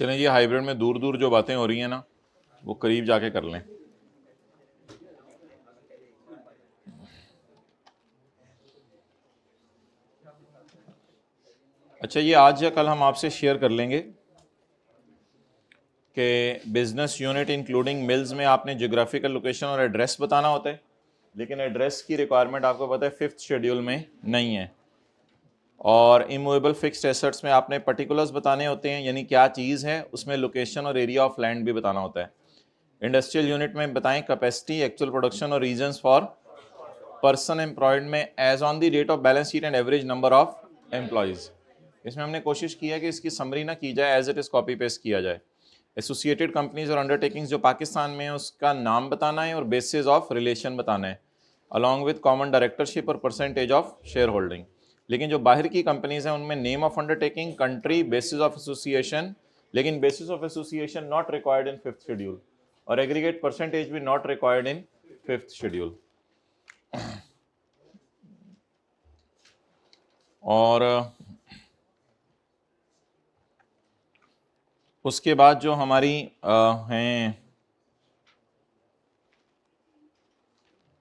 चलें जी, हाइब्रिड में दूर दूर जो बातें हो रही हैं ना, वो करीब जाके कर लें। अच्छा, ये आज या कल हम आपसे शेयर कर लेंगे कि बिजनेस यूनिट इंक्लूडिंग मिल्स में आपने ज्योग्राफिकल लोकेशन और एड्रेस बताना होता है, लेकिन एड्रेस की रिक्वायरमेंट आपको पता है 5th शेड्यूल में नहीं है। और इमूवेबल फिक्स्ड एसेट्स में आपने पर्टिकुलर्स बताने होते हैं, यानी क्या चीज़ है, उसमें लोकेशन और एरिया ऑफ लैंड भी बताना होता है। इंडस्ट्रियल यूनिट में बताएं कैपेसिटी, एक्चुअल प्रोडक्शन और रीजंस फॉर पर्सन एम्प्लॉयड में as on the date of balance sheet and average number of employees. इसमें हमने कोशिश की है कि इसकी समरी ना की जाए, as it is copy paste किया जाए। एसोसिएटेड कंपनीज और अंडरटेकिंग्स जो पाकिस्तान में है उसका नाम बताना है और बेसिस ऑफ रिलेशन बताना है, अलॉन्ग विद कॉमन डायरेक्टरशिप और परसेंटेज ऑफ शेयर होल्डिंग। लेकिन जो बाहर की कंपनीज हैं उनमें name of undertaking, country, basis of association, लेकिन basis of association not required in 5th schedule, और एग्रीगेट परसेंटेज भी not required in 5th schedule. और उसके बाद जो हमारी हैं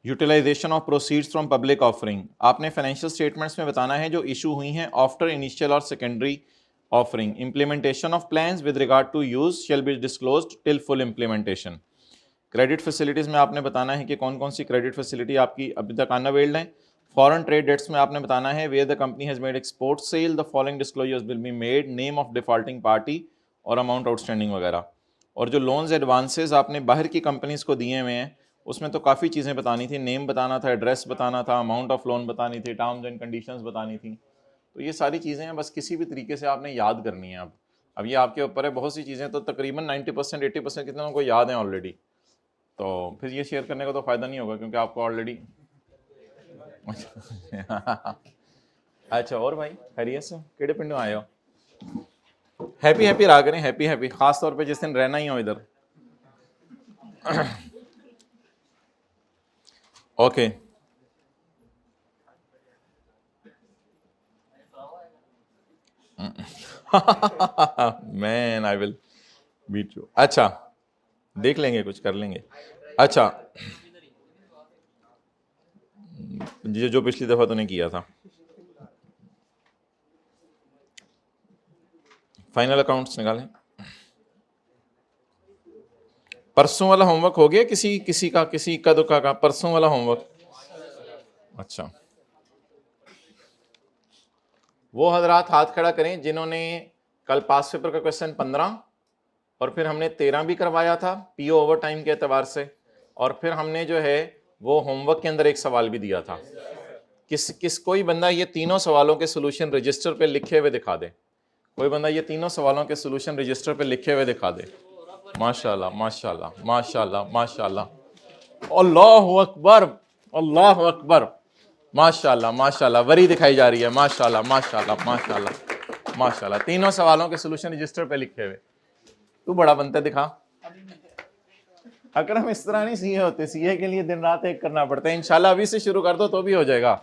utilisation of proceeds from public offering, आपने फाइनेंशियल स्टेटमेंट्स में बताना है जो इशू हुई हैं आफ्टर इनिशियल और secondary offering. Implementation of plans with regard to use shall be disclosed till full implementation. Credit facilities में आपने बताना है कि कौन कौन सी क्रेडिट फैसिलिटी आपकी अभी तक अनअवेल्ड है। फॉरेन ट्रेड डेट्स में आपने बताना है where the company has made export sale the following disclosures will be made, name of defaulting party और अमाउंट आउटस्टैंडिंग वगैरह। और जो लोन्स एडवांसेस आपने बाहर की कंपनीज को दिए हुए हैं उसमें तो काफ़ी चीज़ें बतानी थी, नेम बताना था, एड्रेस बताना था, अमाउंट ऑफ लोन बतानी थी, टर्म्स एंड कंडीशंस बतानी थी। तो ये सारी चीज़ें हैं, बस किसी भी तरीके से आपने याद करनी है। अब ये आपके ऊपर है। बहुत सी चीज़ें तो तकरीबन 90% 80% कितने लोगों को याद हैं ऑलरेडी, तो फिर ये शेयर करने का तो फ़ायदा नहीं होगा क्योंकि आपको ऑलरेडी अच्छा, और भाई खैरियत से केड़े पिंडों आए हो? हैप्पी हैप्पी रहा करें, हैप्पी हैप्पी, खास तौर पे जिस दिन रहना ही हो इधर। Okay man I will beat you. अच्छा, देख लेंगे, कुछ कर लेंगे। अच्छा, जो पिछली दफा तूने किया था फाइनल अकाउंट्स निकालें। परसों वाला होमवर्क हो गया किसी का दुका का परसों वाला होमवर्क? अच्छा, वो हजरात हाथ खड़ा करें जिन्होंने कल पास पेपर का क्वेश्चन 15 और फिर हमने 13 भी करवाया था पीओ ओवर टाइम के एतबार से, और फिर हमने जो है वो होमवर्क के अंदर एक सवाल भी दिया था। कोई बंदा ये तीनों सवालों के सोल्यूशन रजिस्टर पे लिखे हुए दिखा दे। कोई बंदा ये तीनों सवालों के सोल्यूशन रजिस्टर पे लिखे हुए दिखा दे। माशाल्लाह माशाल्लाह माशाल्लाह माशाल्लाह, अल्लाहु अकबर अल्लाहु अकबर, माशाल्लाह माशाल्लाह, वरी दिखाई जा रही है। माशाल्लाह माशाल्लाह माशाल्लाह माशाल्लाह, तीनों सवालों के सोल्यूशन रजिस्टर पे लिखे हुए। तू बड़ा बनता दिखा। अकरम इस तरह नहीं सीए होते, सीए के लिए दिन रात एक करना पड़ता है। इंशाल्लाह अभी से शुरू कर दो तो भी हो जाएगा।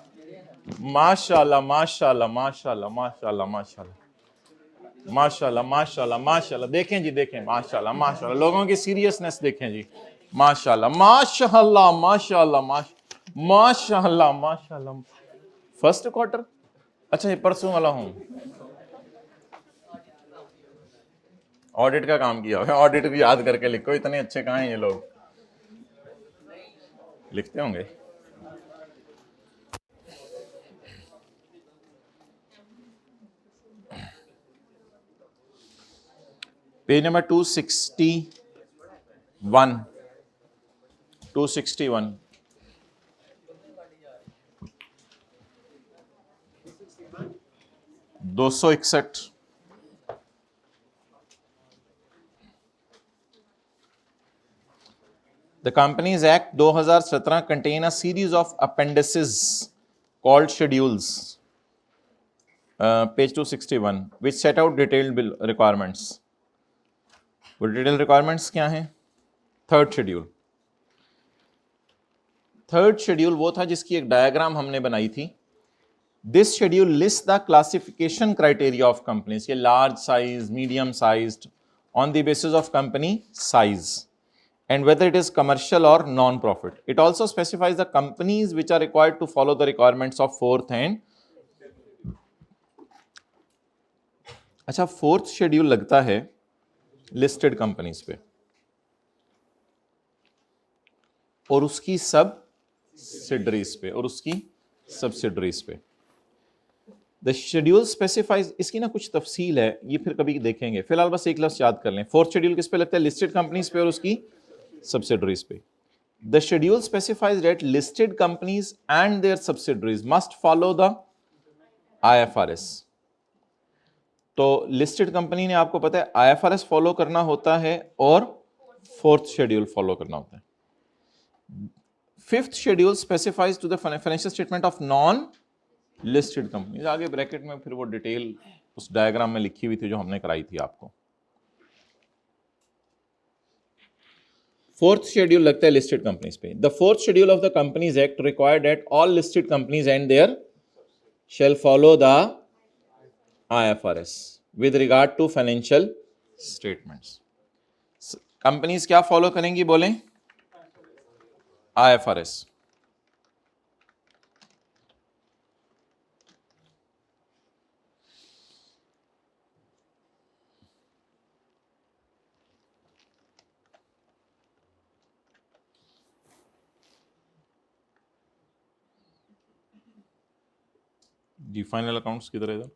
माशाल्लाह माशाल्लाह माशाल्लाह माशाल्लाह माशाल्लाह माशाल्लाह माशाल्लाह माशाल्लाह, देखें जी देखें, माशाल्लाह माशाल्लाह, लोगों की सीरियसनेस देखें जी। माशाल्लाह माशाल्लाह माशाल्लाह माशाल्लाह माशाल्लाह। फर्स्ट क्वार्टर, अच्छा ये परसों वाला हूँ, ऑडिट का काम किया हुआ है। ऑडिट भी याद करके लिखो, इतने अच्छे कहाँ हैं ये लोग, लिखते होंगे। Page number 261 261 261। The Companies Act 2017 contain a series of appendices called schedules, page 261, which set out detailed bill requirements. वो डिटेल रिक्वायरमेंट्स क्या हैं? थर्ड शेड्यूल वो था जिसकी एक डायग्राम हमने बनाई थी। This schedule list the classification criteria of companies, ये large size, medium sized on the basis of company size and whether it is commercial or non-profit. It also specifies the companies which are required to follow the requirements of fourth and अच्छा fourth schedule लगता है listed companies पे और उसकी subsidiaries पे the schedule specifies, इसकी ना कुछ तफसील है, ये फिर कभी देखेंगे, फिलहाल बस एक लफ्ज़ याद कर लें। फोर्थ शेड्यूल किस पे लगता है? लिस्टेड कंपनीज पे और उसकी सब्सिडरीज पे। The schedule specifies that listed companies and their subsidiaries must follow the IFRS। तो लिस्टेड कंपनी ने आपको पता है IFRS फॉलो करना होता है और फोर्थ शेड्यूल फॉलो करना होता है। Fifth schedule specifies to the financial statement of non listed companies. आगे ब्रैकेट में फिर वो डिटेल उस डायग्राम में लिखी हुई थी जो हमने कराई थी आपको। फोर्थ शेड्यूल लगता है लिस्टेड कंपनीज पे। The fourth schedule of the companies act required that all listed companies and their shall follow the IFRS with regard to financial statements. Companies क्या फॉलो करेंगी बोलें? IFRS। जी फाइनल अकाउंट्स किधर है इधर?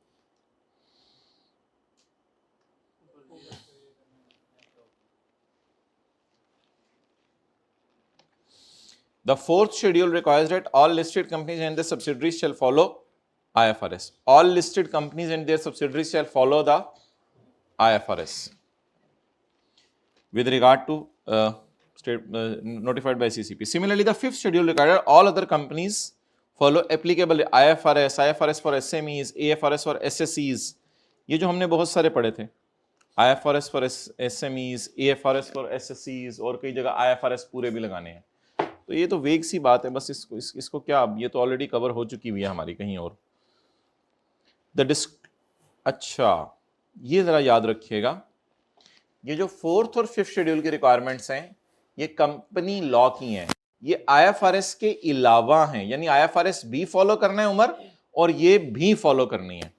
The fourth schedule requires that all listed companies and their subsidiaries shall follow IFRS. All listed companies and their subsidiaries shall follow the IFRS with regard to notified by CCP. Similarly, the fifth schedule requires all other companies follow applicable IFRS, IFRS for SMEs, AFRS for SSEs. ये जो हमने बहुत सारे पढ़े थे, IFRS for SMEs, AFRS for SSEs, और कई जगह IFRS पूरे भी लगाने हैं। तो ये तो वेग सी बात है, बस इसको क्या, ये तो ऑलरेडी कवर हो चुकी हुई है हमारी कहीं और। अच्छा ये ज़रा याद रखिएगा, ये जो फोर्थ और फिफ्थ शेड्यूल की रिक्वायरमेंट्स हैं ये कंपनी लॉ की हैं, ये IFRS के अलावा हैं, यानी IFRS भी फॉलो करना है उमर और ये भी फॉलो करनी है।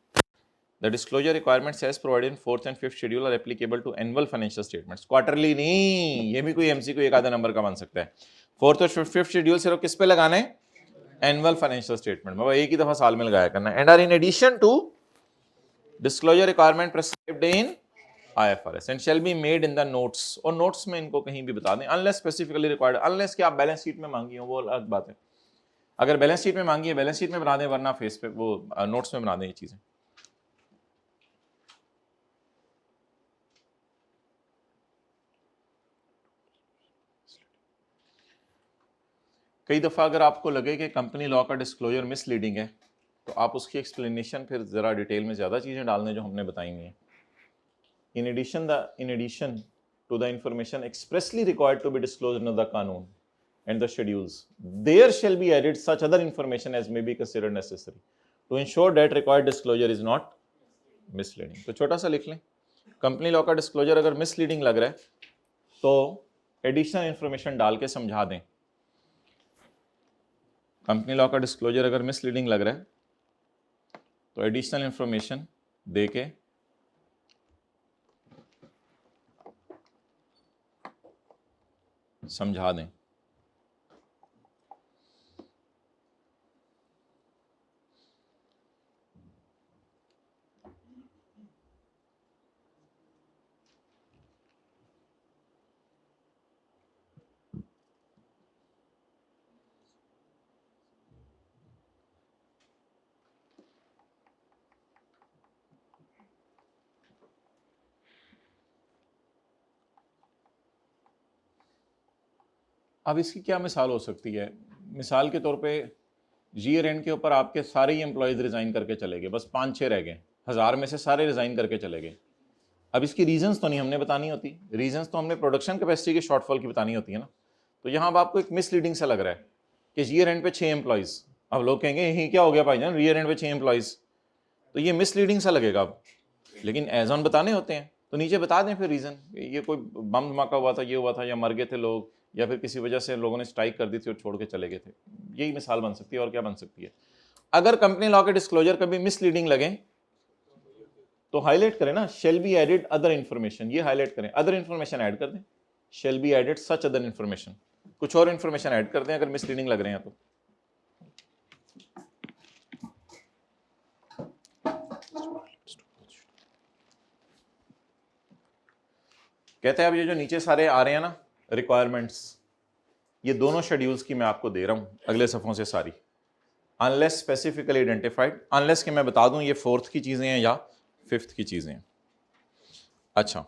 The disclosure requirements as provided in fourth and fifth schedule are applicable to annual financial statements. Quarterly नहीं, ये भी कोई MCQ एक आधा नंबर का बन सकता है। फोर्थ और फिफ्थ शेड्यूल सिर्फ किस पे लगाने? एनुअल फाइनेंशियल स्टेटमेंट में, एक ही दफा साल में लगाया करना। And are in addition to disclosure requirement prescribed in IFRS and shall be made in the notes, और नोट्स में इनको कहीं भी बता दें, अनलेस स्पेसिफिकली रिक्वायर्ड, अनलेस कि आप बैलेंस शीट में मांगी हो वो अलग बात है। अगर बैलेंस शीट में मांगी है बैलेंस शीट में बना दें, वरना फेस पे वो नोट्स में बना दें ये चीजें। कई दफ़ा अगर आपको लगे कि कंपनी लॉ का डिस्क्लोजर मिसलीडिंग है तो आप उसकी एक्सप्लेनेशन फिर ज़रा डिटेल में ज़्यादा चीज़ें डाल दें जो हमने बताई हुई हैं। In addition to the information expressly required to be disclosed in the कानून and the schedules, there shall be added such other information as may be considered necessary to ensure that required disclosure is not misleading. तो छोटा सा लिख लें, company law का disclosure अगर misleading लग रहा है तो एडिशनल इंफॉर्मेशन डाल के समझा दें। कंपनी लॉ का डिस्क्लोजर अगर मिसलीडिंग लग रहा है तो एडिशनल इंफॉर्मेशन दे के समझा दें। अब इसकी क्या मिसाल हो सकती है? मिसाल के तौर पे ईयर एंड के ऊपर आपके सारे ही एम्प्लॉयज़ रिज़ाइन करके चले गए, बस 5-6 रह गए, 1000 में से सारे रिज़ाइन करके चले गए। अब इसकी रीजंस तो नहीं हमने बतानी होती, रीजंस तो हमने प्रोडक्शन कैपेसिटी के शॉर्टफॉल की बतानी होती है ना। तो यहाँ अब आपको एक मिसलीडिंग सा लग रहा है कि ईयर एंड पे 6 एम्प्लॉयज़, अब लोग कहेंगे यही क्या हो गया भाईजान, ईयर एंड पे 6 एम्प्लॉयज़, तो ये मिसलीडिंग सा लगेगा अब, लेकिन एज ऑन बताने होते हैं। तो नीचे बता दें फिर रीज़न, ये कोई बम धमाका हुआ था, ये हुआ था, या मर गए थे लोग, या फिर किसी वजह से लोगों ने स्ट्राइक कर दी थी और छोड़ के चले गए थे। यही मिसाल बन सकती है, और क्या बन सकती है। अगर कंपनी लॉ के डिस्क्लोजर कभी मिसलीडिंग लगे तो हाईलाइट करें ना, shall be added other information, ये हाईलाइट करें, अदर इंफॉर्मेशन ऐड कर दें, shall be added such other information, कुछ और इंफॉर्मेशन ऐड कर दें अगर मिसलीडिंग लग रहे हैं तो। कहते हैं अब ये जो नीचे सारे आ रहे हैं ना रिक्वायरमेंट्स, ये दोनों शेड्यूल्स की मैं आपको दे रहा हूं अगले सफ़ों से सारी, अनलेस स्पेसिफिकली आइडेंटिफाइड, अनलेस कि मैं बता दूं ये 4th की चीज़ें हैं या 5th की चीज़ें हैं। अच्छा,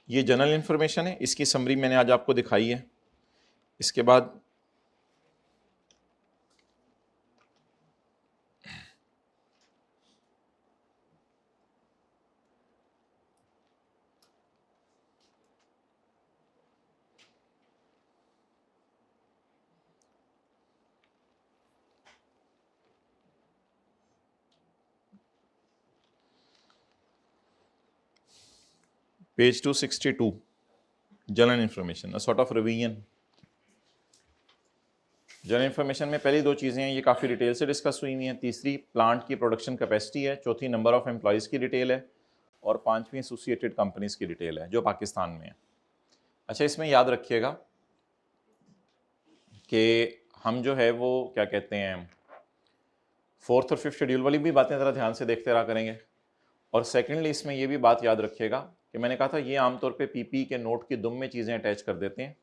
ये जनरल इंफॉर्मेशन है, इसकी समरी मैंने आज आपको दिखाई है। इसके बाद page 262 general information, sort of revision. General information में पहली दो चीज़ें हैं, ये काफ़ी डिटेल से डिस्कस हुई हुई हैं। तीसरी प्लांट की प्रोडक्शन कैपेसिटी है, चौथी नंबर ऑफ एम्प्लॉयज़ की डिटेल है, और पांचवी एसोसिएटेड कंपनीज़ की डिटेल है जो पाकिस्तान में है। अच्छा, इसमें याद रखिएगा कि हम जो है वो क्या कहते हैं 4th और 5th शेड्यूल वाली भी बातें ज़रा ध्यान से देखते रहा करेंगे। और सेकेंडली इसमें ये भी बात याद रखिएगा कि मैंने कहा था ये आमतौर पे पीपी के नोट की दुम में चीज़ें अटैच कर देते हैं,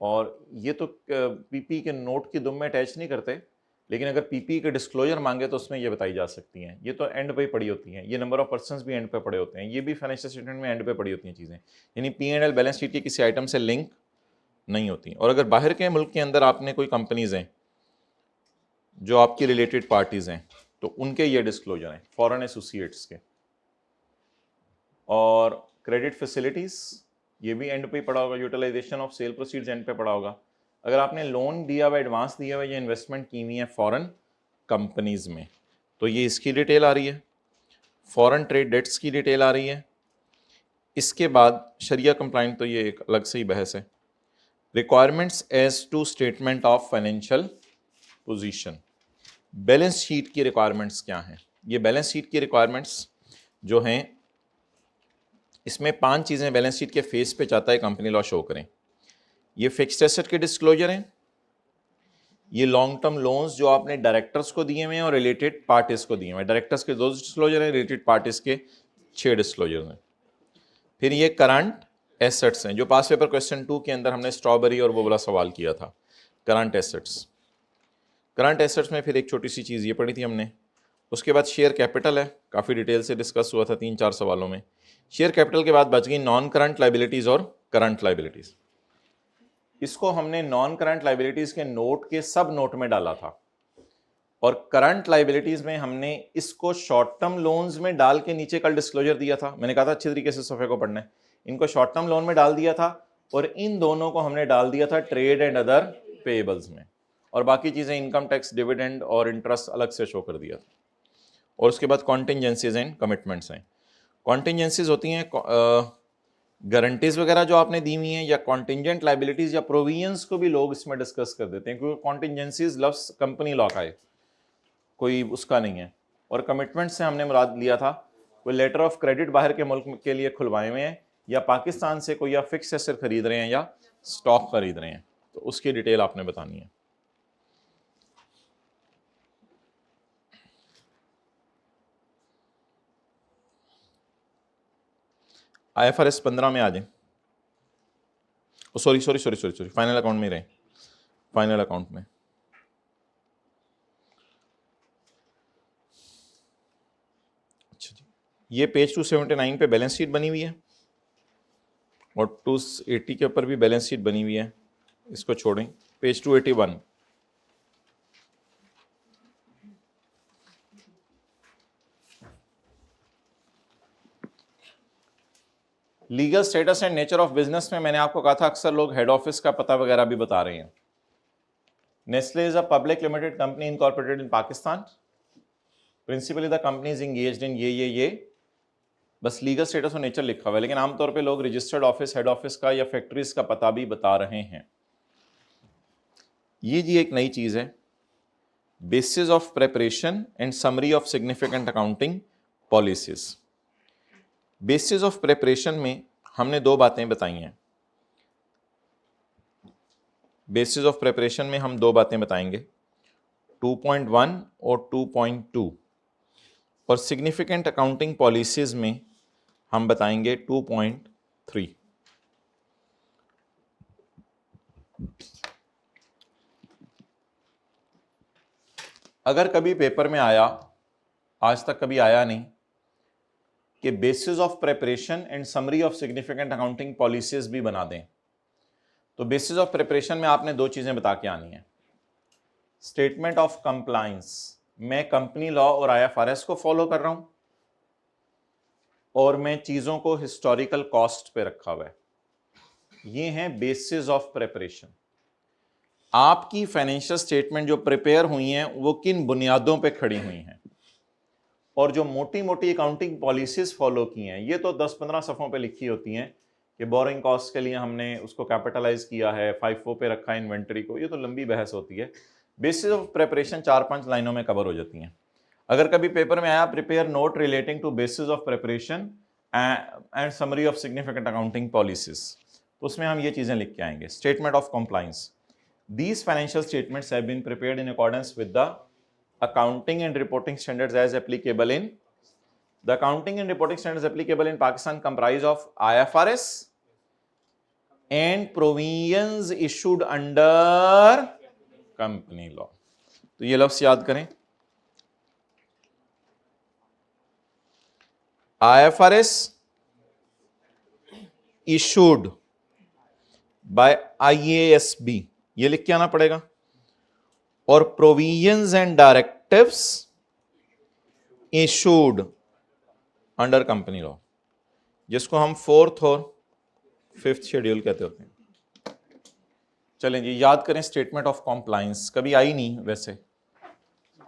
और ये तो पीपी के नोट की दुम में अटैच नहीं करते, लेकिन अगर पीपी के डिस्क्लोजर मांगे तो उसमें ये बताई जा सकती हैं। ये तो एंड पे ही पड़ी होती हैं, ये नंबर ऑफ पर्सन्स भी एंड पे पड़े होते हैं, ये भी फाइनेंशियल स्टेटमेंट में एंड पे पड़ी होती हैं चीज़ें, यानी P&L बैलेंस शीट की किसी आइटम से लिंक नहीं होती। और अगर बाहर के मुल्क के अंदर आपने कोई कंपनीज़ हैं जो आपकी रिलेटेड पार्टीज़ हैं तो उनके ये डिस्क्लोजर हैं, फॉरेन एसोसिएट्स के। और क्रेडिट फैसिलिटीज़ ये भी एंड पे ही पड़ा होगा, utilization of sale proceeds and पे पड़ा होगा। अगर आपने लोन दिया हुआ, एडवांस दिया हुआ या इन्वेस्टमेंट की हुई है फॉरेन कंपनीज़ में तो ये इसकी डिटेल आ रही है, फॉरेन ट्रेड डेट्स की डिटेल आ रही है। इसके बाद शरिया कंप्लाइंट तो ये एक अलग से ही बहस है। Requirements as to statement of financial position, balance sheet की रिक्वायरमेंट्स क्या हैं। ये बैलेंस शीट की रिक्वायरमेंट्स जो हैं, इसमें 5 चीज़ें बैलेंस शीट के फेस पे चाहता है कंपनी लॉ शो करें। ये फिक्स्ड एसेट के डिस्क्लोजर हैं, ये लॉन्ग टर्म लोन्स जो आपने डायरेक्टर्स को दिए हुए हैं और रिलेटेड पार्टीज को दिए हुए हैं। डायरेक्टर्स के 2 डिस्क्लोजर हैं, रिलेटेड पार्टीज के 6 डिस्क्लोजर हैं। फिर ये करंट एसेट्स हैं, जो पास पेपर क्वेश्चन 2 के अंदर हमने स्ट्रॉबेरी और वो वाला सवाल किया था, करंट एसेट्स। करंट एसेट्स में फिर एक छोटी सी चीज़ ये पढ़ी थी हमने। उसके बाद शेयर कैपिटल है, काफ़ी डिटेल से डिस्कस हुआ था 3-4 सवालों में। शेयर कैपिटल के बाद बच गई नॉन करंट लाइबिलिटीज़ और करंट लाइबिलिटीज़। इसको हमने नॉन करंट लाइबिलिटीज़ के नोट के सब नोट में डाला था, और करंट लाइबिलिटीज़ में हमने इसको शॉर्ट टर्म लोन्स में डाल के नीचे कल डिस्क्लोजर दिया था। मैंने कहा था अच्छी तरीके से सफ़े को पढ़ना है। इनको शॉर्ट टर्म लोन में डाल दिया था, और इन दोनों को हमने डाल दिया था ट्रेड एंड अदर पेएबल्स में, और बाकी चीज़ें इनकम टैक्स, डिविडेंड और इंटरेस्ट अलग से शो कर दिया था। और उसके बाद कॉन्टिंजेंसीज एंड कमिटमेंट्स हैं। कॉन्टिंजेंसीज होती हैं गारंटीज वगैरह जो आपने दी हुई हैं, या कॉन्टिंजेंट लाइबिलिटीज़ या प्रोविजंस को भी लोग इसमें डिस्कस कर देते हैं, क्योंकि कॉन्टिंजेंसीज लफ्स कंपनी लॉ का है, कोई उसका नहीं है। और कमिटमेंट से हमने मुराद लिया था कोई लेटर ऑफ क्रेडिट बाहर के मुल्क के लिए खुलवाए हुए हैं, या पाकिस्तान से कोई या फिक्स एसेट खरीद रहे हैं या स्टॉक खरीद रहे हैं, तो उसकी डिटेल आपने बतानी है। IFRS 15 में आ जाए, सॉरी फाइनल अकाउंट में रहे, फाइनल अकाउंट में। अच्छा जी, ये पेज 279 पे बैलेंस शीट बनी हुई है, और 280 के ऊपर भी बैलेंस शीट बनी हुई है, इसको छोड़ें। Page 281, legal status and nature of business में मैंने आपको कहा था अक्सर लोग हेड ऑफिस का पता वगैरह भी बता रहे हैं। Nestle is a public limited company incorporated in Pakistan. Principally the company is engaged in ये बस लीगल स्टेटस और नेचर लिखा हुआ है, लेकिन आमतौर पे लोग रजिस्टर्ड ऑफिस, हेड ऑफिस का या फैक्ट्रीज का पता भी बता रहे हैं। ये जी एक नई चीज है, basis of preparation and summary of significant accounting policies. Basis of preparation में हमने दो बातें बताई हैं। बेसिस ऑफ प्रेपरेशन में हम दो बातें बताएंगे, 2.1 और 2.2, और सिग्निफिकेंट अकाउंटिंग पॉलिसीज में हम बताएंगे 2.3। अगर कभी पेपर में आया, आज तक कभी आया नहीं, कि basis of preparation and summary of significant accounting policies भी बना दें, तो बेसिस ऑफ प्रिपरेशन में आपने दो चीजें बता के आनी है। स्टेटमेंट ऑफ कंप्लायंस, मैं कंपनी लॉ और IFRS को फॉलो कर रहा हूं और मैं चीजों को हिस्टोरिकल कॉस्ट पे रखा हुआ है। ये हैं बेसिस ऑफ प्रिपरेशन। आपकी फाइनेंशियल स्टेटमेंट जो प्रिपेयर हुई हैं वो किन बुनियादों पे खड़ी हुई हैं, और जो मोटी मोटी अकाउंटिंग पॉलिसीज फॉलो की हैं ये तो 10-15 सफ़ों पे लिखी होती हैं कि बोरिंग कॉस्ट के लिए हमने उसको कैपिटलाइज किया है, FIFO पे रखा है इन्वेंटरी को, ये तो लंबी बहस होती है। बेसिस ऑफ प्रिपरेशन 4-5 लाइनों में कवर हो जाती हैं। अगर कभी पेपर में आया prepare note relating to basis of preparation and summary of significant accounting policies, तो उसमें हम ये चीज़ें लिख के आएंगे। Statement of compliance, these financial statements have been prepared in accordance with the accounting and reporting standards as applicable in the accounting and reporting standards applicable in Pakistan comprise of IFRS and provisions issued under company law। तो ये लफ्ज याद करें, IFRS issued by IASB, ये लिख के आना पड़ेगा, और provisions and directives issued under company law, जिसको हम 4th और 5th शेड्यूल कहते होते हैं। चलें जी, याद करें स्टेटमेंट ऑफ कॉम्प्लायंस, कभी आई नहीं वैसे,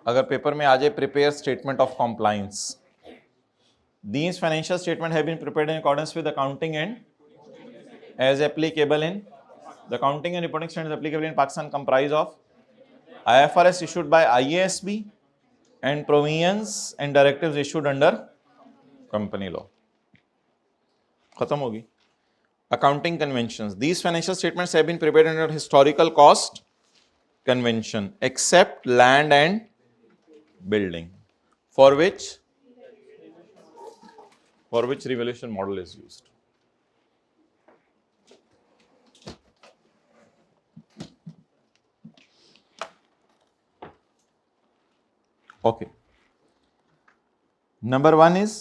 अगर पेपर में आ जाए prepare statement of compliance. These financial statement have been prepared in accordance with accounting and as applicable in the accounting and reporting standards applicable in Pakistan comprise of IFRS issued by IASB and provisions and directives issued under company law। खत्म होगी। Accounting conventions, these financial statements have been prepared under historical cost convention except land and building, for which revaluation model is used। Okay, number 1 is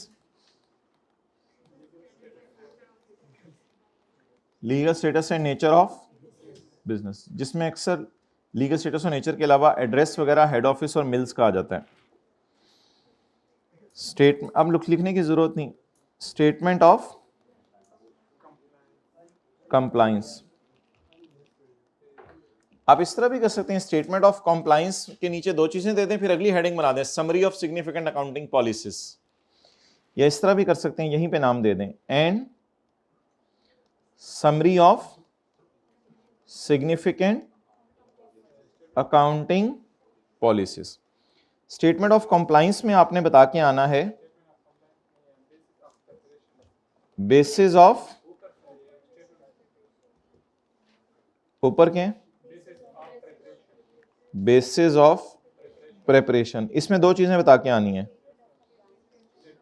legal status and nature of business, जिसमें अक्सर legal status और nature के अलावा address वगैरह head office और mills का आ जाता है। अब लिखने की जरूरत नहीं, स्टेटमेंट ऑफ कंप्लायंस। आप इस तरह भी कर सकते हैं, स्टेटमेंट ऑफ कंप्लायंस के नीचे दो चीजें दे दें, फिर अगली हेडिंग बना दें summary of significant accounting policies, या इस तरह भी कर सकते हैं, यहीं पे नाम दे दें and summary of significant accounting policies. Statement of compliance में आपने बता के आना है बेसिस ऑफ, ऊपर के बेसिस ऑफ प्रेपरेशन, इसमें दो चीजें बता के आनी है,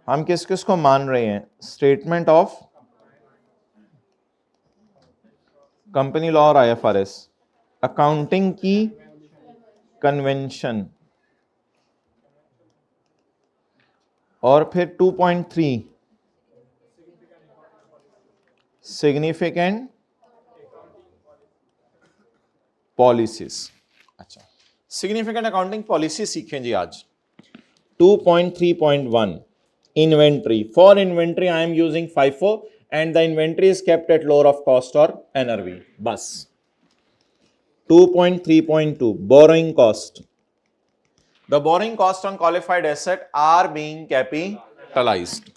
हम किस किस को मान रहे हैं, स्टेटमेंट ऑफ कंपनी लॉ और IFRS, अकाउंटिंग की कन्वेंशन, और फिर 2.3 सिग्निफिकेंट पॉलिसीज। अच्छा, सिग्निफिकेंट अकाउंटिंग पॉलिसी सीखें जी आज। 2.3.1 inventory, for inventory I am using FIFO and the inventory is kept at lower of cost or NRV। बस 2.3.2 borrowing cost. The borrowing cost on qualified asset are being capitalized.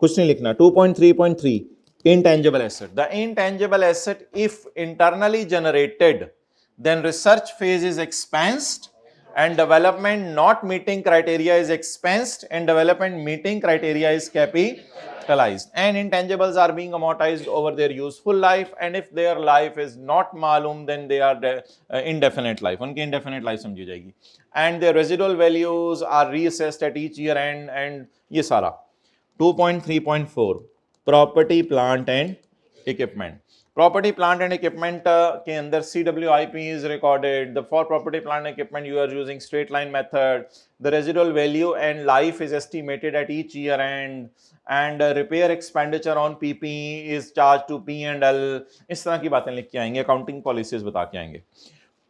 कुछ नहीं लिखना. 2.3.3 intangible asset. The intangible asset, if internally generated, then research phase is expensed and development not meeting criteria is expensed and development meeting criteria is capitalized. And intangibles are being amortized over their useful life, and if their life is not मालूम then they are indefinite life. उनकी indefinite life समझी जाएगी. And their residual values are reassessed at each year end, and ये सारा. 2.3.4 property plant and equipment. Property plant and equipment के अंदर CWIP is recorded. The for property plant and equipment you are using straight line method. The residual value and life is estimated at each year end, and repair expenditure on PPE is charged to P&L. इस तरह की बातें लिख के आएंगे, accounting policies बता के आएंगे.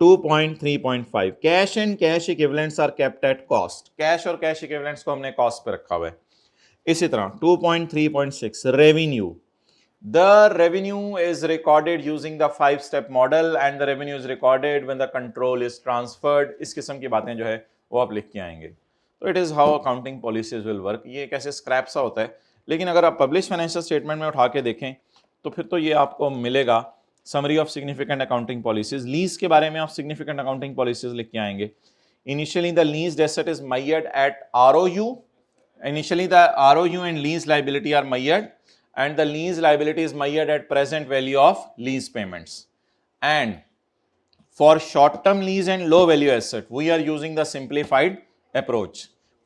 2.3.5 cash and cash equivalents are kept at cost. Cash और कैश इक्विवेलेंट्स को हमने कॉस्ट पे रखा हुआ है. इसी तरह 2.3.6 revenue. The revenue is recorded using the 5-step model and the revenue is recorded when the control is transferred. इस किस्म की बातें जो है वो आप लिख के आएंगे. तो it is how accounting policies will work. ये कैसे स्क्रैप सा होता है, लेकिन अगर आप पब्लिश फाइनेंशियल स्टेटमेंट में उठा के देखें तो फिर तो ये आपको मिलेगा summary of significant accounting policies. Lease के बारे में आप सिग्निफिकेंट अकाउंटिंग पॉलिसीज लिख के आएंगे. Initially the leased asset is measured at ROU. Initially the ROU and lease liability are measured, and the lease liability is measured at present value of lease payments. And for short term lease and low value asset we are using the simplified approach.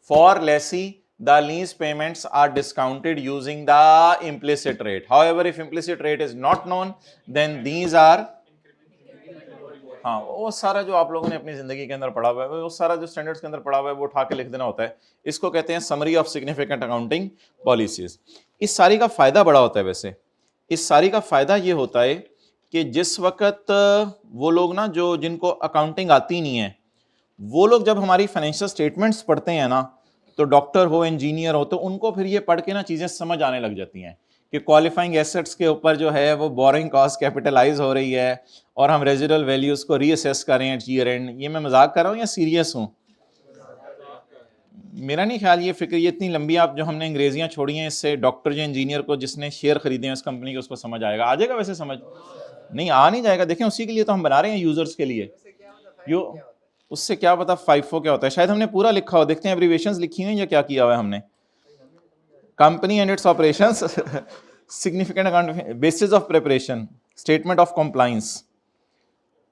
For lessee the lease payments are discounted using the implicit rate. However, if implicit rate is not known then these are हाँ वो सारा जो आप लोगों ने अपनी जिंदगी के अंदर पढ़ा हुआ है, वो सारा जो स्टैंडर्ड्स के अंदर पढ़ा हुआ है वो उठा के लिख देना होता है. इसको कहते हैं summary of significant accounting policies. इस सारी का फायदा बड़ा होता है. वैसे इस सारी का फायदा ये होता है कि जिस वक्त वो लोग ना जो जिनको अकाउंटिंग आती नहीं है वो लोग जब हमारी फाइनेंशियल स्टेटमेंट्स पढ़ते हैं ना, तो डॉक्टर हो इंजीनियर हो तो उनको फिर ये पढ़ के ना चीज़ें समझ आने लग जाती हैं कि क्वालिफाइंग एसेट्स के ऊपर जो है वो बोरिंग कॉस्ट कैपिटलाइज हो रही है और हम रेजिडुअल वैल्यूज को रीअसेस करें एट ईयर एंड. ये मैं मजाक कर रहा हूँ या सीरियस हूँ? मेरा नहीं ख्याल ये फिक्र ये इतनी लंबी आप जो हमने अंग्रेजियाँ छोड़ी हैं इससे डॉक्टर जो इंजीनियर को जिसने शेयर खरीदे हैं इस कंपनी के उसको समझ आएगा. आ जाएगा वैसे समझ? नहीं आ नहीं जाएगा. देखें उसी के लिए तो हम बना रहे हैं यूजर्स के लिए. यो उससे क्या पता FIFO क्या होता है. शायद हमने पूरा लिखा हो. देखते हैं एब्रीविएशंस लिखी हुई हैं या क्या किया हुआ है हमने. Company and its operations, significant account, basis of preparation, statement of compliance,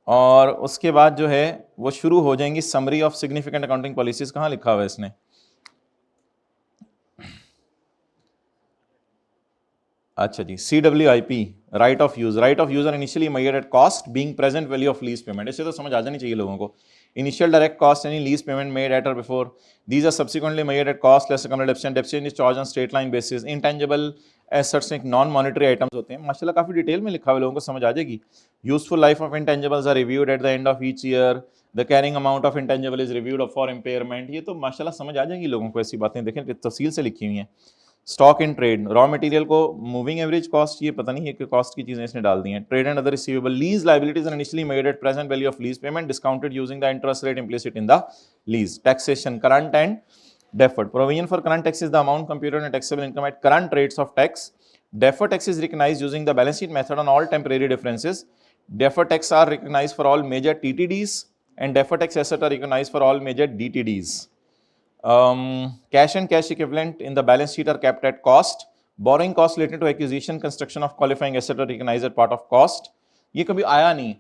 और उसके बाद जो है वो शुरू हो जाएंगी summary of significant accounting policies. कहाँ लिखा हुआ है इसने? अच्छा जी, CWIP right of use. Right of use are initially measured at cost being present value of lease payment. इससे तो समझ आ जानी चाहिए लोगों को. Initial direct cost any lease payment made at or before. These are subsequently measured at cost less accumulated depreciation. Depreciation is charged on straight line basis. Intangible assets एक non monetary items होते हैं. माशाल्लाह काफी detail में लिखा हुआ है, लोगों को समझ आ जाएगी. Useful life of intangibles are reviewed at the end of each year. The carrying amount of intangible is reviewed for impairment. ये तो माशाल्लाह समझ आ जाएगी लोगों को. ऐसी बातें देखें तफसील से लिखी हुई हैं. Stock in trade, raw material को मूविंग एवरेज कॉस्ट, ये पता नहीं है कि कॉस्ट की चीजें इसने डाल दी हैं. Trade and other receivable, lease liabilities are initially measured at present value of lease payment discounted using the interest rate implicit in the lease. Taxation, current and deferred. Provision for current tax is the amount computed on taxable income at current rates of tax. Deferred tax is recognized using the balance sheet method on all temporary differences. Deferred tax are recognized for all major TTDs and deferred tax assets are recognized for all major DTDs. Cash and cash equivalent in the balance sheet are kept at cost. Borrowing costs related to acquisition, construction of qualifying asset are recognized as part of cost. ये कभी आया नहीं.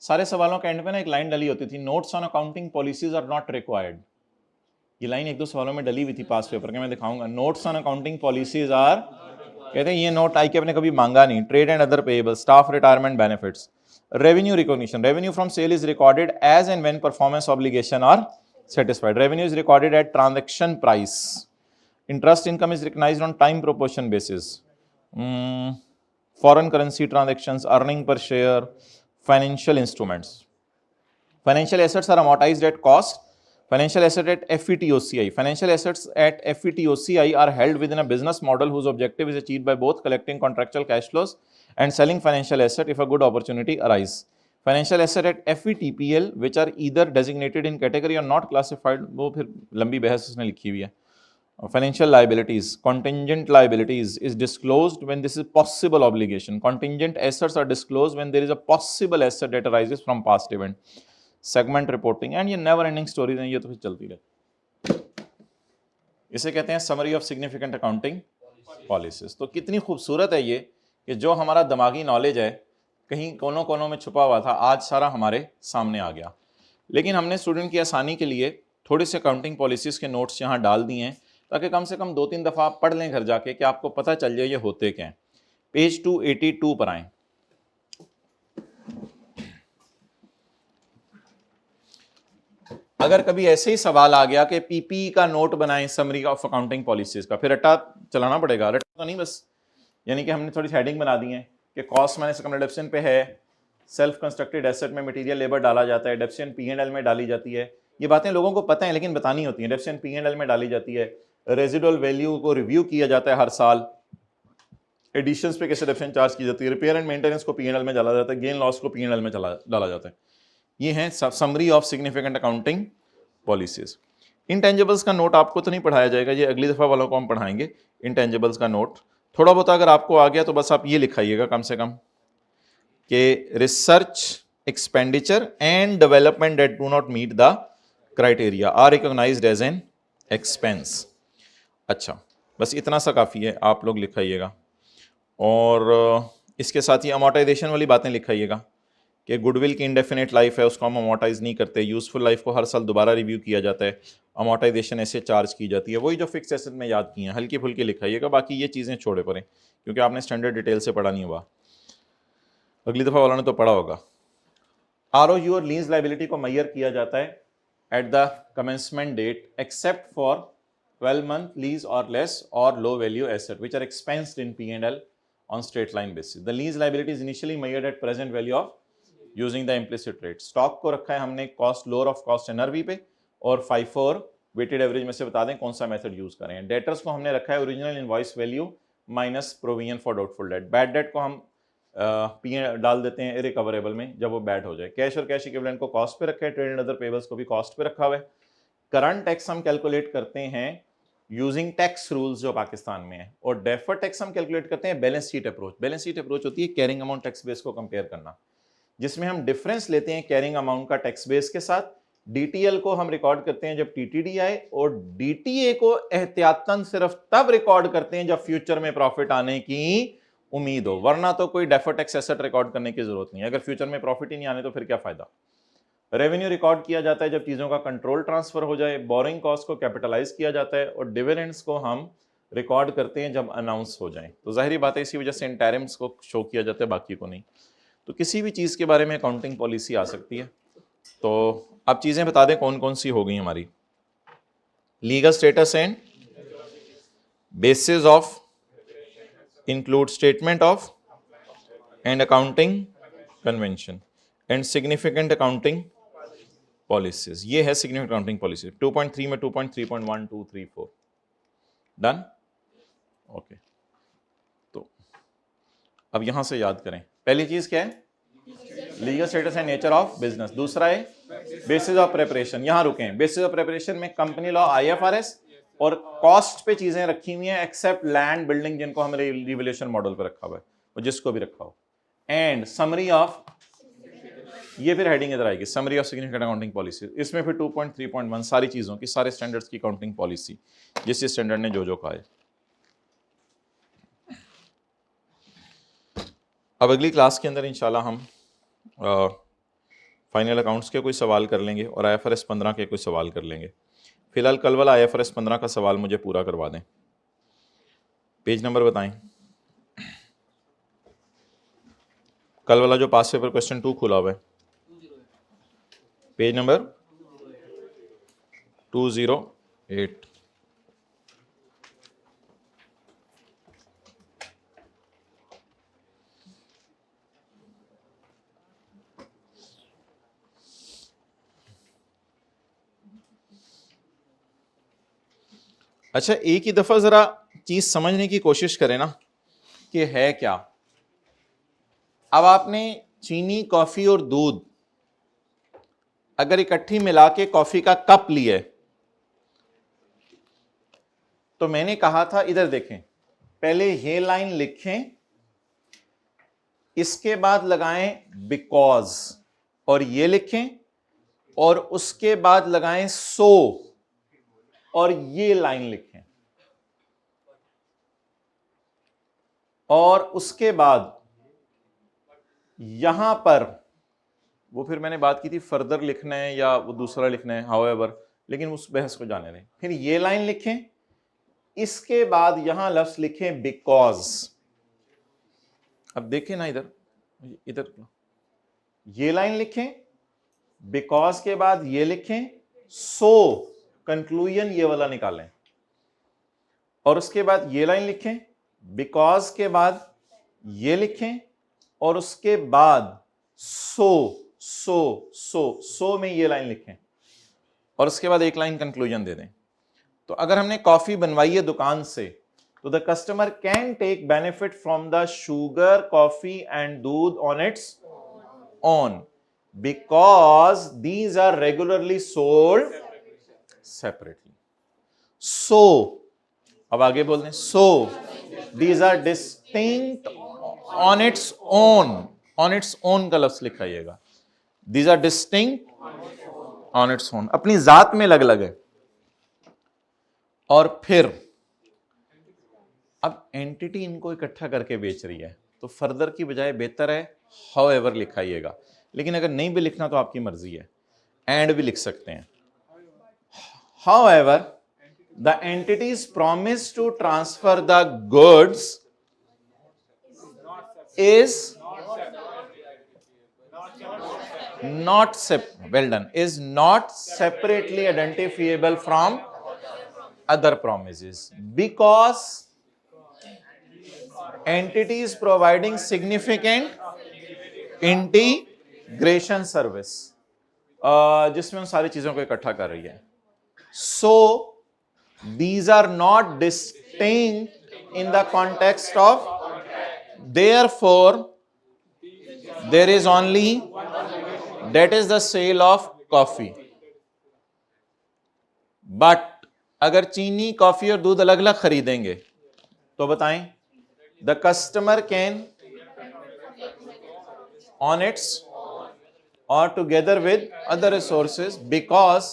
सारे सवालों के and पे ना एक लाइन डली होती थी, notes on accounting policies are not required. ये लाइन एक दो सवालों में डली हुई थी पास पेपर के, मैं दिखाऊंगा. Notes on accounting policies are, कहते हैं ये नोट IK ने कभी मांगा नहीं. Trade and other payable, staff retirement benefits. Revenue recognition, revenue from sale is recorded as and when performance obligation are satisfied. Revenue is recorded at transaction price. Interest income is recognized on time proportion basis. Foreign currency transactions, earning per share, financial instruments. Financial assets are amortized at cost. Financial assets at FVTOCI. Financial assets at FVTOCI are held within a business model whose objective is achieved by both collecting contractual cash flows and selling financial asset if a good opportunity arises. Financial asset at FVTPL which are either designated in category और not classified, वो फिर लंबी बहस उसने लिखी हुई है। Financial liabilities, contingent liabilities is disclosed when this is possible obligation. Contingent assets are disclosed when there is a possible asset that arises from past event. Segment reporting and ये never ending stories हैं, ये तो फिर चलती रहे। इसे कहते हैं summary of significant accounting policies। तो कितनी खूबसूरत है ये कि जो हमारा दिमागी नॉलेज है कहीं कोनों कोनों में छुपा हुआ था, आज सारा हमारे सामने आ गया। लेकिन हमने स्टूडेंट की आसानी के लिए थोड़े से अकाउंटिंग पॉलिसीज के नोट्स यहाँ डाल दिए हैं ताकि कम से कम 2-3 दफ़ा आप पढ़ लें घर जाके कि आपको पता चल जाए ये होते क्या हैं। पेज 282 पर आएं। अगर कभी ऐसे ही सवाल आ गया कि पीपी का नोट बनाएं समरी ऑफ अकाउंटिंग पॉलिसीज का, फिर रट्टा चलाना पड़ेगा। रट्टा तो नहीं बस, यानी कि हमने थोड़ी हेडिंग बना दी है कि कॉस्ट माइनस इनकम डिडक्शन पे है, सेल्फ कंस्ट्रक्टेड एसेट में मटेरियल लेबर डाला जाता है, डिडक्शन P&L में डाली जाती है। ये बातें लोगों को पता है लेकिन बतानी होती है। डिडक्शन P&L में डाली जाती है, रेजिडुअल वैल्यू को रिव्यू किया जाता है हर साल, एडिशंस पे कैसे डिडक्शन चार्ज की जाती है, रिपेयर एंड मेंटेनेंस को P&L में डाला जाता है, गेन लॉस को P&L में डाला जाता है। ये है summary of significant accounting policies. Intangibles का नोट आपको तो नहीं पढ़ाया जाएगा, ये अगली दफा वालों को हम पढ़ाएंगे। इंटेंजिबल्स का नोट थोड़ा बहुत अगर आपको आ गया तो बस आप ये लिखाइएगा कम से कम कि research expenditure and development that do not meet the criteria are recognised as an expense. अच्छा, बस इतना सा काफ़ी है, आप लोग लिखाइएगा। और इसके साथ ही अमोर्टाइजेशन वाली बातें लिखाइएगा कि गुडविल की इंडेफिनेट लाइफ है, उसको हम अमोर्टाइज नहीं करते, यूजफुल लाइफ को हर साल दोबारा रिव्यू किया जाता है, अमोर्टाइजेशन ऐसे चार्ज की जाती है। वही जो फिक्स एसेट में याद की हैं, हल्की फुल्की लिखाइएगा, बाकी ये चीज़ें छोड़े पड़े क्योंकि आपने स्टैंडर्ड डिटेल से पढ़ा नहीं हुआ, अगली दफ़ा वालों ने तो पढ़ा होगा। ROU और लीज लाइबिलिटी को मैयर किया जाता है at the commencement date except for 12 month lease और लेस और low value asset which are expensed in P&L on straight line basis. The lease liability is initially measured at present value of using the implicit rate. Stock को रखा है हमने cost lower of cost NRV पे और FIFO और weighted average में से बता दें कौन सा मेथड यूज करें। डेटर्स को हमने रखा है original invoice value minus provision for doubtful debt. Bad debt को हम डाल देते हैं इरिकवरेबल में जब वो बैड हो जाए। कैश और कैश इक्विवेलेंट को कॉस्ट पे रखा है, ट्रेड एंड अदर पेबल्स को भी कॉस्ट पे रखा हुआ है। करंट टैक्स हम कैलकुलेट करते हैं यूजिंग टैक्स रूल्स जो पाकिस्तान में है, और डेफर्ड टैक्स हम कैलकुलेट करते हैं balance sheet approach. Balance sheet approach होती है कैरिंग अमाउंट टैक्स बेस को कंपेयर करना, जिसमें हम डिफरेंस लेते हैं कैरिंग अमाउंट का टैक्स बेस के साथ। DTL को हम रिकॉर्ड करते हैं जब TTD आए, और DTA को एहतियातन सिर्फ तब रिकॉर्ड करते हैं जब फ्यूचर में प्रॉफिट आने की उम्मीद हो, वरना तो कोई डेफर्ड टैक्स एसेट रिकॉर्ड करने की जरूरत नहीं है। अगर फ्यूचर में प्रॉफिट ही नहीं आने तो फिर क्या फायदा। रेवेन्यू रिकॉर्ड किया जाता है जब चीज़ों का कंट्रोल ट्रांसफर हो जाए, बोरिंग कॉस्ट को कैपिटलाइज किया जाता है, और डिविडेंड्स को हम रिकॉर्ड करते हैं जब अनाउंस हो जाए। तो जाहिर बात है इसी वजह से इंटरिम्स को शो किया जाता है, बाकी को नहीं। तो किसी भी चीज़ के बारे में अकाउंटिंग पॉलिसी आ सकती है। तो अब चीज़ें बता दें कौन कौन सी हो गई हमारी। Legal status and bases of include statement of and accounting convention and significant accounting policies. ये है सिग्निफिकेंट अकाउंटिंग पॉलिसी। 2.3 में 2.3.1 2 3 4 डन। ओके, तो अब यहां से याद करें। पहली चीज क्या है? Legal status and nature of business. दूसरा है बेसिस ऑफ प्रिपरेशन। यहां रुकें। बेसिस ऑफ प्रिपरेशन में कंपनी लॉ, IFRS और कॉस्ट पे चीजें रखी हुई हैं एक्सेप्ट लैंड बिल्डिंग, जिनको हमने रिवैल्यूएशन मॉडल पे रखा हुआ है, और जिसको भी रखा हो। एंड समरी ऑफ, ये फिर हेडिंग इधर आएगी, summary of significant accounting policy. इसमें फिर 2.3.1 सारी चीजों की, सारे स्टैंडर्ड्स की अकाउंटिंग पॉलिसी, जिस स्टैंडर्ड ने जो कहा है। अब अगली क्लास के अंदर इंशाल्लाह हम फाइनल अकाउंट्स के कोई सवाल कर लेंगे और IFRS 15 के कोई सवाल कर लेंगे। फिलहाल कल वाला IFRS 15 का सवाल मुझे पूरा करवा दें। पेज नंबर बताएं। कल वाला जो पास पेपर क्वेश्चन 2 खुला हुआ है, पेज नंबर 208। अच्छा, एक ही दफा जरा चीज समझने की कोशिश करें ना कि है क्या। अब आपने चीनी, कॉफी और दूध अगर इकट्ठी मिला के कॉफी का कप लिए तो मैंने कहा था, इधर देखें, पहले ये लाइन लिखें, इसके बाद लगाएं बिकॉज, और ये लिखें, और उसके बाद लगाएं सो, और ये लाइन लिखें, और उसके बाद यहां पर वो फिर मैंने बात की थी फर्दर लिखना है या वो दूसरा लिखना है, हाउएवर, लेकिन उस बहस को जाने दें। फिर ये लाइन लिखें, इसके बाद यहां लफ्ज लिखें बिकॉज। अब देखें ना, इधर इधर ये लाइन लिखें, बिकॉज के बाद ये लिखें, सो कंक्लूजन ये वाला निकालें, और उसके बाद ये लाइन लिखें, बिकॉज के बाद ये लिखें, और उसके बाद सो में ये लाइन लिखें, और उसके बाद एक लाइन कंक्लूजन दे दें। तो अगर हमने कॉफी बनवाई है दुकान से, तो the customer can take benefit from the sugar, coffee and doodh on its own because these are regularly sold separately. So, अब आगे बोल दें, so these are distinct on its own, on its own का लफ्ज लिखाइएगा, these are distinct on its own, अपनी जात में अलग अलग है। और फिर अब एंटिटी इनको इकट्ठा करके बेच रही है, तो फर्दर की बजाय बेहतर है हाउएवर लिखाइएगा, लेकिन अगर नहीं भी लिखना तो आपकी मर्जी है, एंड भी लिख सकते हैं। However the entity's promise to transfer the goods is not is not separately identifiable from other promises because entities providing significant integration service, जिसमें उन सारी चीजों को इकट्ठा कर रही है। So these are not distinct in the context of, therefore there is only, that is the sale of coffee, but अगर चीनी, कॉफी और दूध अलग अलग खरीदेंगे तो बताएं, the customer can on its और together with other resources because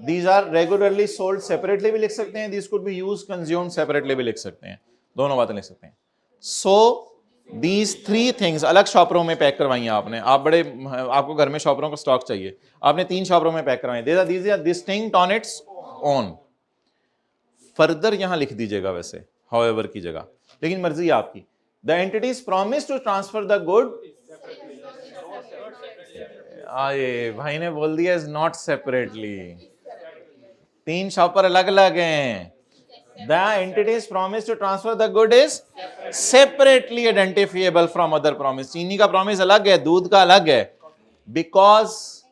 these are regularly sold separately भी लिख सकते हैं, this could be used consumed separately भी लिख सकते हैं, दोनों बातें लिख सकते हैं। सो These three things अलग शॉपरों में पैक करवाई आपने, आप बड़े, आपको घर में शॉपरों का स्टॉक चाहिए, आपने 3 शॉपरों में पैक करवाई, these are distinct on its own। Further यहां लिख दीजिएगा वैसे however की जगह, लेकिन मर्जी आपकी। The entities promise to transfer the good, आए भाई ने बोल दिया is not separately, 3 शॉपर अलग अलग हैं। The entities promise to transfer the good is separately identifiable from other promise। चीनी का प्रॉमिस अलग है, दूध का अलग है, because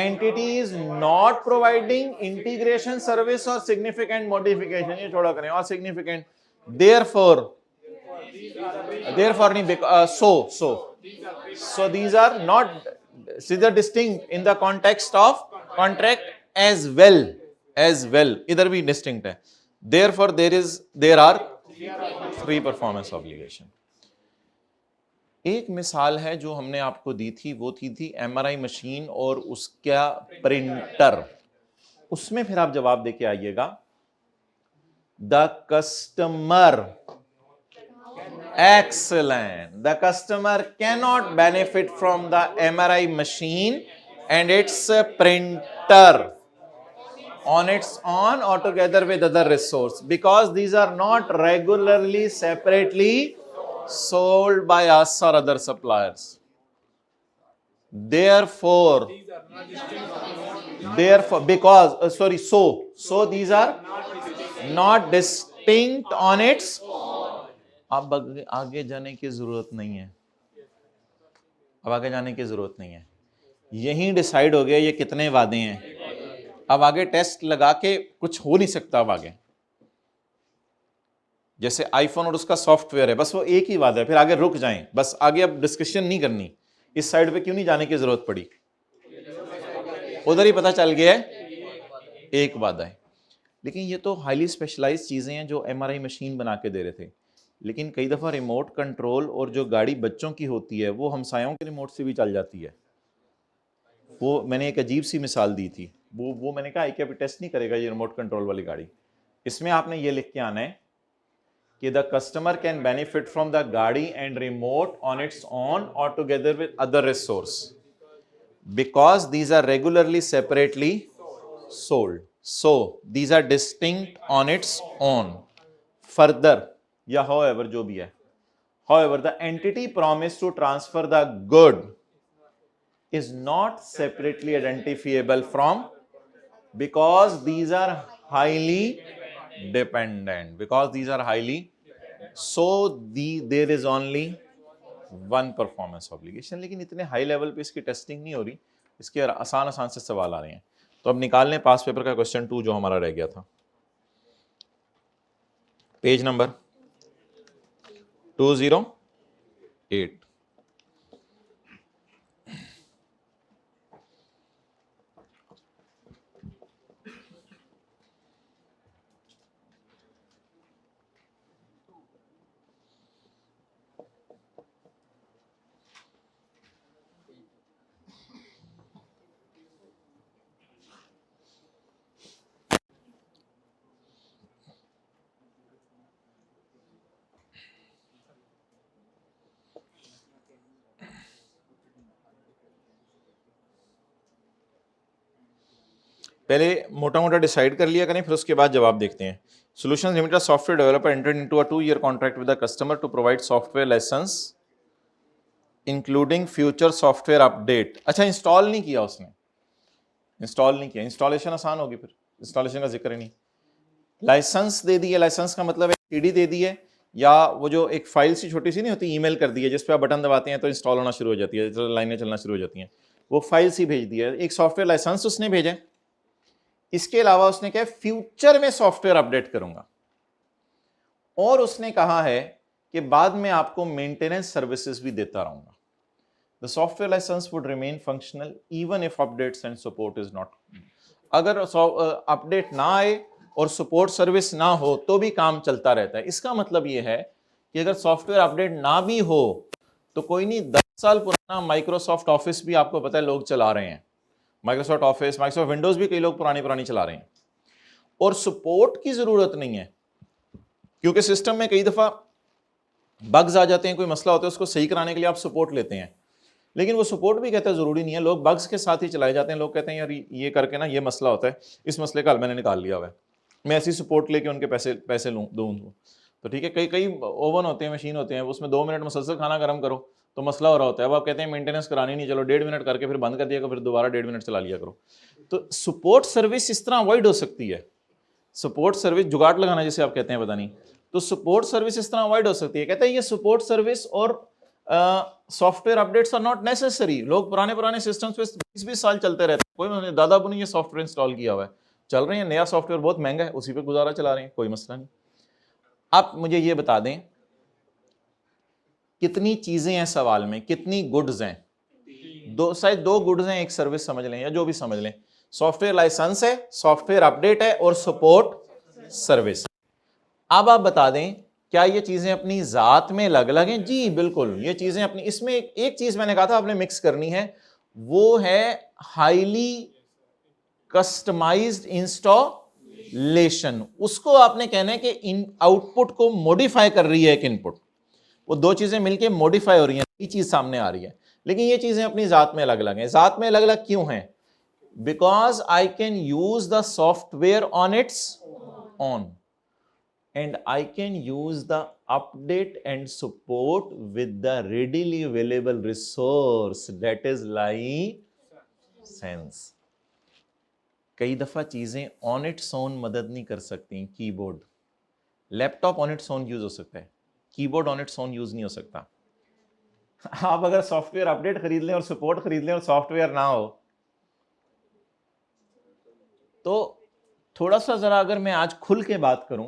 entity is not providing integration service or significant modification, ये छोड़ा करें, और significant, therefore नहीं, so these are not, these are distinct in the context of contract as well, इधर भी डिस्टिंक्ट है, therefore there are 3 performance obligation. एक मिसाल है जो हमने आपको दी थी, वो थी एमआरआई मशीन और उसका प्रिंटर, उसमें फिर आप जवाब देके आइएगा, the customer, excellent, the customer cannot benefit from the MRI machine and its printer on its own or together with other resource because these are not regularly separately sold by us or other suppliers. Therefore because so these are not distinct on its, अब आगे जाने की जरूरत नहीं है, अब आगे जाने की जरूरत नहीं है, यही डिसाइड हो गया ये कितने वादे हैं, अब आगे टेस्ट लगा के कुछ हो नहीं सकता, अब आगे जैसे आईफोन और उसका सॉफ्टवेयर है, बस वो एक ही वादा है, फिर आगे रुक जाएं, बस आगे अब डिस्कशन नहीं करनी। इस साइड पे क्यों नहीं जाने की जरूरत पड़ी, उधर ही पता चल गया है एक वादा है। लेकिन ये तो हाईली स्पेशलाइज्ड चीजें हैं जो एमआरआई मशीन बना के दे रहे थे। लेकिन कई दफा रिमोट कंट्रोल और जो गाड़ी बच्चों की होती है वो हमसायों के रिमोट से भी चल जाती है। वो मैंने एक अजीब सी मिसाल दी थी, वो मैंने कहा कि अभी टेस्ट नहीं करेगा ये रिमोट कंट्रोल वाली गाड़ी। इसमें आपने ये लिख के आना है कि the customer can benefit from the gaadi and remote on its own और together with other resource because these are regularly separately sold, so these are distinct on its own. Further या however जो भी है, however the entity promised to transfer the good is not separately identifiable from, because these are highly dependent, because these are highly, so there is only one performance obligation। लेकिन इतने high level पे इसकी testing नहीं हो रही, इसके आसान आसान से सवाल आ रहे हैं। तो अब निकाल लें पास पेपर का क्वेश्चन 2 जो हमारा रह गया था, पेज नंबर 208। पहले मोटा मोटा डिसाइड कर लिया करें, फिर उसके बाद जवाब देखते हैं। Solutions limited software developer entered into a 2-year contract with the customer to provide software licence including future software update. अच्छा, इंस्टॉल नहीं किया उसने, इंस्टॉल नहीं किया, इंस्टॉलेशन आसान होगी, फिर इंस्टॉलेशन का जिक्र ही नहीं। लाइसेंस दे दी है, लाइसेंस का मतलब है सीडी दे दी है, या वो जो एक फाइल सी छोटी सी नहीं होती, ईमेल कर दी है जिस पे आप बटन दबाते हैं तो इंस्टॉल होना शुरू हो जाती है, तो लाइनें चलना शुरू हो जाती हैं, वो फाइल सी भेज दी है। एक सॉफ्टवेयर लाइसेंस उसने भेजा। इसके अलावा उसने क्या, फ्यूचर में सॉफ्टवेयर अपडेट करूंगा, और उसने कहा है कि बाद में आपको मेंटेनेंस सर्विसेज भी देता रहूंगा। The software licence would remain functional even if updates and support is not. अगर अपडेट ना आए और सपोर्ट सर्विस ना हो तो भी काम चलता रहता है। इसका मतलब यह है कि अगर सॉफ्टवेयर अपडेट ना भी हो तो कोई नहीं, 10 साल पुराना माइक्रोसॉफ्ट ऑफिस भी आपको पता है लोग चला रहे हैं, माइक्रोसॉफ्ट ऑफिस, माइक्रोसॉफ्ट विंडोज भी कई लोग पुरानी चला रहे हैं, और सपोर्ट की जरूरत नहीं है, क्योंकि सिस्टम में कई दफा बग्स आ जाते हैं, कोई मसला होता है, उसको सही कराने के लिए आप सपोर्ट लेते हैं। लेकिन वो सपोर्ट भी कहते हैं जरूरी नहीं है, लोग बग्स के साथ ही चलाए जाते हैं। लोग कहते हैं यार ये करके ना ये मसला होता है, इस मसले का हल मैंने निकाल लिया हुआ है, मैं ऐसी सपोर्ट लेके उनके पैसे दूँ तो ठीक है। कई ओवन होते हैं, मशीन होते हैं, उसमें 2 मिनट मुसलसल खाना गर्म करो तो मसला हो रहा होता है, अब आप कहते हैं मेंटेनेंस करानी नहीं, चलो 1.5 मिनट करके फिर बंद कर दिया करो, फिर दोबारा 1.5 मिनट चला लिया करो। तो सपोर्ट सर्विस इस तरह अवॉइड हो सकती है, सपोर्ट सर्विस जुगाड़ लगाना जिसे आप कहते हैं पता नहीं, तो सपोर्ट सर्विस इस तरह अवॉइड हो सकती है। कहते हैं ये सपोर्ट सर्विस और software updates are not necessary. लोग पुराने सिस्टम्स पे 20-20 साल चलते रहते हैं, कोई दादा ने ये सॉफ्टवेयर इंस्टॉल किया हुआ है, चल रहे हैं, नया सॉफ्टवेयर बहुत महंगा है, उसी पे गुजारा चला रहे हैं, कोई मसला नहीं। आप मुझे ये बता दें कितनी चीजें हैं सवाल में, कितनी गुड्स हैं? शायद 2 गुड्स हैं, एक सर्विस समझ लें या जो भी समझ लें। सॉफ्टवेयर लाइसेंस है, सॉफ्टवेयर अपडेट है और सपोर्ट सर्विस। अब आप बता दें क्या ये चीजें अपनी जात में अलग अलग हैं? जी बिल्कुल, ये चीजें अपनी, इसमें एक चीज मैंने कहा था आपने मिक्स करनी है, वो है हाईली कस्टमाइज्ड इंस्टॉलेशन। उसको आपने कहना है कि इन आउटपुट को मॉडिफाई कर रही है एक इनपुट, वो 2 चीजें मिलके मॉडिफाई हो रही हैं, ये चीज सामने आ रही है। लेकिन ये चीजें अपनी जात में अलग अलग हैं। जात में अलग अलग क्यों हैं? Because I can use the software on its own and I can use the update and support with the readily available resource that is license। कई दफा चीजें ऑन इट्स ओन मदद नहीं कर सकती। Keyboard, laptop on its own use हो सकता है, keyboard on its own use नहीं हो सकता। आप अगर सॉफ्टवेयर अपडेट खरीद लें और सपोर्ट खरीद लें और सॉफ्टवेयर ना हो तो थोड़ा सा जरा अगर मैं आज खुल के बात करूं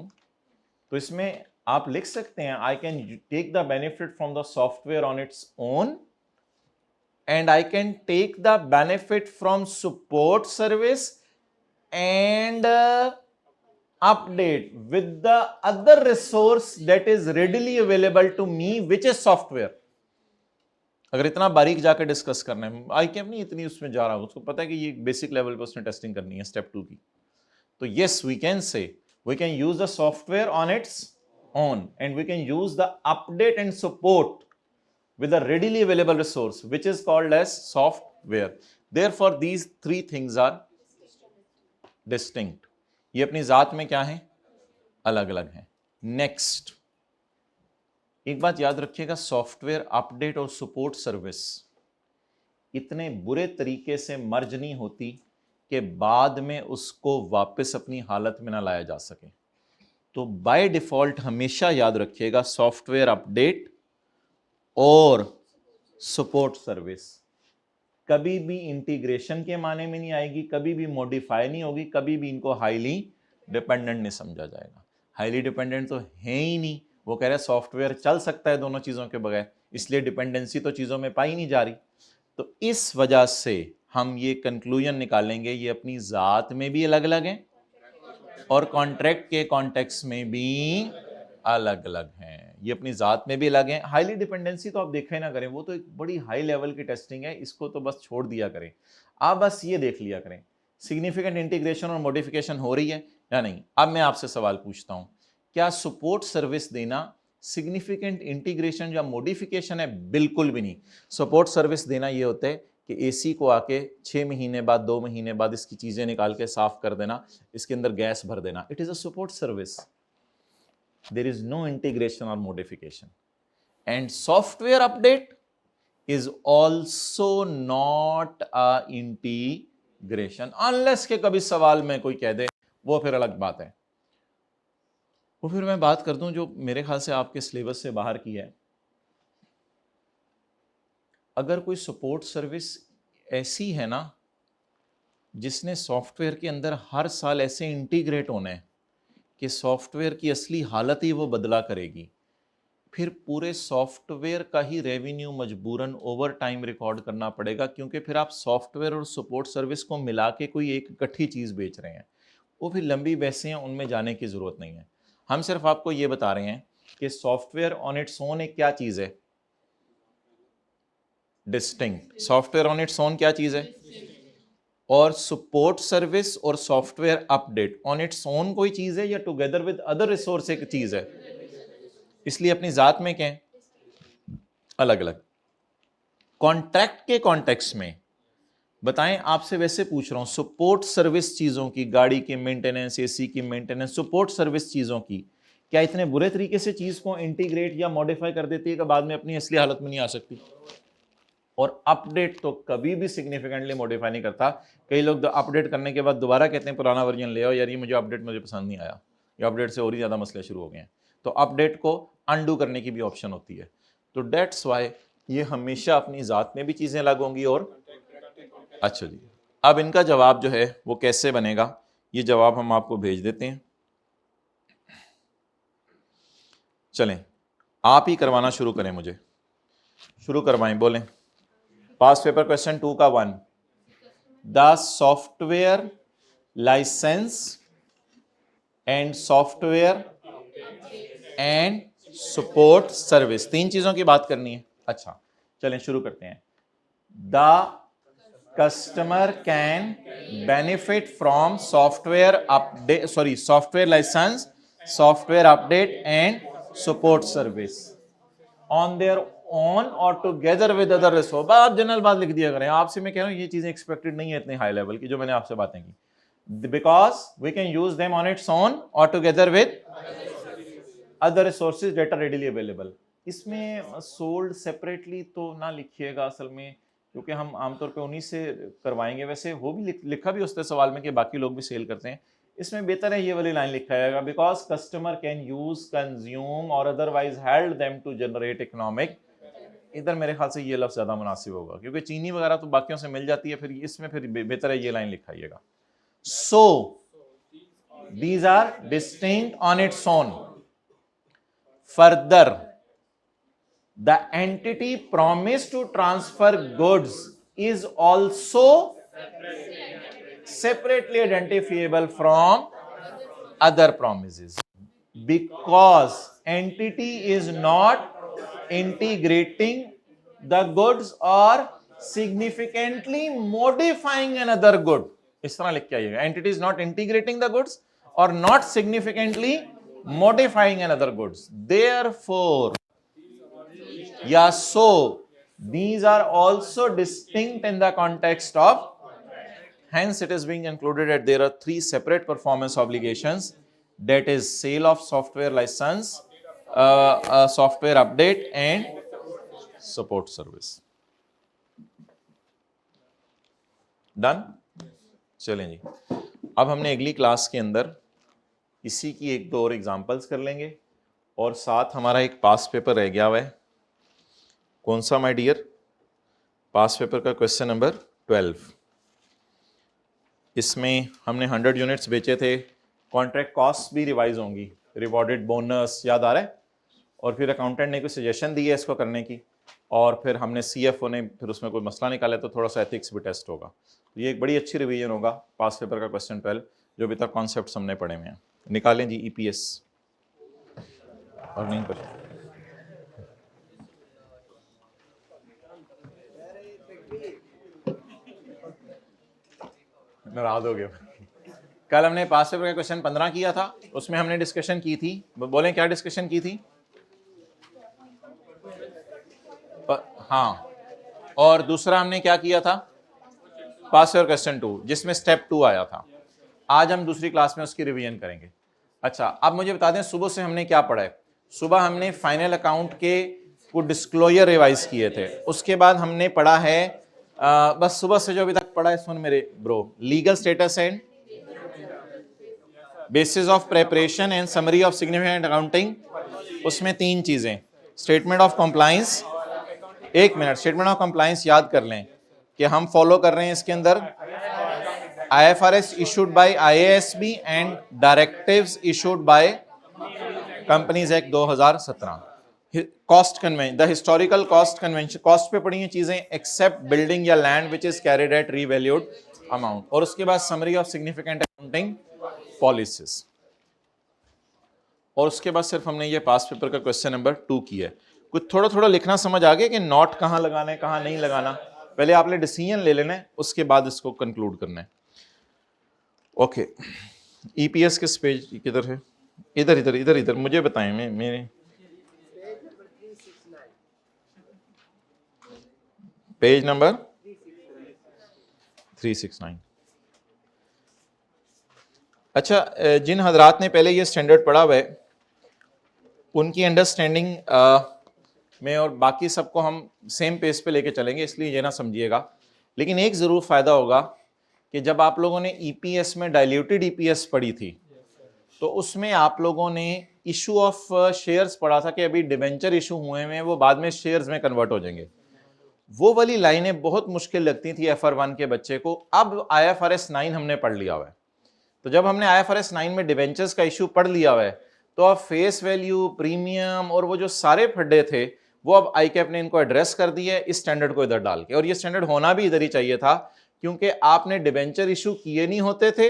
तो इसमें आप लिख सकते हैं I can take the benefit from the software on its own and I can take the benefit from support service and update with the other resource that is readily available to me, which is software. अगर इतना बारीक जाकर discuss करना है, I came नहीं इतनी उसमें जा रहा हूं, उसको पता है कि ये बेसिक लेवल पे उसने टेस्टिंग करनी है स्टेप 2 की. तो yes we can say we can use the software on its own and we can use the update and support with a readily available resource which is called as software. Therefore these three things are distinct. ये अपनी जात में क्या है, अलग अलग है. Next एक बात याद रखिएगा, सॉफ्टवेयर अपडेट और सपोर्ट सर्विस इतने बुरे तरीके से मर्ज नहीं होती कि बाद में उसको वापस अपनी हालत में ना लाया जा सके. तो बाय डिफॉल्ट हमेशा याद रखिएगा सॉफ्टवेयर अपडेट और सपोर्ट सर्विस कभी भी इंटीग्रेशन के माने में नहीं आएगी, कभी भी मॉडिफाई नहीं होगी, कभी भी इनको हाईली डिपेंडेंट नहीं समझा जाएगा. हाईली डिपेंडेंट तो है ही नहीं, वो कह रहे हैं सॉफ्टवेयर चल सकता है दोनों चीज़ों के बगैर, इसलिए डिपेंडेंसी तो चीज़ों में पाई नहीं जा रही. तो इस वजह से हम ये कंक्लूजन निकालेंगे ये अपनी ज़ात में भी अलग अलग हैं और कॉन्ट्रैक्ट के कॉन्टेक्स्ट में भी अलग अलग हैं. ये अपनी ज़ात में भी अलग हैं. हाईली डिपेंडेंसी तो आप देखें ना करें, वो तो एक बड़ी हाई लेवल की टेस्टिंग है, इसको तो बस छोड़ दिया करें. आप बस ये देख लिया करें सिग्निफिकेंट इंटीग्रेशन और मॉडिफिकेशन हो रही है या नहीं. अब मैं आपसे सवाल पूछता हूं, क्या सपोर्ट सर्विस देना सिग्निफिकेंट इंटीग्रेशन या मॉडिफिकेशन है? बिल्कुल भी नहीं. सपोर्ट सर्विस देना ये होता है कि एसी को आके 6 महीने बाद 2 महीने बाद इसकी चीजें निकाल के साफ कर देना, इसके अंदर गैस भर देना. It is a support service. There is no integration or modification. And software update is also not a integration unless के कभी सवाल में कोई कह दे, वो फिर अलग बात है. वो फिर मैं बात कर दूं जो मेरे ख्याल से आपके सिलेबस से बाहर की है. अगर कोई सपोर्ट सर्विस ऐसी है ना जिसने सॉफ्टवेयर के अंदर हर साल ऐसे इंटीग्रेट होना है कि सॉफ्टवेयर की असली हालत ही वो बदला करेगी, फिर पूरे सॉफ्टवेयर का ही रेवेन्यू मजबूरन ओवर टाइम रिकॉर्ड करना पड़ेगा, क्योंकि फिर आप सॉफ्टवेयर और सपोर्ट सर्विस को मिला के कोई एक इकट्ठी चीज़ बेच रहे हैं. वो फिर लंबी बहसें हैं, उनमें जाने की ज़रूरत नहीं है. हम सिर्फ आपको ये बता रहे हैं कि सॉफ्टवेयर ऑन इट्स ओन एक क्या चीज़ है, distinct. Software on its own क्या चीज़ है, और सपोर्ट सर्विस और software update on its own कोई चीज है या टुगेदर विद अदर रिसोर्स एक चीज है. इसलिए अपनी जात में क्या है, अलग अलग. कॉन्ट्रैक्ट के कॉन्टेक्स्ट में बताएं, आपसे वैसे पूछ रहा हूं, सपोर्ट सर्विस चीजों की, गाड़ी की मेंटेनेंस, एसी की मेंटेनेंस, सपोर्ट सर्विस चीजों की, क्या इतने बुरे तरीके से चीज को इंटीग्रेट या मॉडिफाई कर देती है कि बाद में अपनी असली हालत में नहीं आ सकती? और अपडेट तो कभी भी सिग्निफिकेंटली मॉडिफाई नहीं करता. कई लोग अपडेट करने के बाद दोबारा कहते हैं पुराना वर्जन ले आओ, यार ये मुझे अपडेट मुझे पसंद नहीं आया, ये अपडेट से और ही ज़्यादा मसले शुरू हो गए हैं. तो अपडेट को अनडू करने की भी ऑप्शन होती है. तो डेट्स वाई ये हमेशा अपनी ज़ात में भी चीज़ें अलग होंगी. और अच्छा जी, अब इनका जवाब जो है वो कैसे बनेगा, ये जवाब हम आपको भेज देते हैं. चलें आप ही करवाना शुरू करें, मुझे शुरू करवाएं, बोलें. पास्ट पेपर क्वेश्चन 2 का 1, the software licence and software and support service, 3 चीजों की बात करनी है. अच्छा चलें शुरू करते हैं. The customer can benefit from software update, software licence, software update and support service on their own or together with other resource. आप जनरल बात लिख दिया करें. आपसे मैं कह रहा हूं ये चीजें एक्सपेक्टेड नहीं है इतने हाई लेवल की जो मैंने आपसे बातें की, because we can use them on its own और together with other resources data readily available. इसमें सोल्ड सेपरेटली तो ना लिखिएगा असल में, क्योंकि हम आमतौर पे उन्हीं से करवाएंगे. वैसे वो भी लिखा भी उसके सवाल में कि बाकी लोग भी सेल करते हैं. इसमें बेहतर है ये वाली लाइन लिखा जाएगा, because customer can use, consume और otherwise held them to generate economic. इधर मेरे ख्याल से ये लफ्ज ज्यादा मुनासिब होगा, क्योंकि चीनी वगैरह तो बाकियों से मिल जाती है. फिर इसमें फिर बेहतर है ये लाइन लिखाइएगा. So these are distinct on its own. further the entity promised to transfer goods is also separately identifiable from other promises, because entity is not integrating the goods or significantly modifying another good. इस तरह लिख के आइएगा, entity is not integrating the goods or not significantly modifying another goods. Therefore, yeah, so these are also distinct in the context of, hence it is being included that there are three separate performance obligations, that is sale of software license, software update and support service. Done? चलें जी, अब हमने अगली class के अंदर इसी की एक दो और एग्जांपल्स कर लेंगे और साथ हमारा एक पास पेपर रह गया हुआ है. कौन सा माय डियर? पास पेपर का क्वेश्चन नंबर 12. इसमें हमने 100 यूनिट्स बेचे थे, कॉन्ट्रैक्ट कॉस्ट भी रिवाइज होंगी, रिवॉर्डेड बोनस याद आ रहा है, और फिर अकाउंटेंट ने कोई सजेशन दी है इसको करने की, और फिर हमने सीएफओ ने फिर उसमें कोई मसला निकाला, तो थोड़ा सा एथिक्स भी टेस्ट होगा. तो ये एक बड़ी अच्छी रिवीजन होगा पास पेपर का क्वेश्चन 12, जो अभी तक कॉन्सेप्ट हमने पढ़े हुए हैं. निकालें जी ईपीएस और नहीं पर नाराज हो गया. कल हमने पास पेपर का क्वेश्चन 15 किया था, उसमें हमने डिस्कशन की थी, बोलें क्या डिस्कशन की थी? हाँ, और दूसरा हमने क्या किया था? पास पेपर क्वेश्चन 2, जिसमें स्टेप 2 आया था. आज हम दूसरी क्लास में उसकी रिवीजन करेंगे. अच्छा, अब मुझे बता दें सुबह से हमने क्या पढ़ा है. सुबह हमने फाइनल अकाउंट के कुछ डिस्क्लोजर रिवाइज किए थे, उसके बाद हमने पढ़ा है बस सुबह से जो अभी तक पढ़ा है सुन मेरे bro, legal status and bases of preparation and summary of significant accounting. उसमें 3 चीजें, स्टेटमेंट ऑफ कंप्लायंस, एक मिनट, स्टेटमेंट ऑफ कंप्लायंस याद कर लें कि हम फॉलो कर रहे हैं इसके अंदर IFRS issued by IASB and directives issued by companies act 2017. Cost convention, the historical cost convention, cost पे पड़ी हैं चीजें एक्सेप्ट बिल्डिंग या land which is carried at revalued amount, और उसके बाद summary of significant accounting policies, और उसके बाद सिर्फ हमने ये पास पेपर का क्वेश्चन नंबर 2 किया है. कुछ थोड़ा थोड़ा लिखना समझ आ गया कि नॉट कहाँ लगाना है कहाँ नहीं लगाना. पहले आपने डिसीजन ले लेना है, उसके बाद इसको कंक्लूड करना है. ओके, ईपीएस किस पेज किधर है? इधर इधर इधर इधर मुझे बताएं. मेरे पेज नंबर 369. अच्छा, जिन हजरात ने पहले ये स्टैंडर्ड पढ़ा हुआ है उनकी अंडरस्टैंडिंग में और बाकी सबको हम सेम पेज पे लेके चलेंगे, इसलिए ये ना समझिएगा. लेकिन एक ज़रूर फ़ायदा होगा कि जब आप लोगों ने ईपीएस में डाइल्यूटेड ईपीएस पढ़ी थी तो उसमें आप लोगों ने इशू ऑफ शेयर्स पढ़ा था कि अभी डिवेंचर इशू हुए हैं, वो बाद में शेयर्स में कन्वर्ट हो जाएंगे. वो वाली लाइनें बहुत मुश्किल लगती थी FR1 के बच्चे को. अब IFRS 9 हमने पढ़ लिया हुआ है, तो जब हमने IFRS 9 में डिवेंचर्स का इशू पढ़ लिया हुआ है तो अब फेस वैल्यू, प्रीमियम और वो जो सारे फड्डे थे वो अब ICAP ने इनको एड्रेस कर दिया है इस स्टैंडर्ड को इधर डाल के. और ये स्टैंडर्ड होना भी इधर ही चाहिए था, क्योंकि आपने डिवेंचर इशू किए नहीं होते थे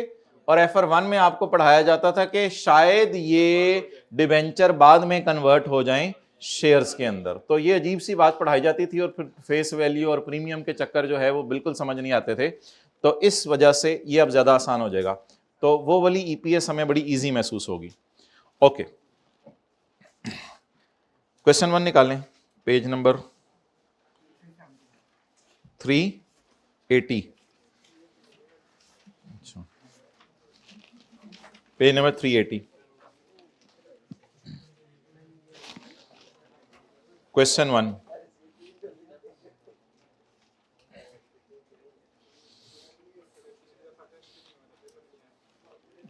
और FR1 में आपको पढ़ाया जाता था कि शायद ये डिवेंचर बाद में कन्वर्ट हो जाएं शेयर्स के अंदर. तो ये अजीब सी बात पढ़ाई जाती थी और फिर फेस वैल्यू और प्रीमियम के चक्कर जो है वो बिल्कुल समझ नहीं आते थे. तो इस वजह से ये अब ज़्यादा आसान हो जाएगा, तो वो वाली ईपीएस हमें बड़ी ईजी महसूस होगी. ओके, क्वेश्चन 1 निकालें, पेज नंबर 380. अच्छा, पेज नंबर 380. क्वेश्चन 1,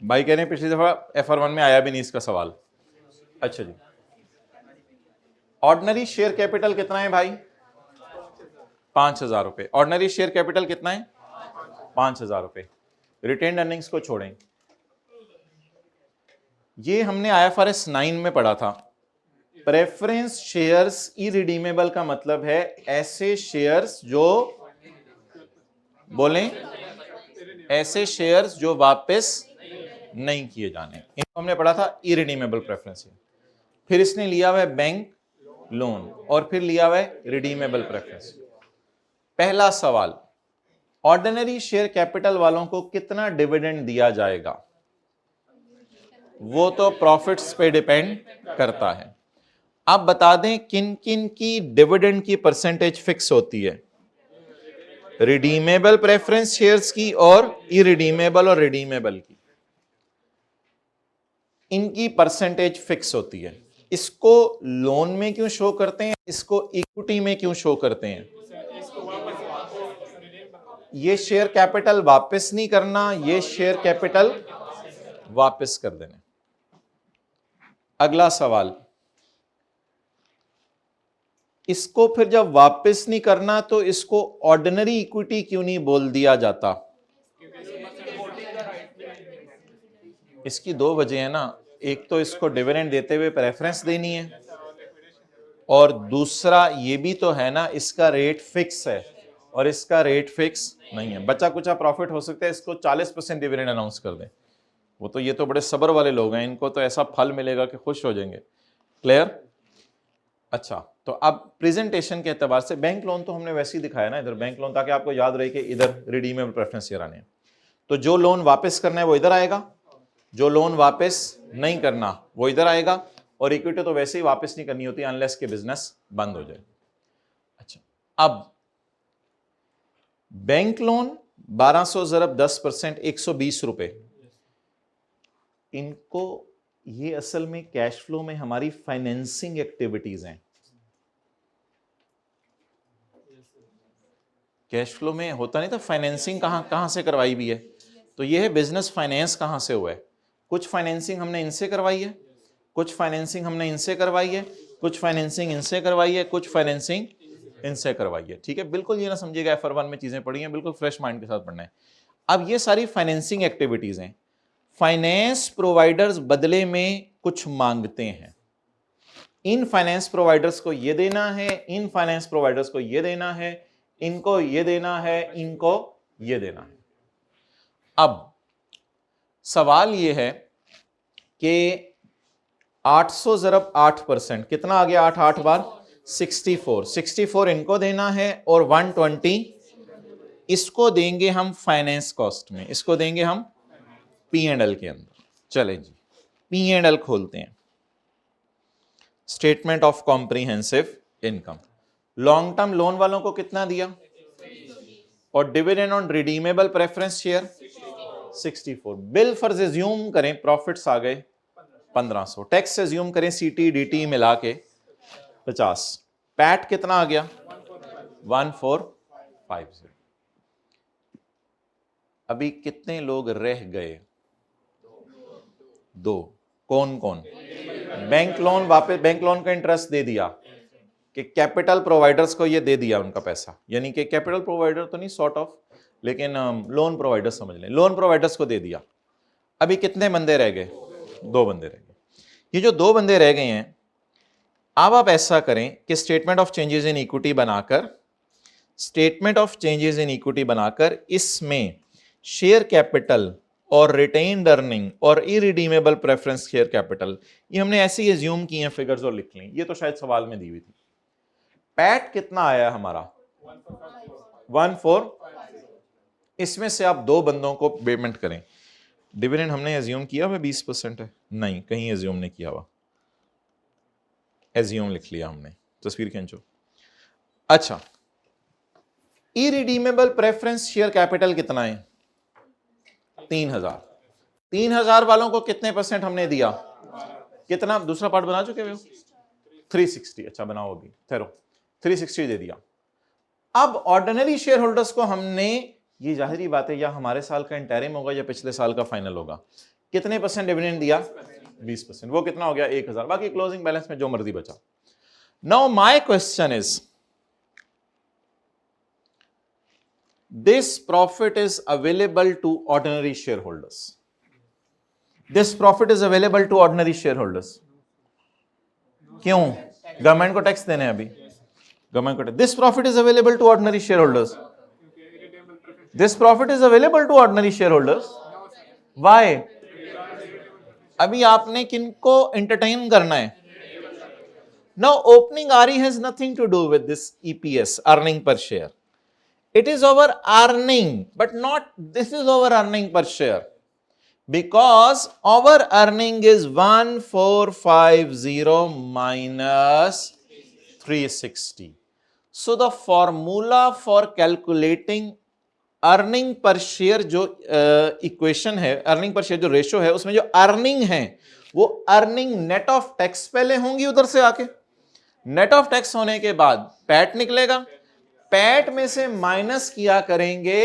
भाई कह रहे हैं पिछली दफा FR1 में आया भी नहीं इसका सवाल. अच्छा जी, ऑर्डिनरी शेयर कैपिटल कितना है भाई? 5,000 रुपए. ऑर्डिनरी शेयर कैपिटल कितना है? 5,000 रुपए. रिटेन्ड अर्निंग्स को छोड़ें, ये हमने IFRS 9 में पढ़ा था प्रेफरेंस शेयर्स इरिडीमेबल का मतलब है ऐसे शेयर्स जो, बोलें, ऐसे शेयर्स जो वापस नहीं किए जाने, इनको हमने पढ़ा था इरिडीमेबल प्रेफरेंस शेयर। फिर इसने लिया हुआ है बैंक लोन और फिर लिया हुआ है रिडीमेबल प्रेफरेंस। पहला सवाल, ऑर्डिनरी शेयर कैपिटल वालों को कितना डिविडेंड दिया जाएगा? वो तो प्रॉफिट्स पे डिपेंड करता है। आप बता दें किन किन की डिविडेंड की परसेंटेज फिक्स होती है? रिडीमेबल प्रेफरेंस शेयर्स की और इरिडीमेबल और रिडीमेबल की, इनकी परसेंटेज फिक्स होती है। इसको लोन में क्यों शो करते हैं, इसको इक्विटी में क्यों शो करते हैं? ये शेयर कैपिटल वापस नहीं करना, ये शेयर कैपिटल वापस कर देना। अगला सवाल, इसको फिर जब वापस नहीं करना तो इसको ऑर्डिनरी इक्विटी क्यों नहीं बोल दिया जाता? इसकी दो वजह है ना, एक तो इसको डिविडेंड देते हुए प्रेफरेंस देनी है और दूसरा ये भी तो है ना इसका रेट फिक्स है और इसका रेट फिक्स नहीं है। बचा कुचा प्रॉफिट हो सकता है, इसको 40% डिविडेंड अनाउंस कर दें, वो तो, ये तो बड़े सब्र वाले लोग हैं, इनको तो ऐसा फल मिलेगा कि खुश हो जाएंगे। क्लियर? अच्छा, तो अब प्रेजेंटेशन के एतबार से बैंक लोन तो हमने वैसे ही दिखाया ना इधर, बैंक लोन, ताकि आपको याद रहे कि इधर रिडीमेबल प्रेफरेंस शेयर आने हैं। तो जो लोन वापस करना है वो इधर आएगा, जो लोन वापस नहीं करना वो इधर आएगा, और इक्विटी तो वैसे ही वापस नहीं करनी होती अनलेस के बिजनेस बंद हो जाए। अच्छा, अब बैंक लोन 1200 ज़रब 10% 120 रुपए, इनको, ये असल में कैश फ्लो में हमारी फाइनेंसिंग एक्टिविटीज हैं। कैश फ्लो में होता नहीं था फाइनेंसिंग, कहां से करवाई भी है, तो ये है बिजनेस फाइनेंस कहां से हुआ है। कुछ फाइनेंसिंग हमने इनसे करवाई है, कुछ फाइनेंसिंग हमने इनसे करवाई है, कुछ फाइनेंसिंग इनसे करवाई है, कुछ फाइनेंसिंग इनसे करवाई है। ठीक है, बिल्कुल ये ना समझिएगा FR1 में चीजें पढ़ी हैं, बिल्कुल फ्रेश माइंड के साथ पढ़ना है। अब ये सारी फाइनेंसिंग एक्टिविटीज हैं, फाइनेंस प्रोवाइडर्स बदले में कुछ मांगते हैं। इन फाइनेंस प्रोवाइडर्स को ये देना है, इन फाइनेंस प्रोवाइडर्स को ये देना है, इनको ये देना है, इनको ये देना है। अब सवाल ये है कि 800 ज़रब 8%, कितना आ गया? 8 8 बार 64 इनको देना है और 120 इसको देंगे हम फाइनेंस कॉस्ट में, इसको देंगे हम P&L के अंदर। चले जी, P&L खोलते हैं, statement of comprehensive income. Long term loan वालों को कितना दिया, और dividend on redeemable preference share 64। Bill फर्ज एज्यूम करें प्रॉफिट्स आ गए 1500, टैक्स एज्यूम करें CT DT मिला के 50, पैट कितना आ गया 1450। अभी कितने लोग रह गए? दो। कौन कौन? बैंक लोन वापस, बैंक लोन का इंटरेस्ट दे दिया कि कैपिटल प्रोवाइडर्स को ये दे दिया उनका पैसा, यानी कि कैपिटल प्रोवाइडर तो नहीं सॉर्ट ऑफ, लेकिन लोन प्रोवाइडर्स समझ लें, लोन प्रोवाइडर्स को दे दिया। अभी कितने बंदे रह गए? 2 बंदे रह गए। ये जो 2 बंदे रह गए हैं, अब आप ऐसा करें कि statement of changes in equity बनाकर, statement of changes in equity बनाकर इसमें शेयर कैपिटल और रिटेन्ड अर्निंग और इरिडीमेबल प्रेफरेंस शेयर कैपिटल, ये हमने ऐसे ही एज्यूम किए हैं फिगर्स और लिख ली, ये तो शायद सवाल में दी हुई थी। पैट कितना आया हमारा 14, इसमें से आप 2 बंदों को पेमेंट करें। डिविडेंड हमने एज्यूम किया हुआ 20% है? नहीं, कहीं एज्यूम नहीं किया हुआ, एज्यूम लिख लिया हमने, तस्वीर खींचो। अच्छा, इरिडीमेबल प्रेफरेंस शेयर कैपिटल कितना है? 3000। 3000 वालों को कितने % हमने दिया? कितना? दूसरा पार्ट बना चुके हो? 360। अच्छा बनाओ, अभी ठहरो, 360 दे दिया। अब ऑर्डिनरी शेयर होल्डर्स को हमने, ये जाहिरी बात है या हमारे साल का इंटरिम होगा या पिछले साल का फाइनल होगा, कितने % डिविडेंड दिया? 20%। वो कितना हो गया? 1000। बाकी क्लोजिंग बैलेंस में जो मर्जी बचा। Now my question is, this profit is available to ordinary shareholders. This profit is available to ordinary shareholders. क्यों? गवर्नमेंट को टैक्स देने हैं अभी, गवर्नमेंट को। This profit is available to ordinary shareholders, this profit is available to ordinary shareholders. Why? अभी आपने किनको entertain करना है? Now opening RE has nothing to do with this EPS, earning per share. It is our earning, but not this is our earning per share, because our earning is 1450 minus 360. So the formula for calculating earning per share जो equation है, earning per share जो ratio है, उसमें जो earning है वो earning net of tax पहले होंगी, उधर से आके नेट ऑफ टैक्स होने के बाद पैट निकलेगा, पैट में से माइनस किया करेंगे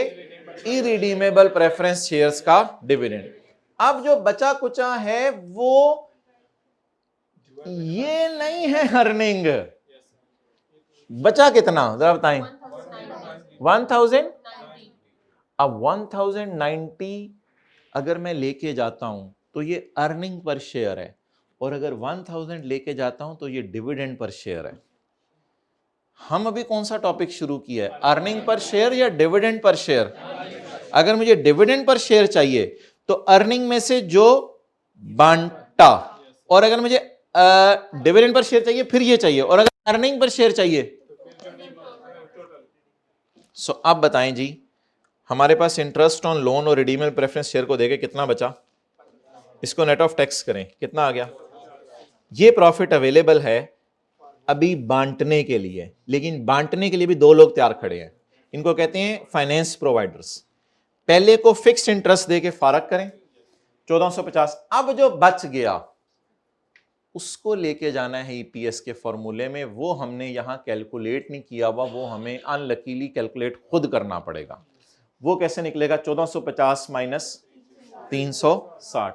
इरिडीमेबल प्रेफरेंस शेयर्स का डिविडेंड। अब जो बचा कुचा है वो ये नहीं है अर्निंग। बचा कितना जरा बताएं? 1000। अब 1090 अगर मैं लेके जाता हूं तो ये अर्निंग पर शेयर है, और अगर 1000 लेके जाता हूं तो ये डिविडेंड पर शेयर है। हम अभी कौन सा टॉपिक शुरू किया है, अर्निंग पर शेयर या डिविडेंड पर शेयर? अगर मुझे डिविडेंड पर शेयर चाहिए तो अर्निंग में से जो बांटा, और अगर मुझे डिविडेंड पर शेयर चाहिए फिर ये चाहिए, और अगर अर्निंग पर शेयर चाहिए सो अब बताएं जी, हमारे पास इंटरेस्ट ऑन लोन और रिडीमेबल प्रेफरेंस शेयर को देके कितना बचा? इसको नेट ऑफ टैक्स करें, कितना आ गया? ये प्रॉफिट अवेलेबल है अभी बांटने के लिए, लेकिन बांटने के लिए भी दो लोग तैयार खड़े हैं, इनको कहते हैं फाइनेंस प्रोवाइडर्स। पहले को फिक्स्ड इंटरेस्ट देके फारग करें 1450, अब जो बच गया उसको लेके जाना है ईपीएस के फॉर्मूले में, वो हमने यहां कैलकुलेट नहीं किया हुआ, वो हमें अनलकीली कैलकुलेट खुद करना पड़ेगा। वो कैसे निकलेगा? 1450 माइनस 360,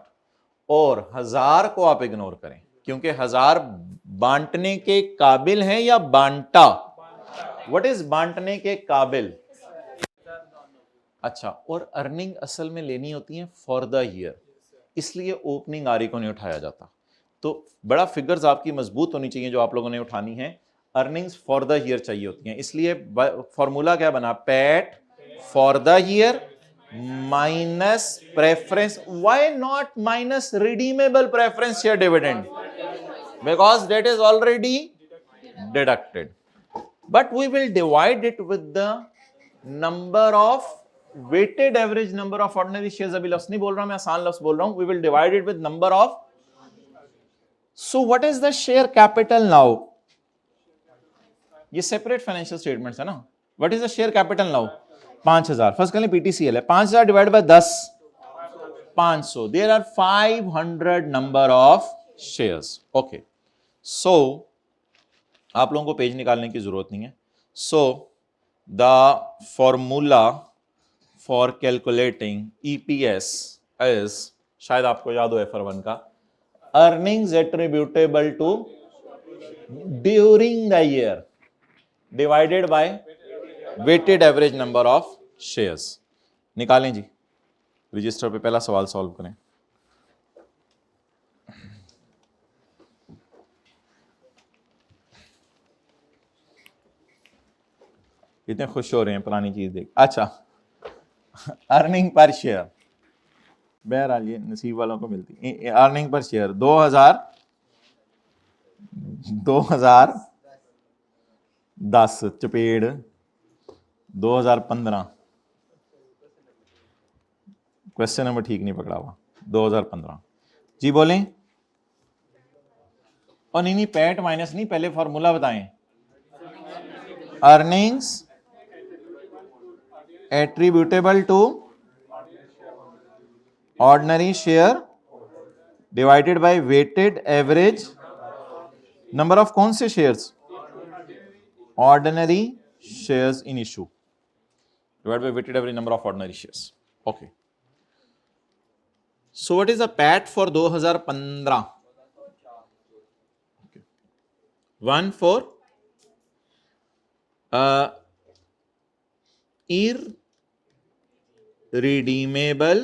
और 1000 को आप इग्नोर करें क्योंकि 1000 बांटने के काबिल है या बांटा? व्हाट इज बांटने के काबिल? अच्छा, और अर्निंग असल में लेनी होती है फॉर द ईयर, इसलिए ओपनिंग आरई को नहीं उठाया जाता। तो बड़ा फिगर्स आपकी मजबूत होनी चाहिए जो आप लोगों ने उठानी है, अर्निंग्स फॉर द ईयर चाहिए होती हैं, इसलिए फॉर्मूला क्या बना? PAT for the year minus preference. Why not minus redeemable preference share dividend? Because that is already deducted, but we will divide it with the number of weighted average number of ordinary shares. अभी लफ्ज नहीं बोल रहा, मैं आसान लफ्ज बोल रहा हूं। We will divide it with number of. So what is the share capital now? ये सेपरेट फाइनेंशियल स्टेटमेंट्स है ना। What is the share capital now? 5000। First कर लें पीटीसीएल है, 5000 divide by 10, 500। There are 500 number of shares. Okay. So आप लोगों को page निकालने की जरूरत नहीं है। So the formula for calculating EPS is, शायद आपको याद हो FR1 का, earnings attributable to during the year divided by weighted average number of shares। निकालें जी, रजिस्टर पे पहला सवाल सॉल्व करें। कितने खुश हो रहे हैं पुरानी चीज देख। अच्छा, अर्निंग पर शेयर, बहरहाल ये नसीब वालों को मिलती। Earning per share 2010 चपेड़ 2015, question number ठीक नहीं पकड़ा हुआ, 2015 जी बोलें। और नहीं पैट माइनस नहीं, पहले फॉर्मूला बताएं। Earnings attributable to ordinary share divided by weighted average number of कौन से shares? Ordinary shares in issue divided by weighted average number of ordinary shares. Okay. So what is the PAT for 2015? Okay. One for irredeemable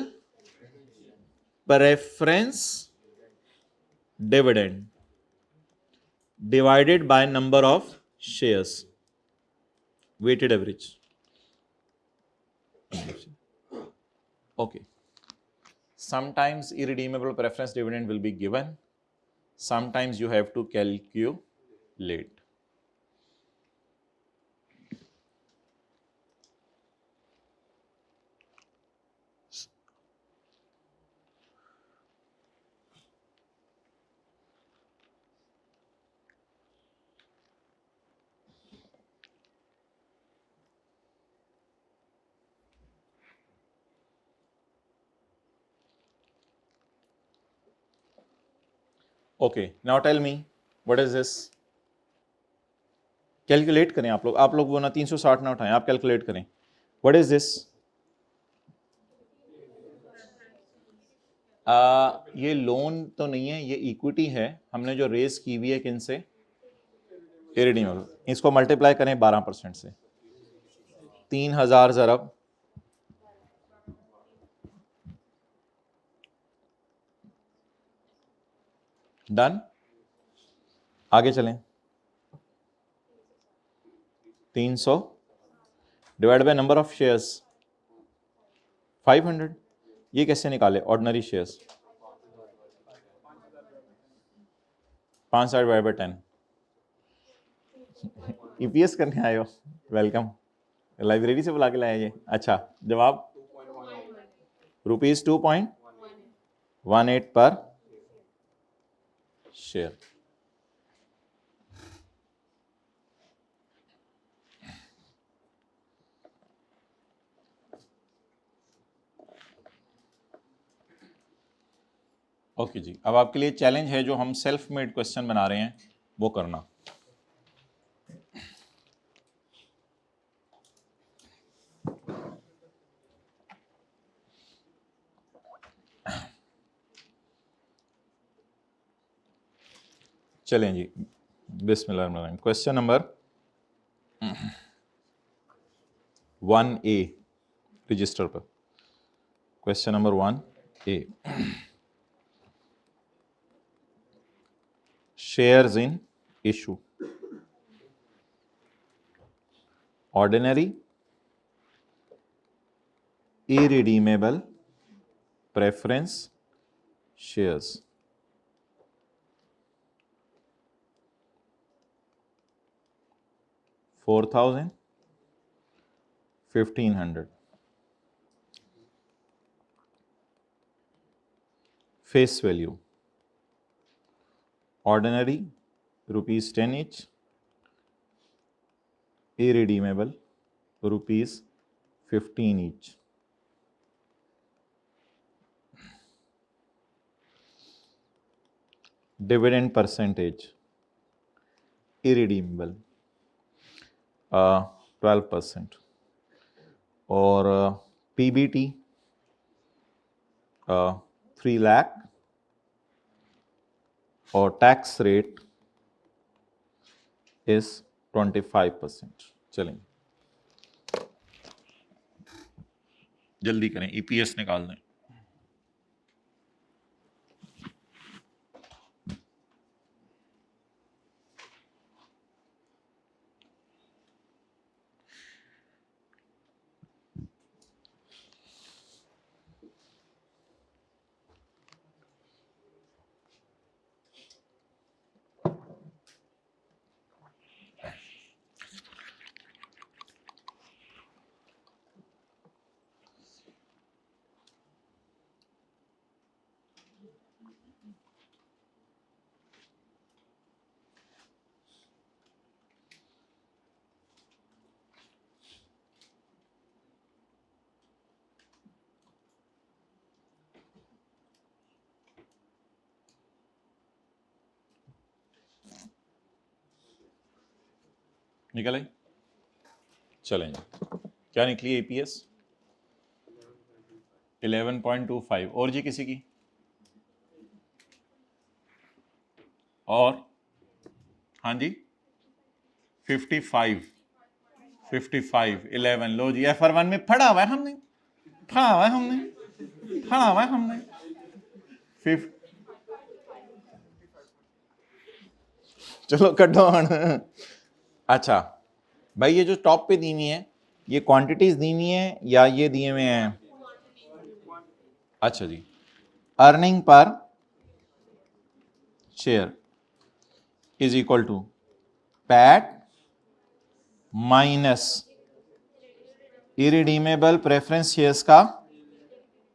preference dividend divided by number of shares, weighted average. Okay. Sometimes irredeemable preference dividend will be given. Sometimes you have to calculate. Okay, now tell me, what is this? Calculate करें आप लोग वो ना 360 ना उठाएं, आप calculate करें. What is this? ये लोन तो नहीं है, ये इक्विटी है, हमने जो रेज की हुई है किन से? इरिडीमेबल. इसको मल्टीप्लाई करें 12% से, 3000 ज़रब डन. आगे चलें. 300 divide by number of shares 500. ये कैसे निकाले? Ordinary shares 5 divide by 10. EPS करने आए हो? वेलकम. लाइब्रेरी से बुला के लाया ये. अच्छा, जवाब ₹2.18 पर शेयर. ओके जी, अब आपके लिए चैलेंज है जो हम सेल्फ मेड क्वेश्चन बना रहे हैं वो करना. चलें जी, बिस्मिल्लाह. क्वेश्चन नंबर 1A रजिस्टर पर. Question number 1A. Shares in issue. Ordinary, irredeemable preference shares. $4,000, $1,500. Face value. Ordinary ₹10 each. Irredeemable ₹15 each. Dividend percentage. Irredeemable 12%. और PBT 3 लाख. और टैक्स रेट इज 25%. चलेंगे, जल्दी करें, ईपीएस निकाल दें. निकल आई? चलें, क्या निकली एपीएस? 11.25. और जी किसी की? और हाँ जी 55, 11. लो जी, FR1 में पढ़ा हुआ है हमने. चलो कटो हण। अच्छा भाई, ये जो टॉप पे दी हुई है ये क्वांटिटीज दी हुई है या ये दिए हुए हैं? अच्छा जी, earning per share is equal to PAT minus irredeemable preference shares का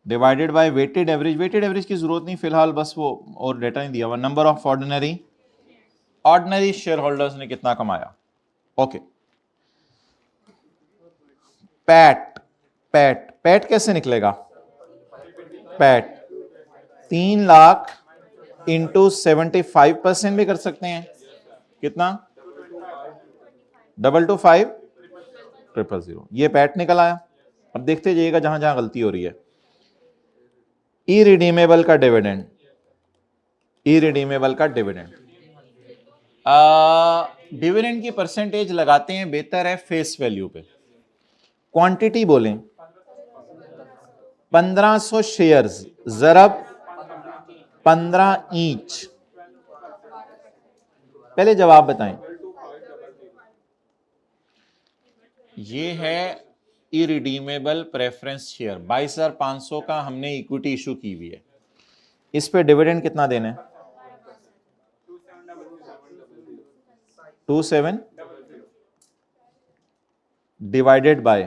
divided by weighted average. Weighted average की जरूरत नहीं फिलहाल, बस वो और डेटा नहीं दिया हुआ। Number of ordinary share holders ने कितना कमाया। ओके, पैट पैट पैट कैसे निकलेगा? पैट 3 लाख इंटू 75% भी कर सकते हैं। कितना? 225,000,000। ये पैट निकल आया। अब देखते जाइएगा जहां जहां गलती हो रही है। इरिडीमेबल का डिविडेंड, इरिडीमेबल का डिविडेंड, डिविडेंड की परसेंटेज लगाते हैं, बेहतर है फेस वैल्यू पे। क्वांटिटी बोलें 1500 शेयर्स जरब 15 ईच। पहले जवाब बताएं। ये है इरिडीमेबल प्रेफरेंस शेयर, 22,500 का हमने इक्विटी इशू की हुई है। इस पे डिविडेंड कितना देना है? 27 डिवाइडेड बाय,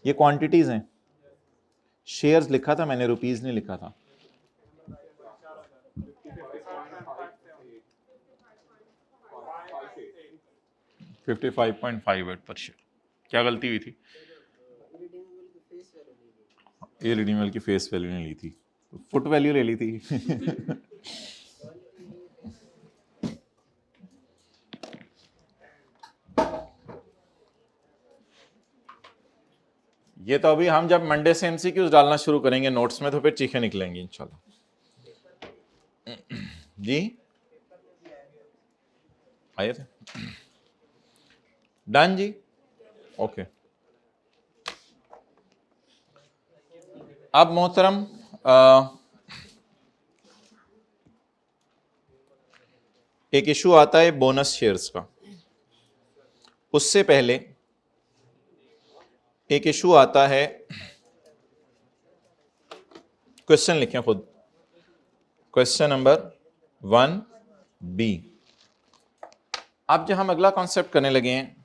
ये क्वांटिटीज हैं, शेयर्स लिखा था मैंने, रुपीज नहीं लिखा था। $55.58 पर शेयर। क्या गलती हुई थी? इरिडीमेबल की फेस वैल्यू नहीं ली थी, फुट वैल्यू ले ली थी। ये तो अभी हम जब मंडे से एमसीक्यूज डालना शुरू करेंगे नोट्स में तो फिर चीखें निकलेंगी इंशाल्लाह। जी आए थे, डन जी, ओके। अब मोहतरम एक इशू आता है बोनस शेयर्स का। उससे पहले एक इशू आता है, क्वेश्चन लिखें खुद, क्वेश्चन नंबर 1B। अब जो हम अगला कॉन्सेप्ट करने लगे हैं,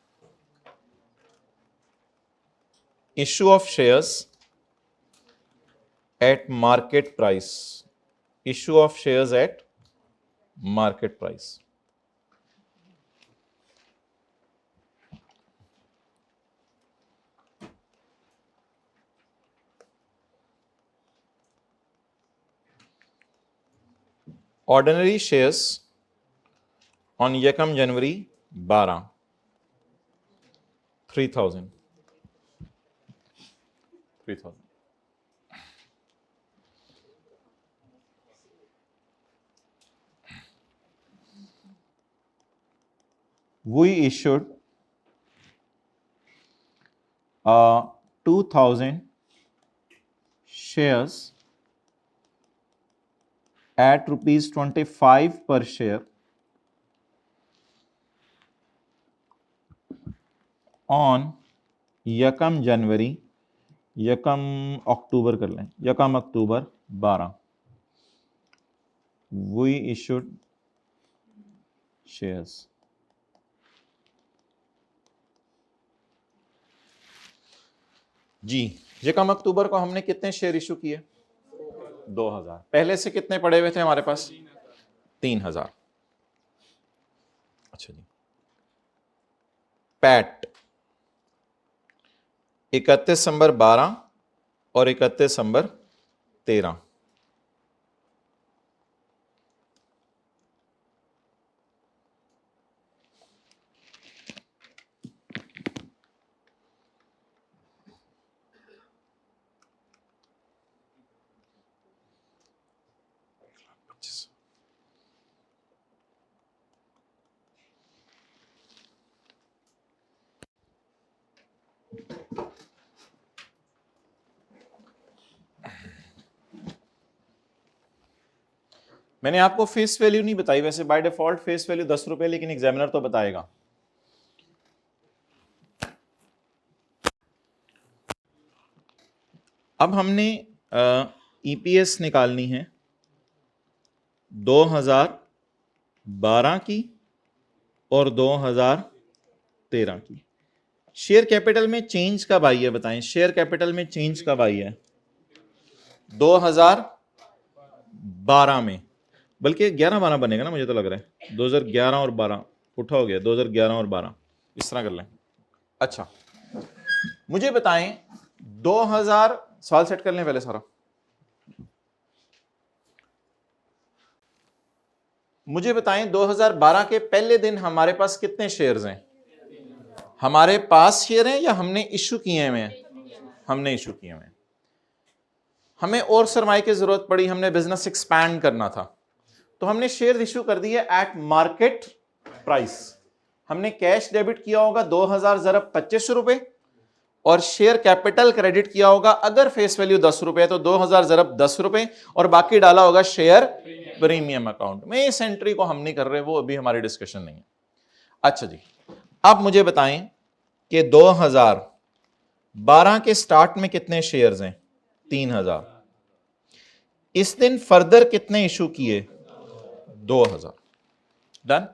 issue of shares at market price, issue of shares at market price. Ordinary shares on यकम जनवरी 12, 3,000। We issued 2,000 shares at ₹25 per share on यकम जनवरी, यकम अक्टूबर कर लें, यकम अक्टूबर 12। We issued shares। जी, यकम अक्टूबर को हमने कितने शेयर इशू किए? 2,000। पहले से कितने पड़े हुए थे हमारे पास? 3,000। अच्छा जी, पैट 31 दिसंबर 12 और 31 दिसंबर 13। मैंने आपको फेस वैल्यू नहीं बताई, वैसे बाय डिफॉल्ट फेस वैल्यू 10 रुपए, लेकिन एग्जामिनर तो बताएगा। अब हमने ईपीएस निकालनी है 2012 की और 2013 की। शेयर कैपिटल में चेंज कब आई है बताएं, शेयर कैपिटल में चेंज कब आई है? 2012 में, बल्कि 11-12 बनेगा ना, मुझे तो लग रहा है 2011 और 12 उठा हो गया, 2011 और 12 इस तरह कर लें। अच्छा मुझे बताएं 2000, सवाल सेट कर लें पहले सारा। मुझे बताएं 2012 के पहले दिन हमारे पास कितने शेयर्स हैं? हमारे पास शेयर हैं या हमने इशू किए हुए हैं? हमने इशू किए हुए हैं। हमें और सरमाए की जरूरत पड़ी, हमने बिजनेस एक्सपैंड करना था, तो हमने शेयर इशू कर दिए एट मार्केट प्राइस। हमने कैश डेबिट किया होगा 2000 ज़रब 25 रुपए, और शेयर कैपिटल क्रेडिट किया होगा, अगर फेस वैल्यू 10 रुपए है तो 2000 ज़रब 10 रुपए, और बाकी डाला होगा शेयर प्रीमियम अकाउंट में। इस एंट्री को हम नहीं कर रहे, वो अभी हमारी डिस्कशन नहीं है। अच्छा जी, अब मुझे बताएं कि 2012 के स्टार्ट में कितने शेयर्स हैं? 3000। इस दिन फर्दर कितने इशू किए? 2000। डन।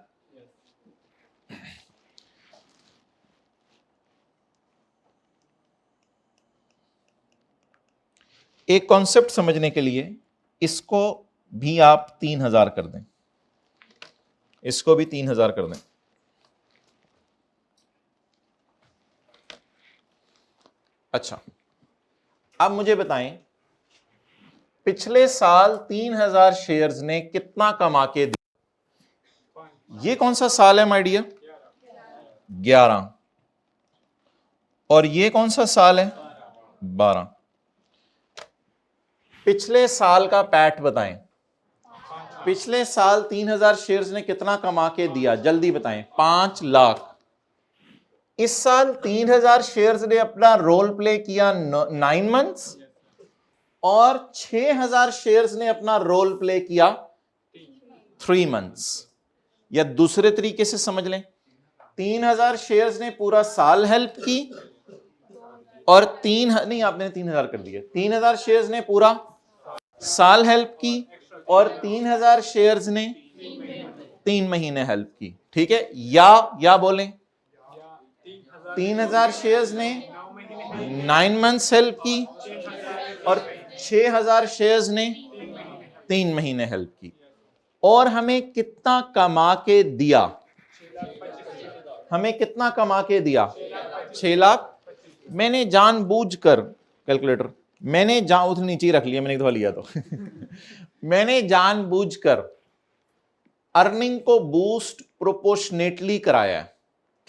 एक कॉन्सेप्ट समझने के लिए इसको भी आप 3000 कर दें, इसको भी 3000 कर दें। अच्छा अब मुझे बताएं पिछले साल 3000 शेयर्स ने कितना कमा के दिया? ये कौन सा साल है माय डियर? 11। और ये कौन सा साल है? 12। पिछले साल का पैट बताएं। पिछले साल 3000 शेयर्स ने कितना कमा के दिया? जल्दी बताएं। 5 लाख। इस साल 3000 शेयर्स ने अपना रोल प्ले किया 9 मंथ्स, और 6000 शेयर्स ने अपना रोल प्ले किया 3 मंथ्स। या दूसरे तरीके से समझ लें, 3000 शेयर्स ने पूरा साल हेल्प की, और नहीं आपने 3000 कर दिया, 3000 शेयर्स ने पूरा साल हेल्प की, और 3000 शेयर्स ने 3 महीने हेल्प की। ठीक है, या बोलें 3000 शेयर्स ने 9 मंथ्स हेल्प की, और 6000 शेयर्स ने 3 महीने हेल्प की। और हमें कितना कमा के दिया? हमें कितना कमा के दिया? 6 लाख। मैंने जानबूझकर कैलकुलेटर, मैंने उधर नीचे रख लिया, मैंने एक दफा लिया तो मैंने जानबूझकर अर्निंग को बूस्ट प्रोपोर्शनेटली कराया है।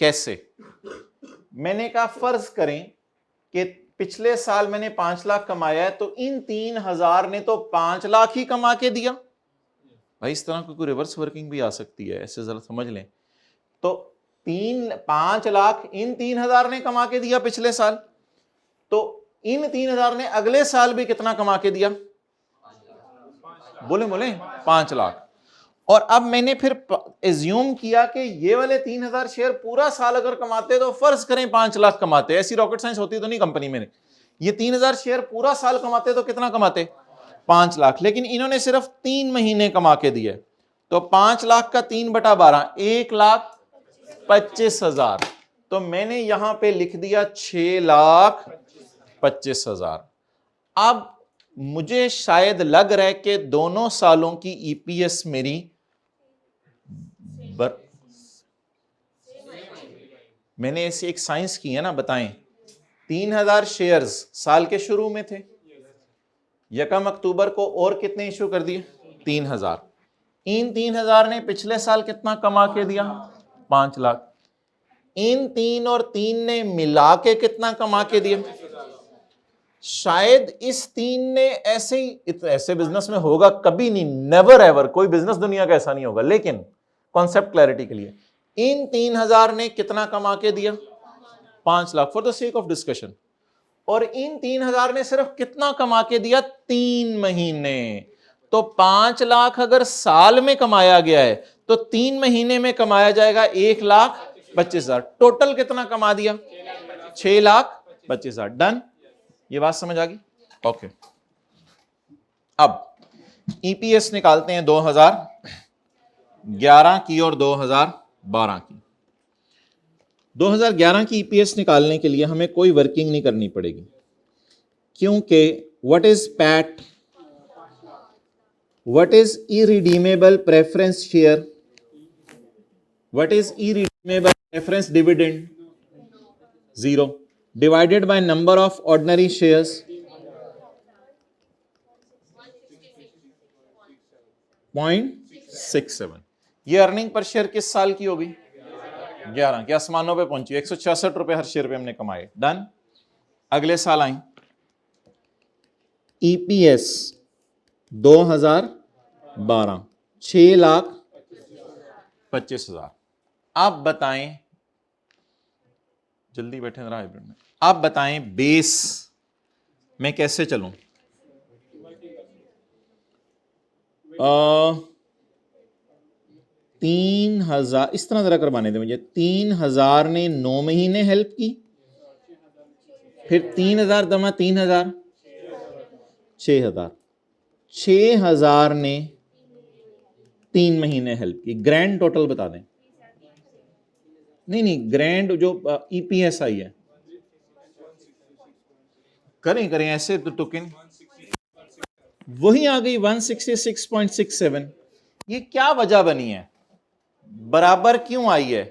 कैसे? मैंने कहा फर्ज करें कि पिछले साल मैंने 5 लाख कमाया है, तो इन 3000 ने तो 5 लाख ही कमा के दिया। भाई इस तरह की कोई रिवर्स वर्किंग भी आ सकती है, ऐसे जरा समझ लें। तो 5 लाख इन 3000 ने कमा के दिया पिछले साल, तो इन 3000 ने अगले साल भी कितना कमा के दिया? बोले 5 लाख। और अब मैंने फिर एज्यूम किया कि ये वाले 3000 शेयर पूरा साल अगर कमाते तो फर्ज करें 5 लाख कमाते, ऐसी रॉकेट साइंस होती तो नहीं कंपनी में। ये 3000 शेयर पूरा साल कमाते तो कितना कमाते? 5 लाख। लेकिन इन्होंने सिर्फ 3 महीने कमा के दिए, तो 5 लाख का 3/12 1,25,000। तो मैंने यहां पे लिख दिया 6,25,000। अब मुझे शायद लग रहा है कि दोनों सालों की ईपीएस मेरी मैंने ऐसी एक साइंस की है ना, बताएं 3000 शेयर्स साल के शुरू में थे, 1 अक्टूबर को और कितने इशू कर दिए? 3000। इन 3000 ने पिछले साल कितना कमा के दिया? 5 लाख। इन 3 और 3 ने मिला के कितना कमा के दिया? शायद इस 3 ने ऐसे बिजनेस में होगा कभी नहीं, नेवर एवर, कोई बिजनेस दुनिया का ऐसा नहीं होगा, लेकिन कॉन्सेप्ट क्लैरिटी के लिए इन 3000 ने कितना कमा के दिया? 5 lakh, for the sake of discussion. और इन 3000 ने सिर्फ कितना कमा के दिया? 3 महीने। तो 5 लाख अगर साल में कमाया गया है तो 3 महीने में कमाया जाएगा 1,25,000। टोटल कितना कमा दिया? 6,25,000। डन। ये बात समझ आ गई? ओके। अब ईपीएस निकालते हैं 2011 की और 2012 की। 2011 की ईपीएस निकालने के लिए हमें कोई वर्किंग नहीं करनी पड़ेगी, क्योंकि what is PAT, what is irredeemable preference share, what is irredeemable preference dividend, 0 divided by number of ordinary shares, 0.67। ये अर्निंग पर शेयर किस साल की होगी? 11 के आसमानों पे पहुंची, 166 रुपए हर शेयर पे हमने कमाए। डन। अगले साल आई ईपीएस 2012 6,25,000। आप बताएं, जल्दी बैठे जरा हाइब्रिड में, आप बताएं बेस में कैसे चलूं? 3,000 इस तरह जरा करवाने थे मुझे। 3,000 ने 9 महीने हेल्प की, फिर 3,000 दमा 3,000 6,000, 6,000 ने 3 महीने हेल्प की। ग्रैंड टोटल बता दें। नहीं, ग्रैंड जो ईपीएस आई है, करें ऐसे तो टोकन वही आ गई 166.67। ये क्या वजह बनी है? बराबर क्यों आई है?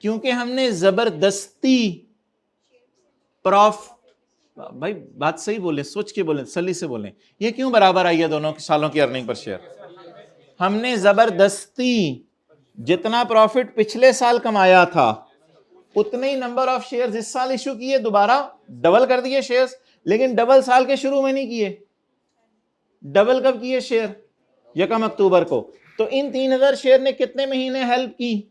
क्योंकि हमने जबरदस्ती भाई बात सही बोले, सोच के बोले, तसल्ली से बोले। ये क्यों बराबर आई है दोनों सालों की अर्निंग पर शेयर? हमने जबरदस्ती जितना प्रॉफिट पिछले साल कमाया था उतने ही नंबर ऑफ शेयर्स इस साल इशू किए, दोबारा डबल कर दिए शेयर्स। लेकिन डबल साल के शुरू में नहीं किए। डबल कब किए शेयर? 1 अक्टूबर को। तो इन 3,000 शेयर ने कितने महीने हेल्प की?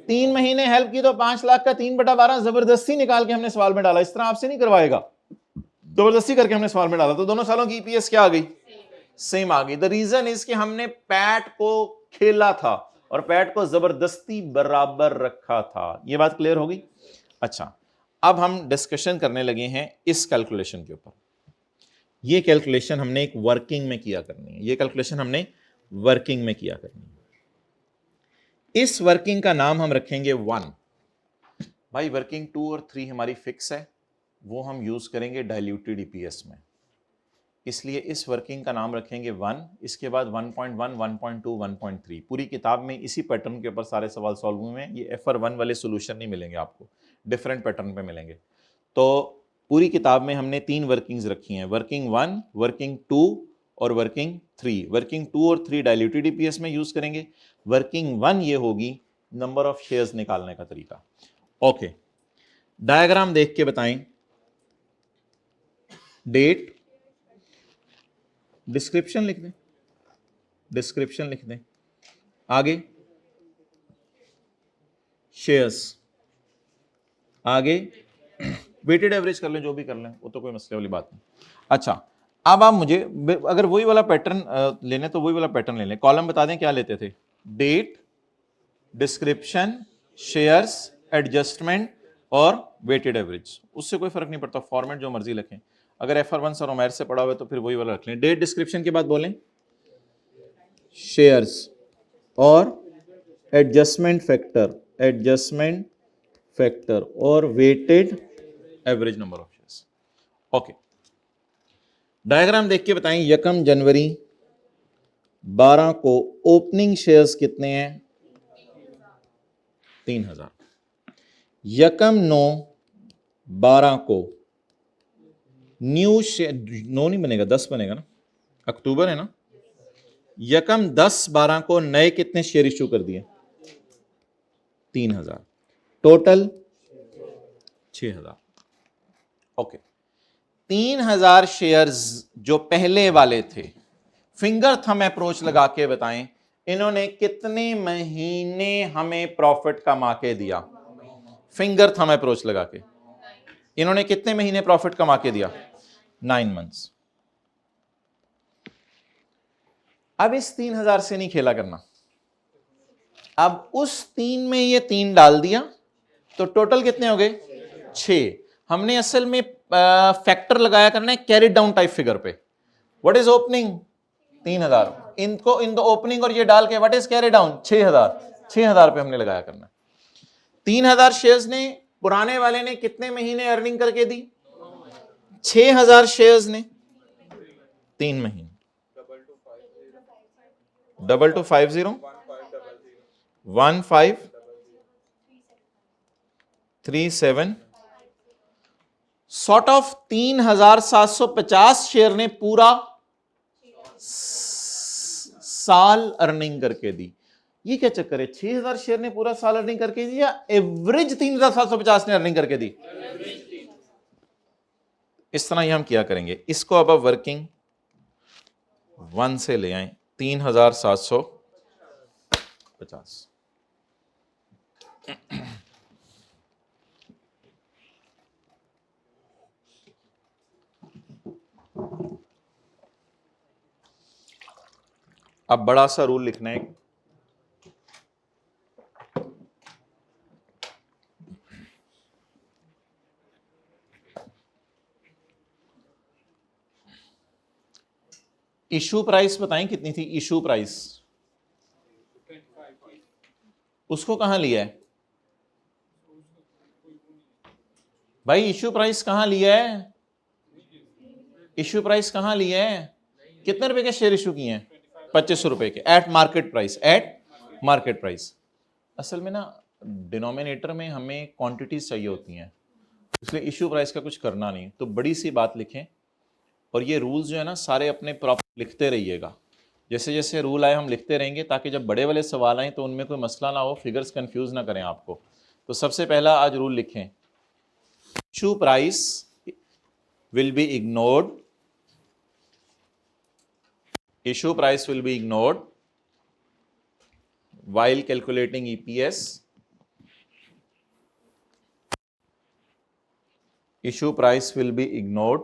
3 महीने हेल्प की। तो 5 लाख का 3/12 जबरदस्ती निकाल के हमने सवाल में डाला। इस तरह आपसे नहीं करवाएगा, जबरदस्ती करके हमने सवाल में डाला। तो दोनों सालों की ईपीएस क्या आ गई? सेम आ गई। द रीजन इज कि हमने पैट को खेला था और पैट को जबरदस्ती बराबर रखा था। यह बात क्लियर होगी? अच्छा, अब हम डिस्कशन करने लगे हैं इस कैलकुलेशन के ऊपर। ये कैलकुलेशन हमने एक वर्किंग में किया करनी है। ये कैलकुलेशन हमने वर्किंग में किया करनी है। इस वर्किंग का नाम हम रखेंगे 1। भाई वर्किंग 2 और 3 हमारी फिक्स है, वो हम यूज करेंगे डाइल्यूटेड ईपीएस में, इसलिए इस वर्किंग का नाम रखेंगे 1। इसके बाद 1.1, 1.2, 1.3। पूरी किताब में इसी पैटर्न के ऊपर सारे सवाल सॉल्व हुए हैं। ये FR1 वाले सोल्यूशन नहीं मिलेंगे आपको, डिफरेंट पैटर्न पे मिलेंगे। तो पूरी किताब में हमने 3 वर्किंग्स रखी हैं, वर्किंग 1, वर्किंग 2 और वर्किंग 3। वर्किंग 2 और 3 डाइल्यूटेड ईपीएस में यूज करेंगे। वर्किंग 1 ये होगी नंबर ऑफ शेयर्स निकालने का तरीका। ओके, डायग्राम देख के बताएं। डेट, डिस्क्रिप्शन लिख दें, डिस्क्रिप्शन लिख दें। आगे शेयर्स, आगे वेटेड एवरेज कर लें, जो भी कर लें, वो तो कोई मसले वाली बात नहीं। अच्छा, अब आप मुझे अगर वही वाला पैटर्न लेने तो वही वाला पैटर्न ले लें। कॉलम बता दें क्या लेते थे? डेट, डिस्क्रिप्शन, शेयर्स, एडजस्टमेंट और वेटेड एवरेज। उससे कोई फर्क नहीं पड़ता, फॉर्मेट जो मर्जी लिखें। अगर FR1 सर उमैर से पढ़ा हुआ तो फिर वही वाला रख लें। डेट डिस्क्रिप्शन के बाद बोलें शेयर्स और एडजस्टमेंट फैक्टर और weighted average number of shares. Okay, diagram देख के बताएं। 1 जनवरी 12 को ओपनिंग शेयर्स कितने हैं? 3,000। 1/9/12 को न्यू शेयर, 9 नहीं बनेगा, 10 बनेगा ना, अक्टूबर है ना। 1/10/12 को नए कितने शेयर इशू कर दिए? 3,000। टोटल 6,000। ओके, 3,000 शेयर्स जो पहले वाले थे, फिंगर थंब अप्रोच लगा के बताएं इन्होंने कितने महीने हमें प्रॉफिट कमा के दिया? फिंगर थंब अप्रोच लगा के इन्होंने कितने महीने प्रॉफिट कमा के दिया? 9 मंथ्स। अब इस 3000 से नहीं खेला करना, अब उस 3 में ये 3 डाल दिया तो टोटल कितने हो गए 6। हमने असल में फैक्टर लगाया करना है कैरी डाउन टाइप फिगर पे। व्हाट इज ओपनिंग 3000, इनको इन द ओपनिंग और ये डाल के व्हाट इज कैरी डाउन 6000 पे हमने लगाया करना है। 3000 शेयर्स ने पुराने वाले ने कितने महीने अर्निंग करके दी, 6000 शेयर्स ने 3 महीने। 2250 1537 सॉर्ट ऑफ 3750 शेयर ने पूरा साल अर्निंग करके दी। ये क्या चक्कर है, 6000 शेयर ने पूरा साल अर्निंग करके दी या एवरेज 3750 ने अर्निंग करके दी? इस तरह ही हम किया करेंगे। इसको अब वर्किंग 1 से ले आए 3750। अब बड़ा सा रूल लिखना है, इशू प्राइस बताएं कितनी थी इशू प्राइस, उसको कहां लिया है भाई, इशू प्राइस कहां लिया है, इशू प्राइस कहां लिया है, कितने रुपए के शेयर इशू किए हैं 2500 रुपए के eight market price, eight market price. असल में ना डिनोमिनेटर में हमें क्वांटिटीज चाहिए होती हैं, इसलिए इशू प्राइस का कुछ करना नहीं, तो बड़ी सी बात लिखें और ये रूल्स जो है ना सारे अपने प्रॉपर लिखते रहिएगा, जैसे जैसे रूल आए हम लिखते रहेंगे ताकि जब बड़े वाले सवाल आए तो उनमें कोई मसला ना हो, फिगर्स कंफ्यूज ना करें आपको। तो सबसे पहला आज रूल लिखें, issue price will be ignored, issue price will be ignored while calculating EPS. Issue price will be ignored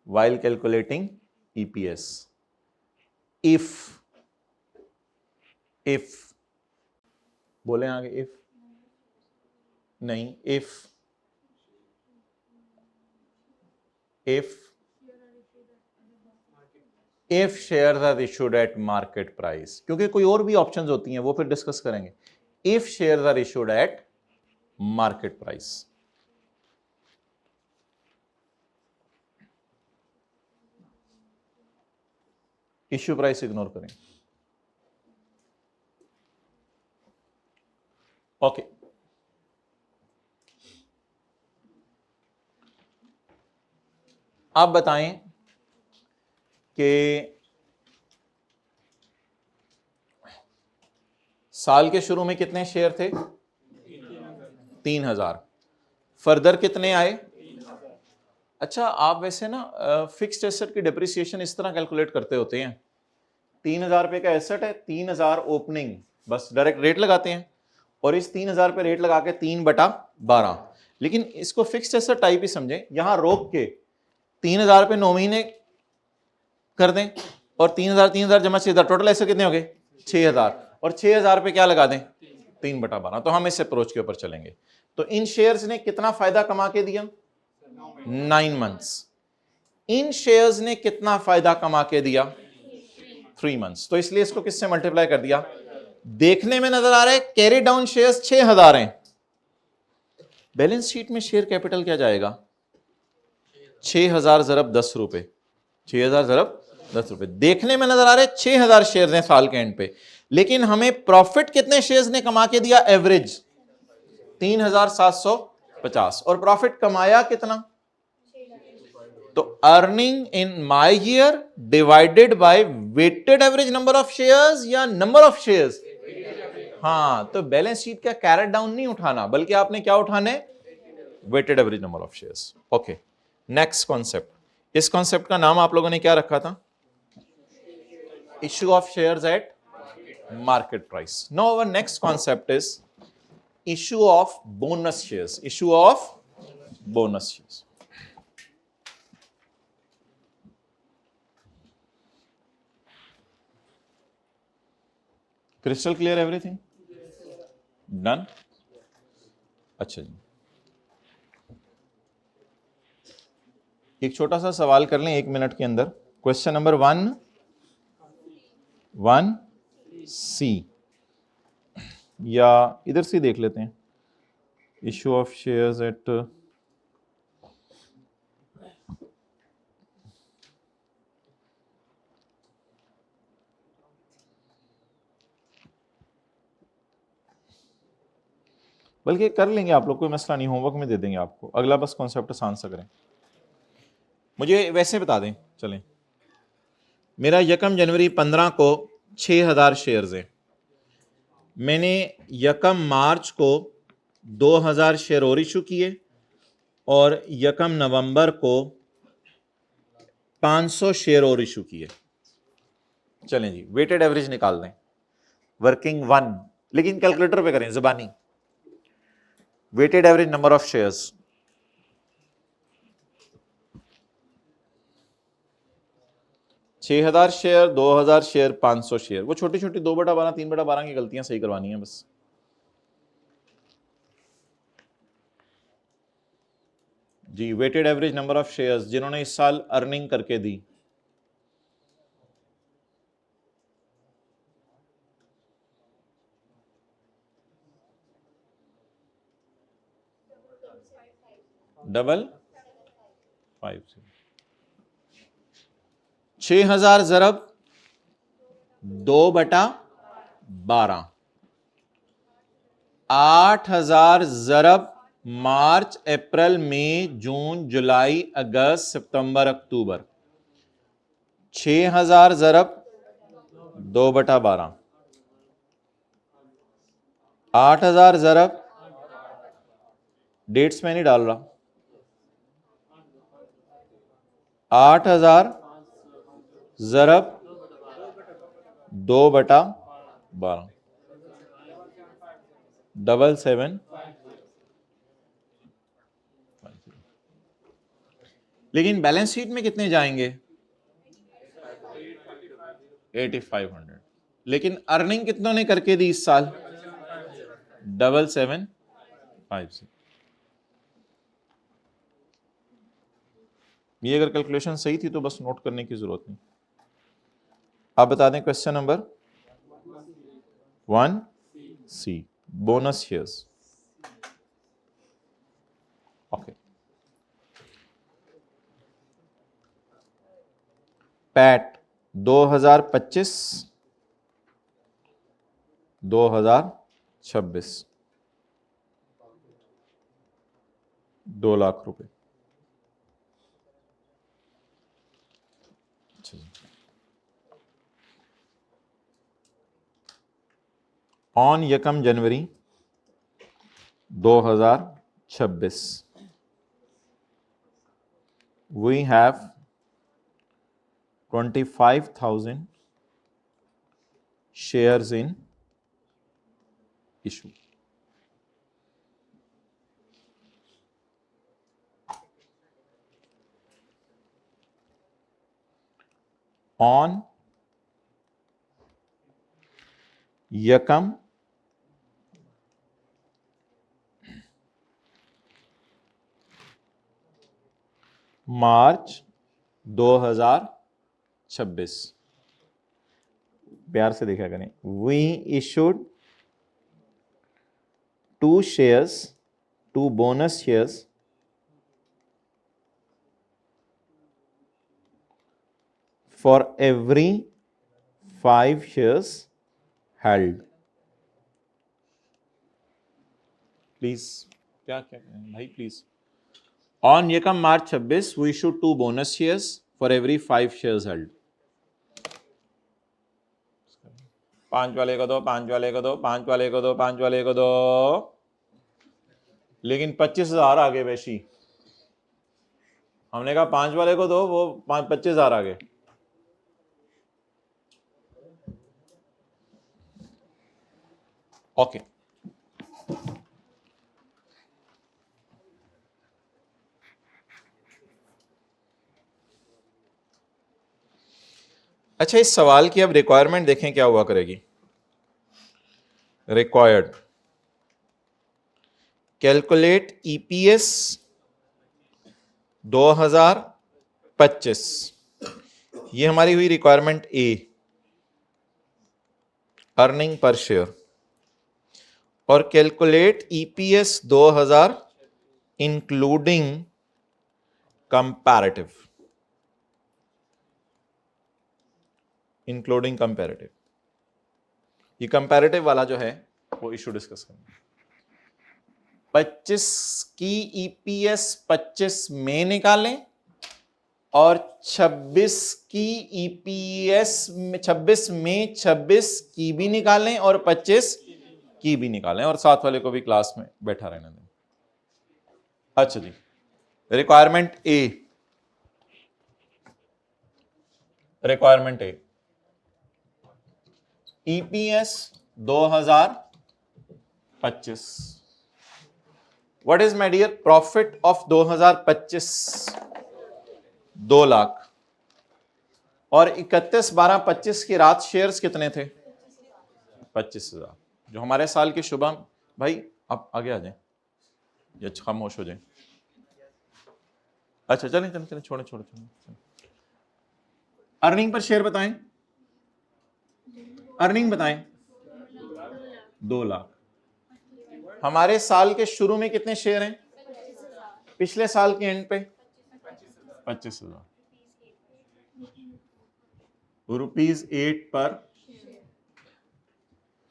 while calculating EPS if बोले आगे if नहीं, if shares are issued at market price, क्योंकि कोई और भी options होती हैं वो फिर डिस्कस करेंगे। if shares are issued at market price, issue price ignore करें। ओके आप बताएं कि साल के शुरू में कितने शेयर थे 3000, फर्दर कितने आए, अच्छा आप वैसे ना फिक्स्ड एसेट की डिप्रिसिएशन इस तरह कैलकुलेट करते होते हैं, 3000 रुपए का एसेट है, 3000 ओपनिंग, बस डायरेक्ट रेट लगाते हैं और इस 3000 पे रेट लगा के 3/12, लेकिन इसको फिक्स्ड एसेट टाइप ही समझे, यहां रोक के 3000 पे 9 महीने कर दें और 3000 जमा 6000, टोटल ऐसे कितने हो गए 6000, और 6000 पे क्या लगा दें 3/12, तो हम इस अप्रोच के ऊपर चलेंगे। तो इन शेयर्स ने कितना फायदा कमा के दिया 9 मंथ्स, इन शेयर्स ने कितना फायदा कमा के दिया 3 मंथ्स, तो इसलिए इसको किससे मल्टीप्लाई कर दिया, देखने में नजर आ रहा है कैरी डाउन शेयर्स 6000 हैं, बैलेंस शीट में शेयर कैपिटल क्या जाएगा 6000 ज़रब 10 रुपए, 6000 ज़रब 10 रुपए, देखने में नजर आ रहे 6000 शेयर्स हैं साल के एंड पे, लेकिन हमें प्रॉफिट कितने शेयर्स ने कमा के दिया एवरेज 3750, और प्रॉफिट कमाया कितना, तो earning in my year divided by weighted average number of shares या नंबर ऑफ शेयर्स, हाँ तो बैलेंस शीट का कैरेट डाउन नहीं उठाना बल्कि आपने क्या उठाना है weighted average number of shares. Okay next concept, इस कॉन्सेप्ट का नाम आप लोगों ने क्या रखा था, issue of shares at market price. Now our next concept is issue of bonus shares, issue of bonus shares. Crystal clear everything? Done? अच्छा जी, एक छोटा सा सवाल कर लें 1 मिनट के अंदर। क्वेश्चन नंबर 1C, या इधर से देख लेते हैं। इशू ऑफ शेयर्स एट बल्कि कर लेंगे आप लोग, कोई मसला नहीं, होमवर्क में दे देंगे आपको। अगला बस कॉन्सेप्ट आसान सा करें। मुझे वैसे बता दें, चलें, मेरा 1 जनवरी 15 को 6000 शेयर्स हैं। मैंने 1 मार्च को 2000 शेयर और इशू किए और 1 नवंबर को 500 शेयर और इशू किए। चलें जी, वेटेड एवरेज निकाल दें। वर्किंग 1, लेकिन कैलकुलेटर पे करें ज़बानी। Weighted average number of shares, छः 6000 शेयर, 2000 शेयर, 500 शेयर। वो छोटी छोटी 2/12, 3/12 की गलतियां सही करवानी है बस। जी, weighted average number of shares जिन्होंने इस साल अर्निंग करके दी। डबल 5 6000 ज़रब 2/12, 8000 ज़रब मार्च, अप्रैल, मई, जून, जुलाई, अगस्त, सितंबर, अक्टूबर। 6000 ज़रब 2/12, 8000 ज़रब, डेट्स में नहीं डाल रहा, 8000 ज़रब 2/12, 775। लेकिन बैलेंस शीट में कितने जाएंगे? 8500। लेकिन अर्निंग कितनों ने करके दी इस साल? 775। ये अगर कैलकुलेशन सही थी तो बस नोट करने की जरूरत नहीं। आप बता दें question number 1C, bonus shares. Okay, PAT 2025 2026 2 lakh रुपए। On 1 January 2026 we have 25,000 shares in issue. On 1 March 2026, प्यार से देखा करें, we issued 2 shares, 2 bonus shares for every 5 shares held. Please क्या क्या भाई please. On 1 March 26 we issued 2 bonus shares for every 5 shares held. 5 वाले को दो, 5 वाले को दो, 5 वाले को दो, 5 वाले को दो, लेकिन 25,000 आगे वैशी। हमने कहा 5 वाले को दो, वो 25,000 आगे। ओके, अच्छा, इस सवाल की अब रिक्वायरमेंट देखें क्या हुआ करेगी। रिक्वायर्ड, कैलकुलेट ईपीएस 2025, ये हमारी हुई रिक्वायरमेंट ए, अर्निंग पर शेयर, और calculate EPS 2000 including comparative, including comparative. ये कंपैरेटिव वाला जो है वो इशू डिस्कस करना। 25 की ईपीएस 25 में निकालें और 26 की ईपीएस 26 में 26 की भी निकालें और 25 की भी निकालें, और साथ वाले को भी क्लास में बैठा रहने दें। अच्छा जी, requirement A, requirement A, EPS 2025। What is my dear profit of 2025? 2 lakh. और 31/12/25 की रात शेयर्स कितने थे? 25,000। जो हमारे साल के शुभम भाई, आप आगे आ जाएं या खामोश हो जाएं। अच्छा चलें चलें चलें, छोड़े छोड़े छोड़े। अर्निंग पर शेयर बताएं, अर्निंग बताएं। 2 लाख। हमारे साल के शुरू में कितने शेयर हैं? पिछले साल के एंड पे 25,000, ₹8 पर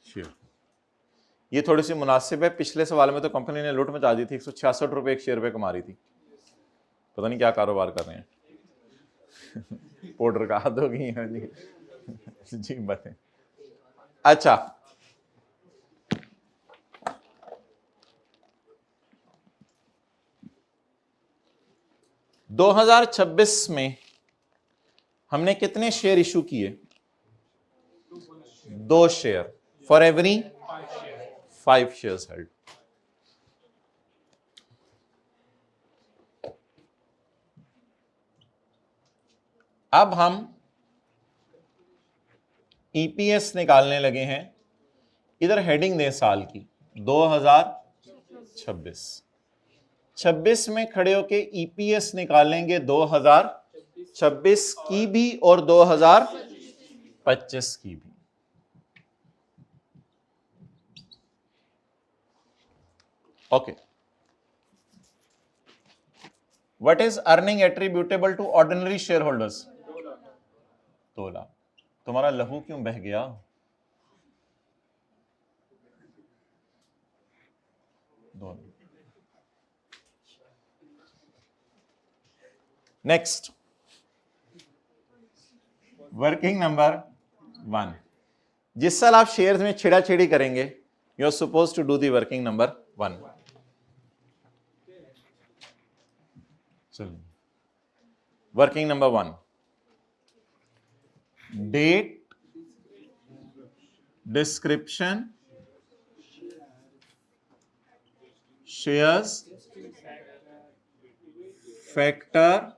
शेयर। ये थोड़ी सी मुनासिब है। पिछले सवाल में तो कंपनी ने लूट मचा दी थी, 166 रुपए एक शेयर पे कमा रही थी। पता नहीं क्या कारोबार कर रहे हैं। पाउडर का हाथ होगी जी बातें। अच्छा, दो 2026 में हमने कितने शेयर इशू किए? 2 share for every 5 shares held. अब हम ईपीएस निकालने लगे हैं। इधर हेडिंग दें साल की, 2026। 26 में खड़े होके ईपीएस निकालेंगे 2026 की भी और 2025 की भी। Okay, what is earning attributable to ordinary shareholders? 2 lakh. तुम्हारा लहू क्यों बह गया? Next, working number 1। जिस साल आप शेयर्स में छेड़ाछेड़ी करेंगे, you are suppose to do the working number 1। चलिए, working number 1, date, description, shares, factor,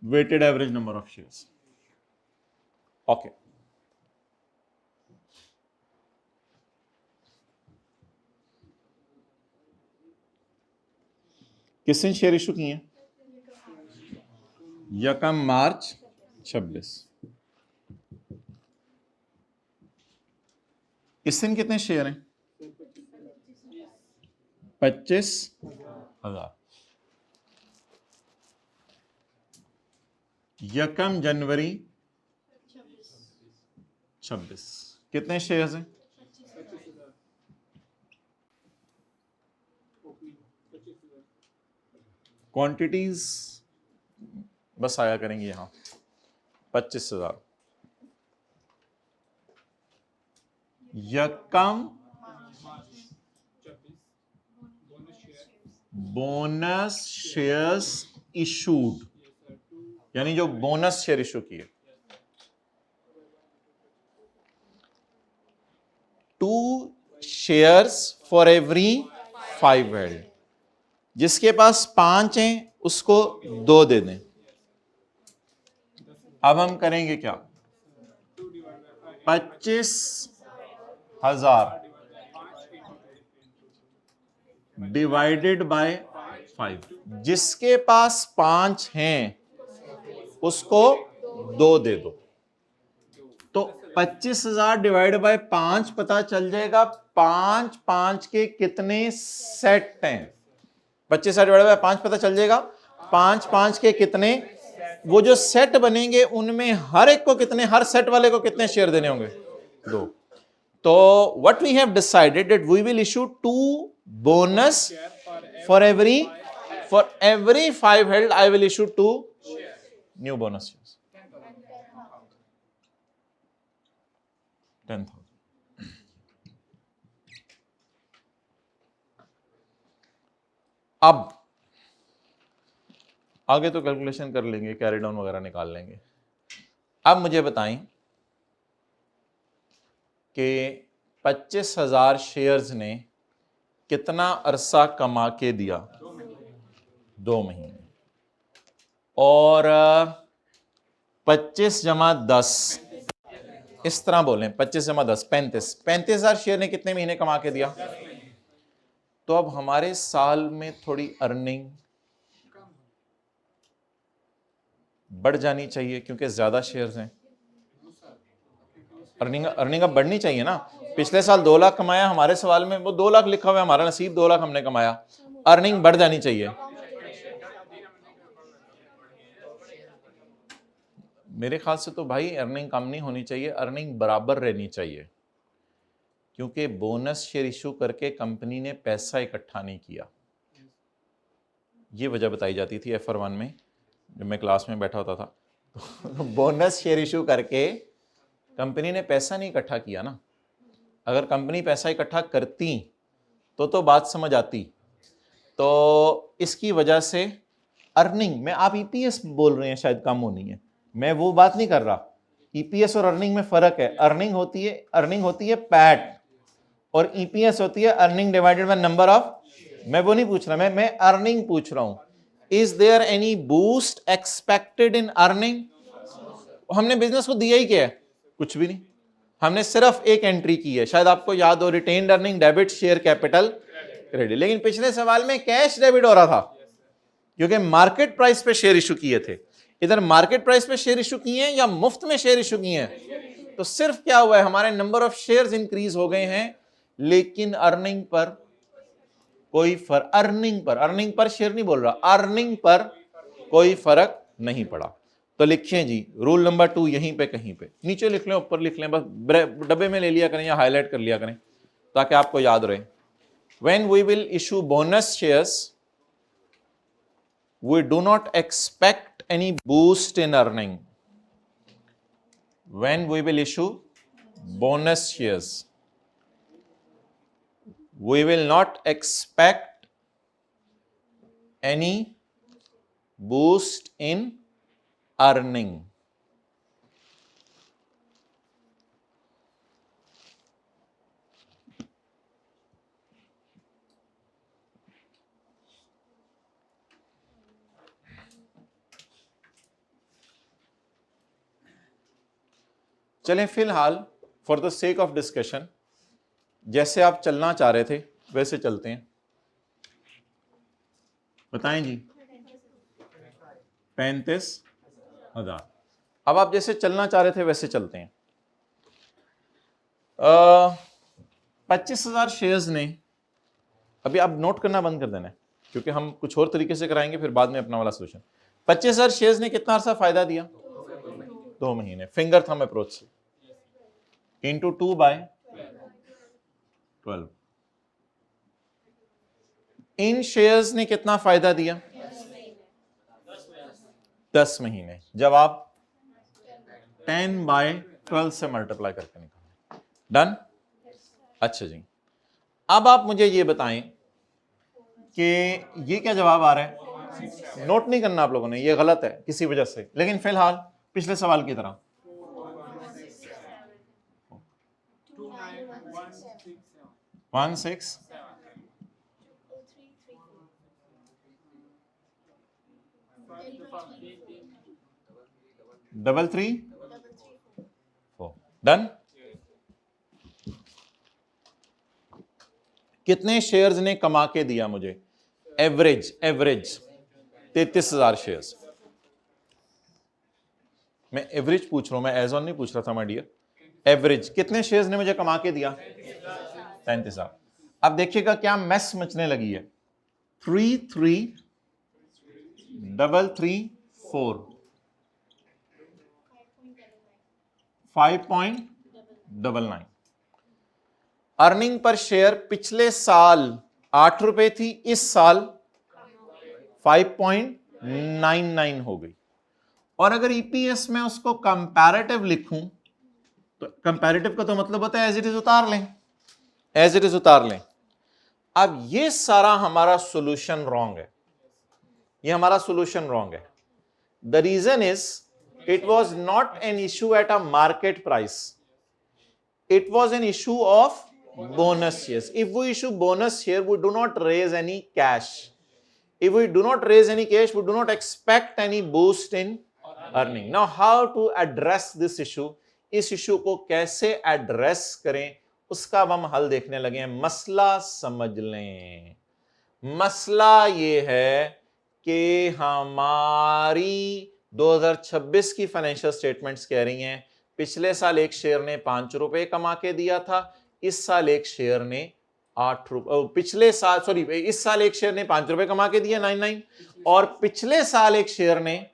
weighted average number of shares. Okay, किसने शेयर इशू किए हैं? 1 मार्च 26। इस दिन कितने शेयर हैं? 25,000। 1 जनवरी 26 कितने शेयर्स हैं? 25,000। क्वांटिटीज बस आया करेंगे यहां, 25,000। 1 बोनस शेयर्स इशूड, यानी जो बोनस शेयर इशू किए। 2 शेयर्स फॉर एवरी 5 हेल्ड। जिसके पास 5 हैं उसको 2 दे दें। अब हम करेंगे क्या? 25 1000 डिवाइडेड बाय 5। जिसके पास 5 हैं उसको 2 दे दो। तो 25,000 डिवाइड बाय 5 पता चल जाएगा 5 के कितने सेट हैं। 25,000 डिवाइड बाय 5 पता चल जाएगा 5 के कितने, वो जो सेट बनेंगे उनमें हर एक को कितने, हर सेट वाले को कितने शेयर देने होंगे, 2। तो what we have decided that we will issue 2 bonus for every 5 held I will issue 2 new bonus shares, 10,000। अब आगे तो कैलकुलेशन कर लेंगे, कैरी डाउन वगैरह निकाल लेंगे। अब मुझे बताएं कि 25,000 शेयर्स ने कितना अरसा कमा के दिया, 2 महीने। और 25 जमा 10, इस तरह बोलें 25 जमा 10 35,000 शेयर ने कितने महीने कमा के दिया। तो अब हमारे साल में थोड़ी अर्निंग बढ़ जानी चाहिए क्योंकि ज्यादा शेयर्स हैं। अर्निंग अब बढ़नी चाहिए ना। पिछले साल 2 लाख कमाया, हमारे सवाल में वो 2 लाख लिखा हुआ है, हमारा नसीब 2 लाख हमने कमाया, अर्निंग बढ़ जानी चाहिए। मेरे ख्याल से तो भाई अर्निंग कम नहीं होनी चाहिए, अर्निंग बराबर रहनी चाहिए, क्योंकि बोनस शेयर इशू करके कंपनी ने पैसा इकट्ठा नहीं किया। ये वजह बताई जाती थी FR1 में जब मैं क्लास में बैठा होता था। तो बोनस शेयर इशू करके कंपनी ने पैसा नहीं इकट्ठा किया ना। अगर कंपनी पैसा इकट्ठा करती तो बात समझ आती। तो इसकी वजह से अर्निंग में, आप EPS बोल रहे हैं शायद कम होनी है, मैं वो बात नहीं कर रहा। EPS और अर्निंग में फर्क है। अर्निंग होती है पैट, और EPS होती है earning divided by number of. मैं वो नहीं पूछ रहा, मैं अर्निंग पूछ रहा हूं। Is there any boost expected in earning? हमने बिजनेस को दिया ही क्या है, कुछ भी नहीं। हमने सिर्फ एक एंट्री की है, शायद आपको याद हो, retained earning debit share capital credit. लेकिन पिछले सवाल में कैश डेबिट हो रहा था क्योंकि मार्केट प्राइस पे शेयर इशू किए थे। इधर मार्केट प्राइस पे शेयर इशू किए हैं या मुफ्त में शेयर इशू किए हैं। तो सिर्फ क्या हुआ है, हमारे नंबर ऑफ शेयर्स इंक्रीज हो गए हैं, लेकिन अर्निंग पर कोई फर्क, अर्निंग पर शेयर नहीं बोल रहा, अर्निंग पर कोई फर्क नहीं पड़ा। तो लिखें जी रूल नंबर 2 यहीं पे कहीं पे, नीचे लिख लें ऊपर लिख लें, बस डब्बे में ले लिया करें या हाईलाइट कर लिया करें ताकि आपको याद रहे। When we will issue bonus shares we do not expect any boost in earning. When we will issue bonus shares we will not expect any boost in earning। चलें फिलहाल for the sake of discussion जैसे आप चलना चाह रहे थे वैसे चलते हैं। बताएं जी 35,000। अब आप जैसे चलना चाह रहे थे वैसे चलते हैं। 25,000 शेयर्स ने, अभी आप नोट करना बंद कर देना है क्योंकि हम कुछ और तरीके से कराएंगे फिर बाद में अपना वाला सोल्यूशन। 25,000 शेयर्स ने कितना अर्सा फायदा दिया, 2 महीने, फिंगर थंब अप्रोच से, इंटू 2/12। इन शेयर्स ने कितना फायदा दिया, 10 महीने। जब आप 10/12 से मल्टीप्लाई करके निकालें, डन। अच्छा जी, अब आप मुझे ये बताएं कि ये क्या जवाब आ रहा है। नोट नहीं करना आप लोगों ने, ये गलत है किसी वजह से, लेकिन फिलहाल पिछले सवाल की तरह 16 33 4, डन। कितने शेयर्स ने कमा के दिया मुझे? Average 33,000 shares. मैं एवरेज पूछ रहा हूं, मैं एज ऑन नहीं पूछ रहा था माय डियर। एवरेज कितने शेयर्स ने मुझे कमा के दिया? 33,000। अब देखिएगा क्या मैस मचने लगी है। 33,334 5.99। अर्निंग पर शेयर पिछले साल 8 रुपए थी, इस साल 5.99 हो गई। और अगर ईपीएस में उसको कंपैरेटिव लिखूं तो कंपैरेटिव का तो मतलब होता है एज इट इज उतार लें, एज इट इज उतार लें। अब ये सारा हमारा सॉल्यूशन रॉन्ग है, ये हमारा सॉल्यूशन रॉन्ग है। The reason is it was not an issue at a market price, it was an issue of bonus shares. If we issue bonus share, we do not raise any cash. If we do not raise any cash, we do not expect any boost in earning. Now, how to address this issue? इस issue को कैसे address करें, उसका अब हम हल देखने लगे हैं। मसला समझ लें। मसला ये है कि हमारी 2026 की फाइनेंशियल स्टेटमेंट्स कह रही हैं पिछले साल एक शेयर ने 5 रुपए कमा के दिया था, इस साल एक शेयर ने 8 रुपए, इस साल एक शेयर ने 5 रुपए कमा के दिया 99, और पिछले साल एक शेयर ने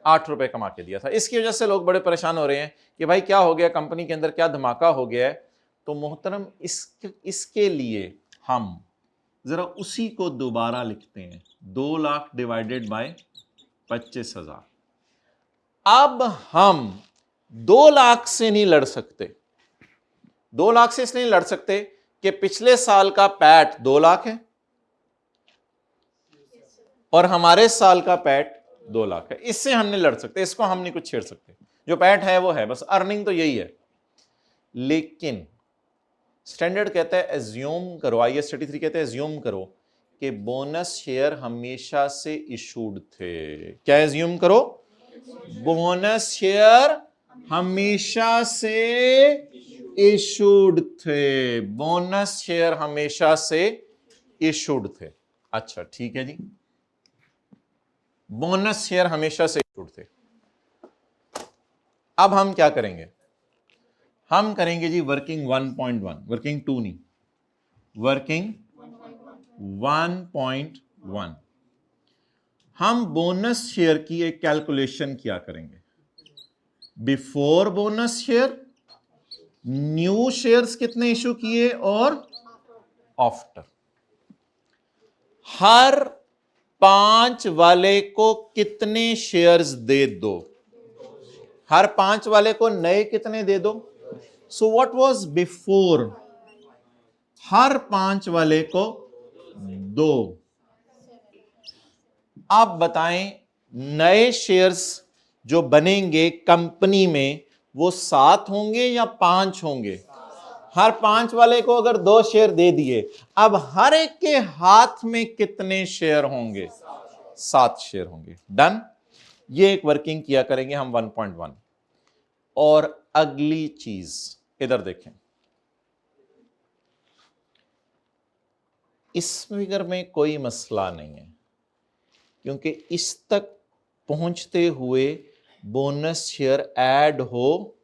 8 रुपए कमा के दिया था। इसकी वजह से लोग बड़े परेशान हो रहे हैं कि भाई क्या हो गया, कंपनी के अंदर क्या धमाका हो गया है। तो मोहतरम इसके लिए हम जरा उसी को दोबारा लिखते हैं, 2 लाख डिवाइडेड बाय 25,000। अब हम 2 लाख से नहीं लड़ सकते, 2 लाख से इसलिए नहीं लड़ सकते कि पिछले साल का पैट 2 लाख है और हमारे साल का पैट 2 लाख है। इससे हम नहीं लड़ सकते, इसको हम नहीं कुछ छेड़ सकते। जो पैट है वो है, बस अर्निंग तो यही है। लेकिन स्टैंडर्ड कहता है एज्यूम करो, IAS 33 कहते हैं एज्यूम करो कि बोनस शेयर हमेशा से इशूड थे। क्या एज्यूम करो? बोनस शेयर हमेशा से इशूड थे, बोनस शेयर हमेशा से इशूड थे। अच्छा ठीक है जी, बोनस शेयर हमेशा से इशूड थे। अब हम क्या करेंगे? हम करेंगे जी वर्किंग 1.1, वर्किंग 2 नहीं, वर्किंग 1.1। हम बोनस शेयर की एक कैलकुलेशन किया करेंगे। Before bonus share new shares कितने इशू किए और आफ्टर। हर 5 वाले को कितने शेयर्स दे दो? हर 5 वाले को नए कितने दे दो? So what was before? हर 5 वाले को 2। आप बताएं नए शेयर्स जो बनेंगे कंपनी में वो 7 होंगे या 5 होंगे? हर 5 वाले को अगर 2 शेयर दे दिए, अब हर एक के हाथ में कितने शेयर होंगे? 7 शेयर होंगे। डन। ये एक वर्किंग किया करेंगे हम 1.1। और अगली चीज इधर देखें, इस फिगर में कोई मसला नहीं है क्योंकि इस तक पहुंचते हुए बोनस शेयर ऐड हो।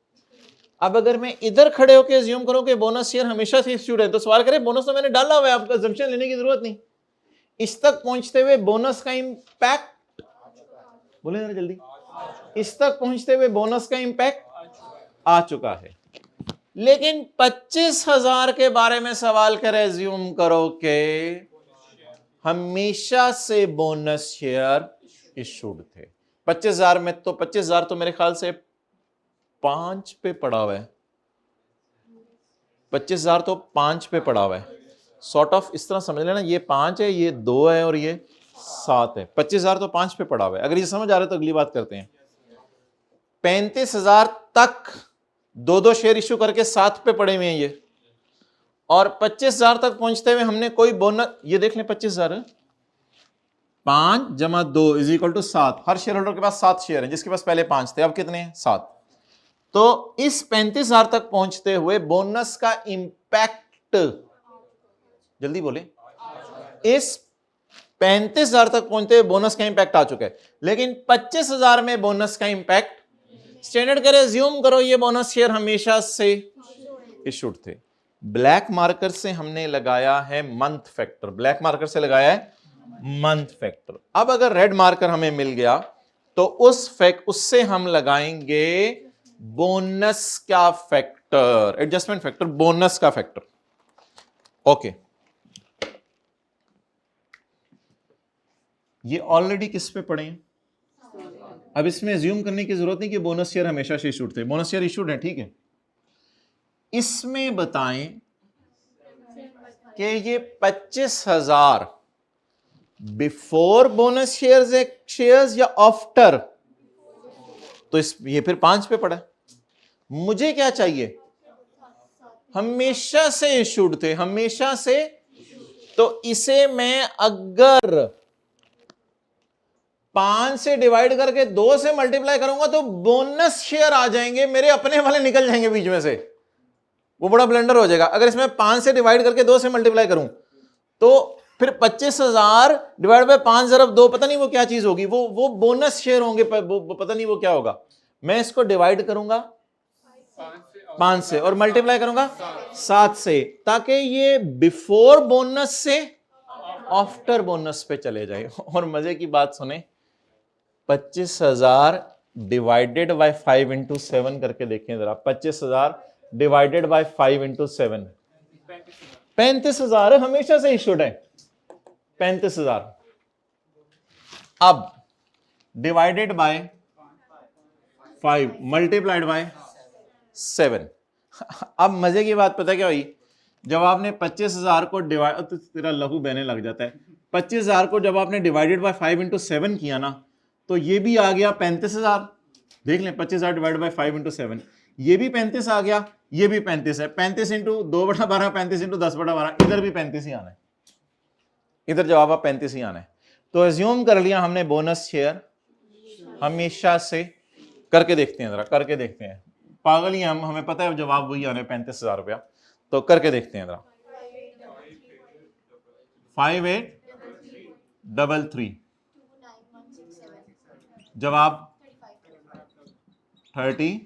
अब अगर मैं इधर खड़े होकर अज्यूम करूं कि बोनस शेयर हमेशा से इशूड है, तो सवाल करें बोनस तो मैंने डाला हुआ है, आपका अजम्पशन लेने की जरूरत नहीं। इस तक पहुंचते हुए बोनस का इंपैक्ट, बोले जरा जल्दी, इस तक पहुंचते हुए बोनस का इंपैक्ट आ चुका है। लेकिन 25,000 के बारे में सवाल कर अज्यूम करो कि हमेशा से बोनस शेयर इशूड थे। 25,000 में तो 25,000 तो मेरे ख्याल से 5 पे पड़ा हुआ है, 25,000 तो 5 पे पड़ा हुआ है। सॉर्ट ऑफ इस तरह समझ लेना, ये 5 है, ये 2 है और ये 7 है। 25,000 तो 5 पे पड़ा हुआ है। अगर ये समझ आ रहा है तो अगली बात करते हैं। 35,000 तक 2-2 शेयर इशू करके 7 पे पड़े हुए हैं ये, और 25,000 तक पहुंचते हुए हमने कोई बोनस, ये देख लें 25,000 5 जमा 2 इज इक्वल टू 7। हर शेयर होल्डर के पास 7 शेयर हैं, जिसके पास पहले 5 थे, अब कितने हैं? 7। तो इस 35,000 तक पहुंचते हुए बोनस का इंपैक्ट जल्दी बोले। इस 35,000 तक पहुंचते हुए बोनस का इंपैक्ट आ चुका है, लेकिन 25,000 में बोनस का इंपैक्ट स्टैंडर्ड करे, ज्यूम करो ये बोनस शेयर हमेशा से इशूड थे। ब्लैक मार्कर से हमने लगाया है मंथ फैक्टर, ब्लैक मार्कर से लगाया है मंथ फैक्टर। अब अगर रेड मार्कर हमें मिल गया तो उससे हम लगाएंगे बोनस का फैक्टर, एडजस्टमेंट फैक्टर, बोनस का फैक्टर। ओके, ये ऑलरेडी किस पे पड़े हैं, अब इसमें ज्यूम करने की जरूरत नहीं कि बोनस शेयर हमेशा से इशूड थे, बोनस शेयर इशूड है, ठीक है। इसमें बताएं कि ये 25,000 बिफोर बोनस शेयर्स या आफ्टर, तो ये फिर 5 पे पड़ा। मुझे क्या चाहिए, हमेशा से इशूड थे, हमेशा से। तो इसे मैं अगर 5 से डिवाइड करके 2 से मल्टीप्लाई करूंगा तो बोनस शेयर आ जाएंगे, मेरे अपने वाले निकल जाएंगे बीच में से, वो बड़ा ब्लंडर हो जाएगा। अगर इसमें 5 से डिवाइड करके 2 से मल्टीप्लाई करूं तो फिर 25,000 डिवाइड बाय 5 ज़रब 2, पता नहीं वो क्या चीज होगी, वो बोनस शेयर होंगे, पता नहीं वो क्या होगा। मैं इसको डिवाइड करूंगा 5 से और मल्टीप्लाई करूंगा 7 से, ताकि ये बिफोर बोनस से आफ्टर बोनस पे चले जाए। और मजे की बात सुने, 25,000 डिवाइडेड बाय 5 इंटू 7 करके देखें जरा। 25,000 डिवाइडेड बाय 5 इंटू 7, 35,000 हमेशा से इशूड है, 35,000। अब डिवाइडेड बाय 5 मल्टीप्लाइड बाय 7। अब मजे की बात पता क्या हुई, जब आपने 25,000 को डिवाइड, तो तेरा लहू बहने लग जाता है, 25,000 को जब आपने डिवाइडेड बाय 5 इंटू 7 किया ना, तो ये भी आ गया 35,000। देख लें, 25,000 डिवाइड बाय 5 इंटू 7, ये भी 35 आ गया, ये भी 35 है। 35 इंटू 2/12, 35 इंटू 10/12, इधर भी 35 ही आना है, इधर जवाब आप 35 ही आना है। तो एज्यूम कर लिया हमने बोनस शेयर हमेशा से। करके देखते हैं जरा, करके देखते हैं, पागल ही हम, हमें पता है जवाब वही आने 35,000 रुपया। तो करके देखते हैं जरा। 5833, जवाब 30।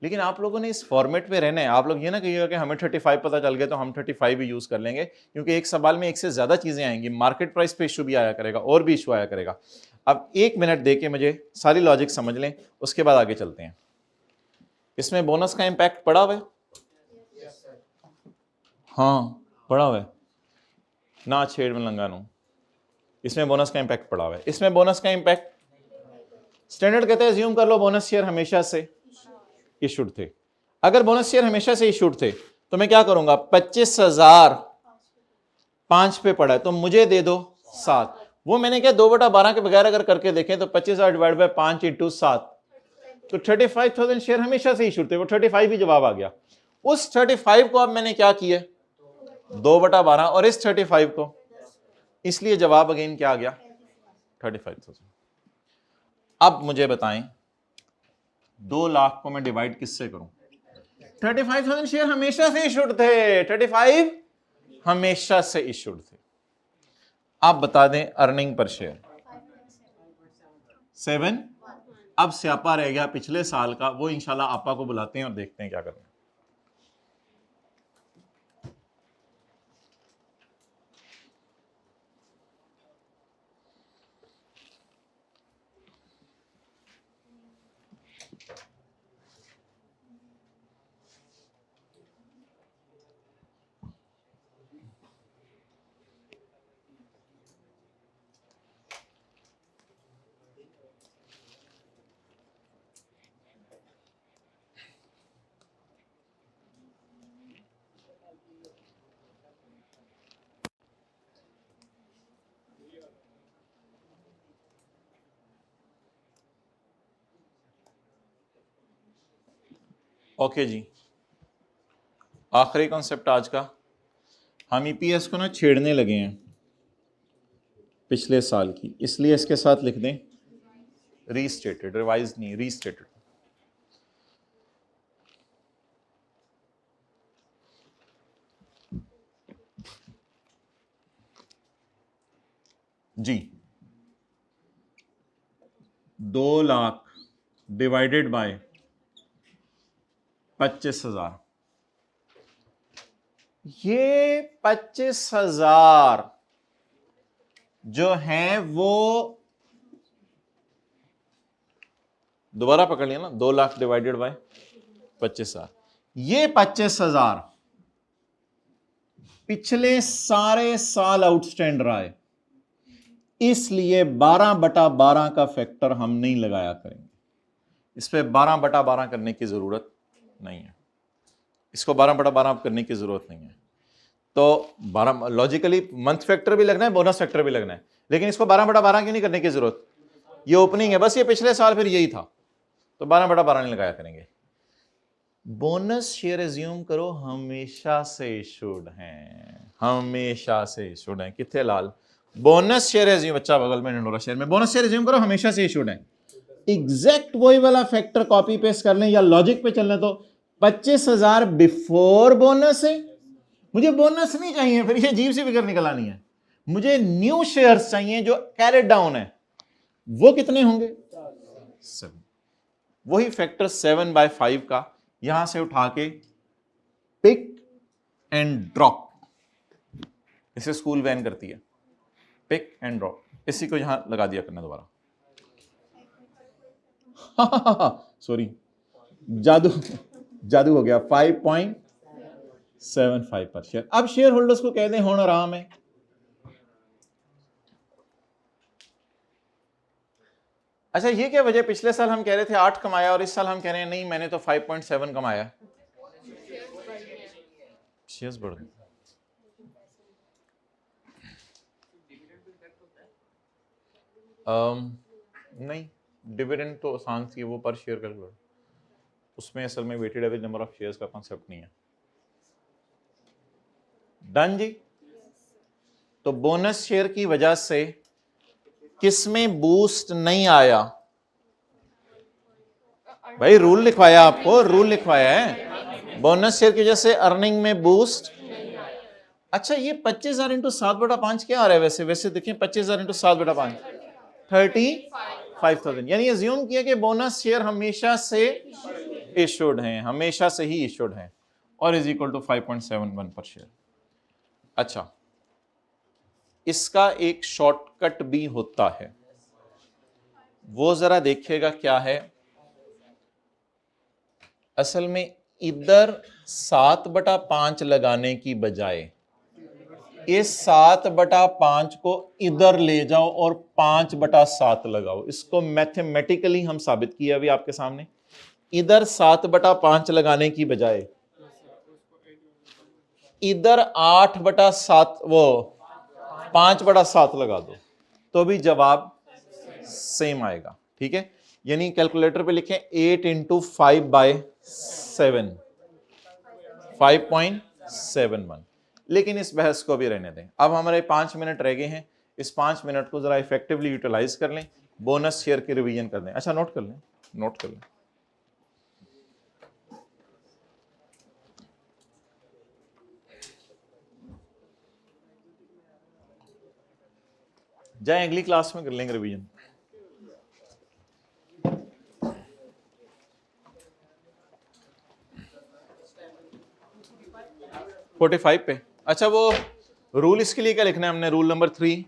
लेकिन आप लोगों ने इस फॉर्मेट में रहना है। आप लोग ये ना कहिएगा कि हमें 35 पता चल गया तो हम 35 ही यूज कर लेंगे, क्योंकि एक सवाल में एक से ज्यादा चीजें आएंगी, मार्केट प्राइस पे इशू भी आया करेगा और भी इशू आया करेगा। अब 1 मिनट देके मुझे सारी लॉजिक समझ लें, उसके बाद आगे चलते हैं। इसमें बोनस का इंपैक्ट पड़ा हुआ है, हाँ पड़ा हुआ है ना, छेड़ में लंगानू, इसमें बोनस का इंपैक्ट पड़ा हुआ है। इसमें बोनस का इंपैक्ट स्टैंडर्ड कहते हैं ज्यूम कर लो बोनस शेयर हमेशा से इशूड थे। अगर बोनस शेयर हमेशा से इशूड थे तो मैं क्या करूंगा, 25,000 5 पे पड़ा है तो मुझे दे दो 7। वो मैंने क्या 2/12 के बगैर अगर करके देखें तो 25,000 डिवाइड बाय 5 इंटू 7, तो 35,000 शेयर हमेशा से इशूड थे, वो 35 ही जवाब आ गया। उस 35 को अब मैंने क्या किया, 2/12 और इस 35 को, इसलिए जवाब अगेन क्या आ गया, 35,000। अब मुझे बताएं 2 लाख को मैं डिवाइड किससे करूं, 35,000 शेयर हमेशा से इशूड थे, 35 हमेशा से इशूड थे। आप बता दें अर्निंग पर शेयर 7। अब स्यापा रह गया पिछले साल का, वो इंशाल्लाह आपा को बुलाते हैं और देखते हैं क्या करना है। ओके जी, आखिरी कॉन्सेप्ट आज का, हम ईपीएस को ना छेड़ने लगे हैं पिछले साल की, इसलिए इसके साथ लिख दें रीस्टेटेड, रिवाइज नहीं, रीस्टेटेड। जी 2 लाख डिवाइडेड बाय 25,000, ये 25,000 जो हैं वो दोबारा पकड़ लिया ना, 2 लाख डिवाइडेड बाय 25,000, ये 25,000 पिछले सारे साल आउटस्टैंड रहा है, इसलिए 12/12 का फैक्टर हम नहीं लगाया करेंगे, इस पे 12/12 करने की जरूरत नहीं है, इसको 12/12 करने की जरूरत नहीं है। तो 12 लॉजिकली मंथ फैक्टर भी लगना है, बोनस फैक्टर भी लगना है, लेकिन इसको 12/12 क्यों नहीं करने की जरूरत, ये ओपनिंग है बस, ये पिछले साल फिर यही था, तो 12/12 नहीं लगाया करेंगे। बोनस शेयर एज्यूम करो हमेशा से इशूड हैं, हमेशा से इशूड हैं, कितने लाल बोनस शेयर एज्यूम, बच्चा बगल में ढंडोरा शेयर में, बोनस शेयर एज्यूम करो हमेशा से इशूड है, एग्जैक्ट वही वाला फैक्टर कॉपी पेस्ट कर लें या लॉजिक पे चलने, तो 25,000 बिफोर बोनस है, मुझे बोनस नहीं चाहिए, फिर ये अजीब सी फिगर निकल आनी है, मुझे न्यू शेयर्स चाहिए जो कैरेट डाउन है, वो कितने होंगे 7, वही फैक्टर 7/5 का यहां से उठा के पिक एंड ड्रॉप, इसे स्कूल वैन करती है, पिक एंड ड्रॉप, इसी को यहां लगा दिया करना दोबारा, सॉरी जादू जादू हो गया, 5.75 पर शेयर। अब शेयर होल्डर्स को कह दें होना आराम है, अच्छा ये क्या वजह, पिछले साल हम कह रहे थे 8 कमाया और इस साल हम कह रहे हैं नहीं मैंने तो 5.7 कमाया, शेयर्स बढ़ गए, नहीं डिविडेंड तो आसान थी, वो पर शेयर कैलकुलेट, उसमें असल में weighted average number of shares का कॉन्सेप्ट नहीं है। डन जी, तो बोनस शेयर की वजह से किसमें बूस्ट नहीं आया, भाई रूल लिखवाया आपको, रूल लिखवाया है, बोनस शेयर की वजह से अर्निंग में बूस्ट। अच्छा ये 25,000 इंटू 7/5 क्या आ रहा है, वैसे वैसे देखें 25,000 इंटू 7/5 35,000, यानी अज्यूम किया कि बोनस शेयर हमेशा से इशूड हैं, हमेशा से ही इशूड हैं, और इज इक्वल टू 5.71 पर शेयर। अच्छा इसका एक शॉर्टकट भी होता है, वो जरा देखिएगा क्या है, असल में इधर 7/5 लगाने की बजाय इस 7/5 को इधर ले जाओ और 5/7 लगाओ, इसको मैथमेटिकली हम साबित किया अभी आपके सामने, इधर 7/5 लगाने की बजाय इधर 8/7 वो 5/7 लगा दो तो भी जवाब सेम आएगा, ठीक है, यानी कैलकुलेटर पे लिखें 8 इंटू 5/7 5.71, लेकिन इस बहस को भी रहने दें, अब हमारे 5 मिनट रह गए हैं, इस 5 मिनट को जरा इफेक्टिवली यूटिलाइज कर लें, बोनस शेयर की रिवीजन कर लें। अच्छा नोट कर लें, नोट कर लें, जाए अगली क्लास में कर लेंगे रिवीजन। फोर्टी 45 पे, अच्छा वो रूल इसके लिए क्या लिखना है हमने, रूल नंबर 3,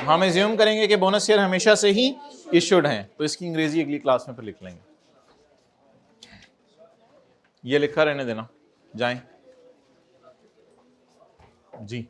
हम एज्यूम करेंगे कि बोनस शेयर हमेशा से ही इश्यूड हैं, तो इसकी अंग्रेजी अगली क्लास में फिर लिख लेंगे, ये लिखा रहने देना, जाएं जी।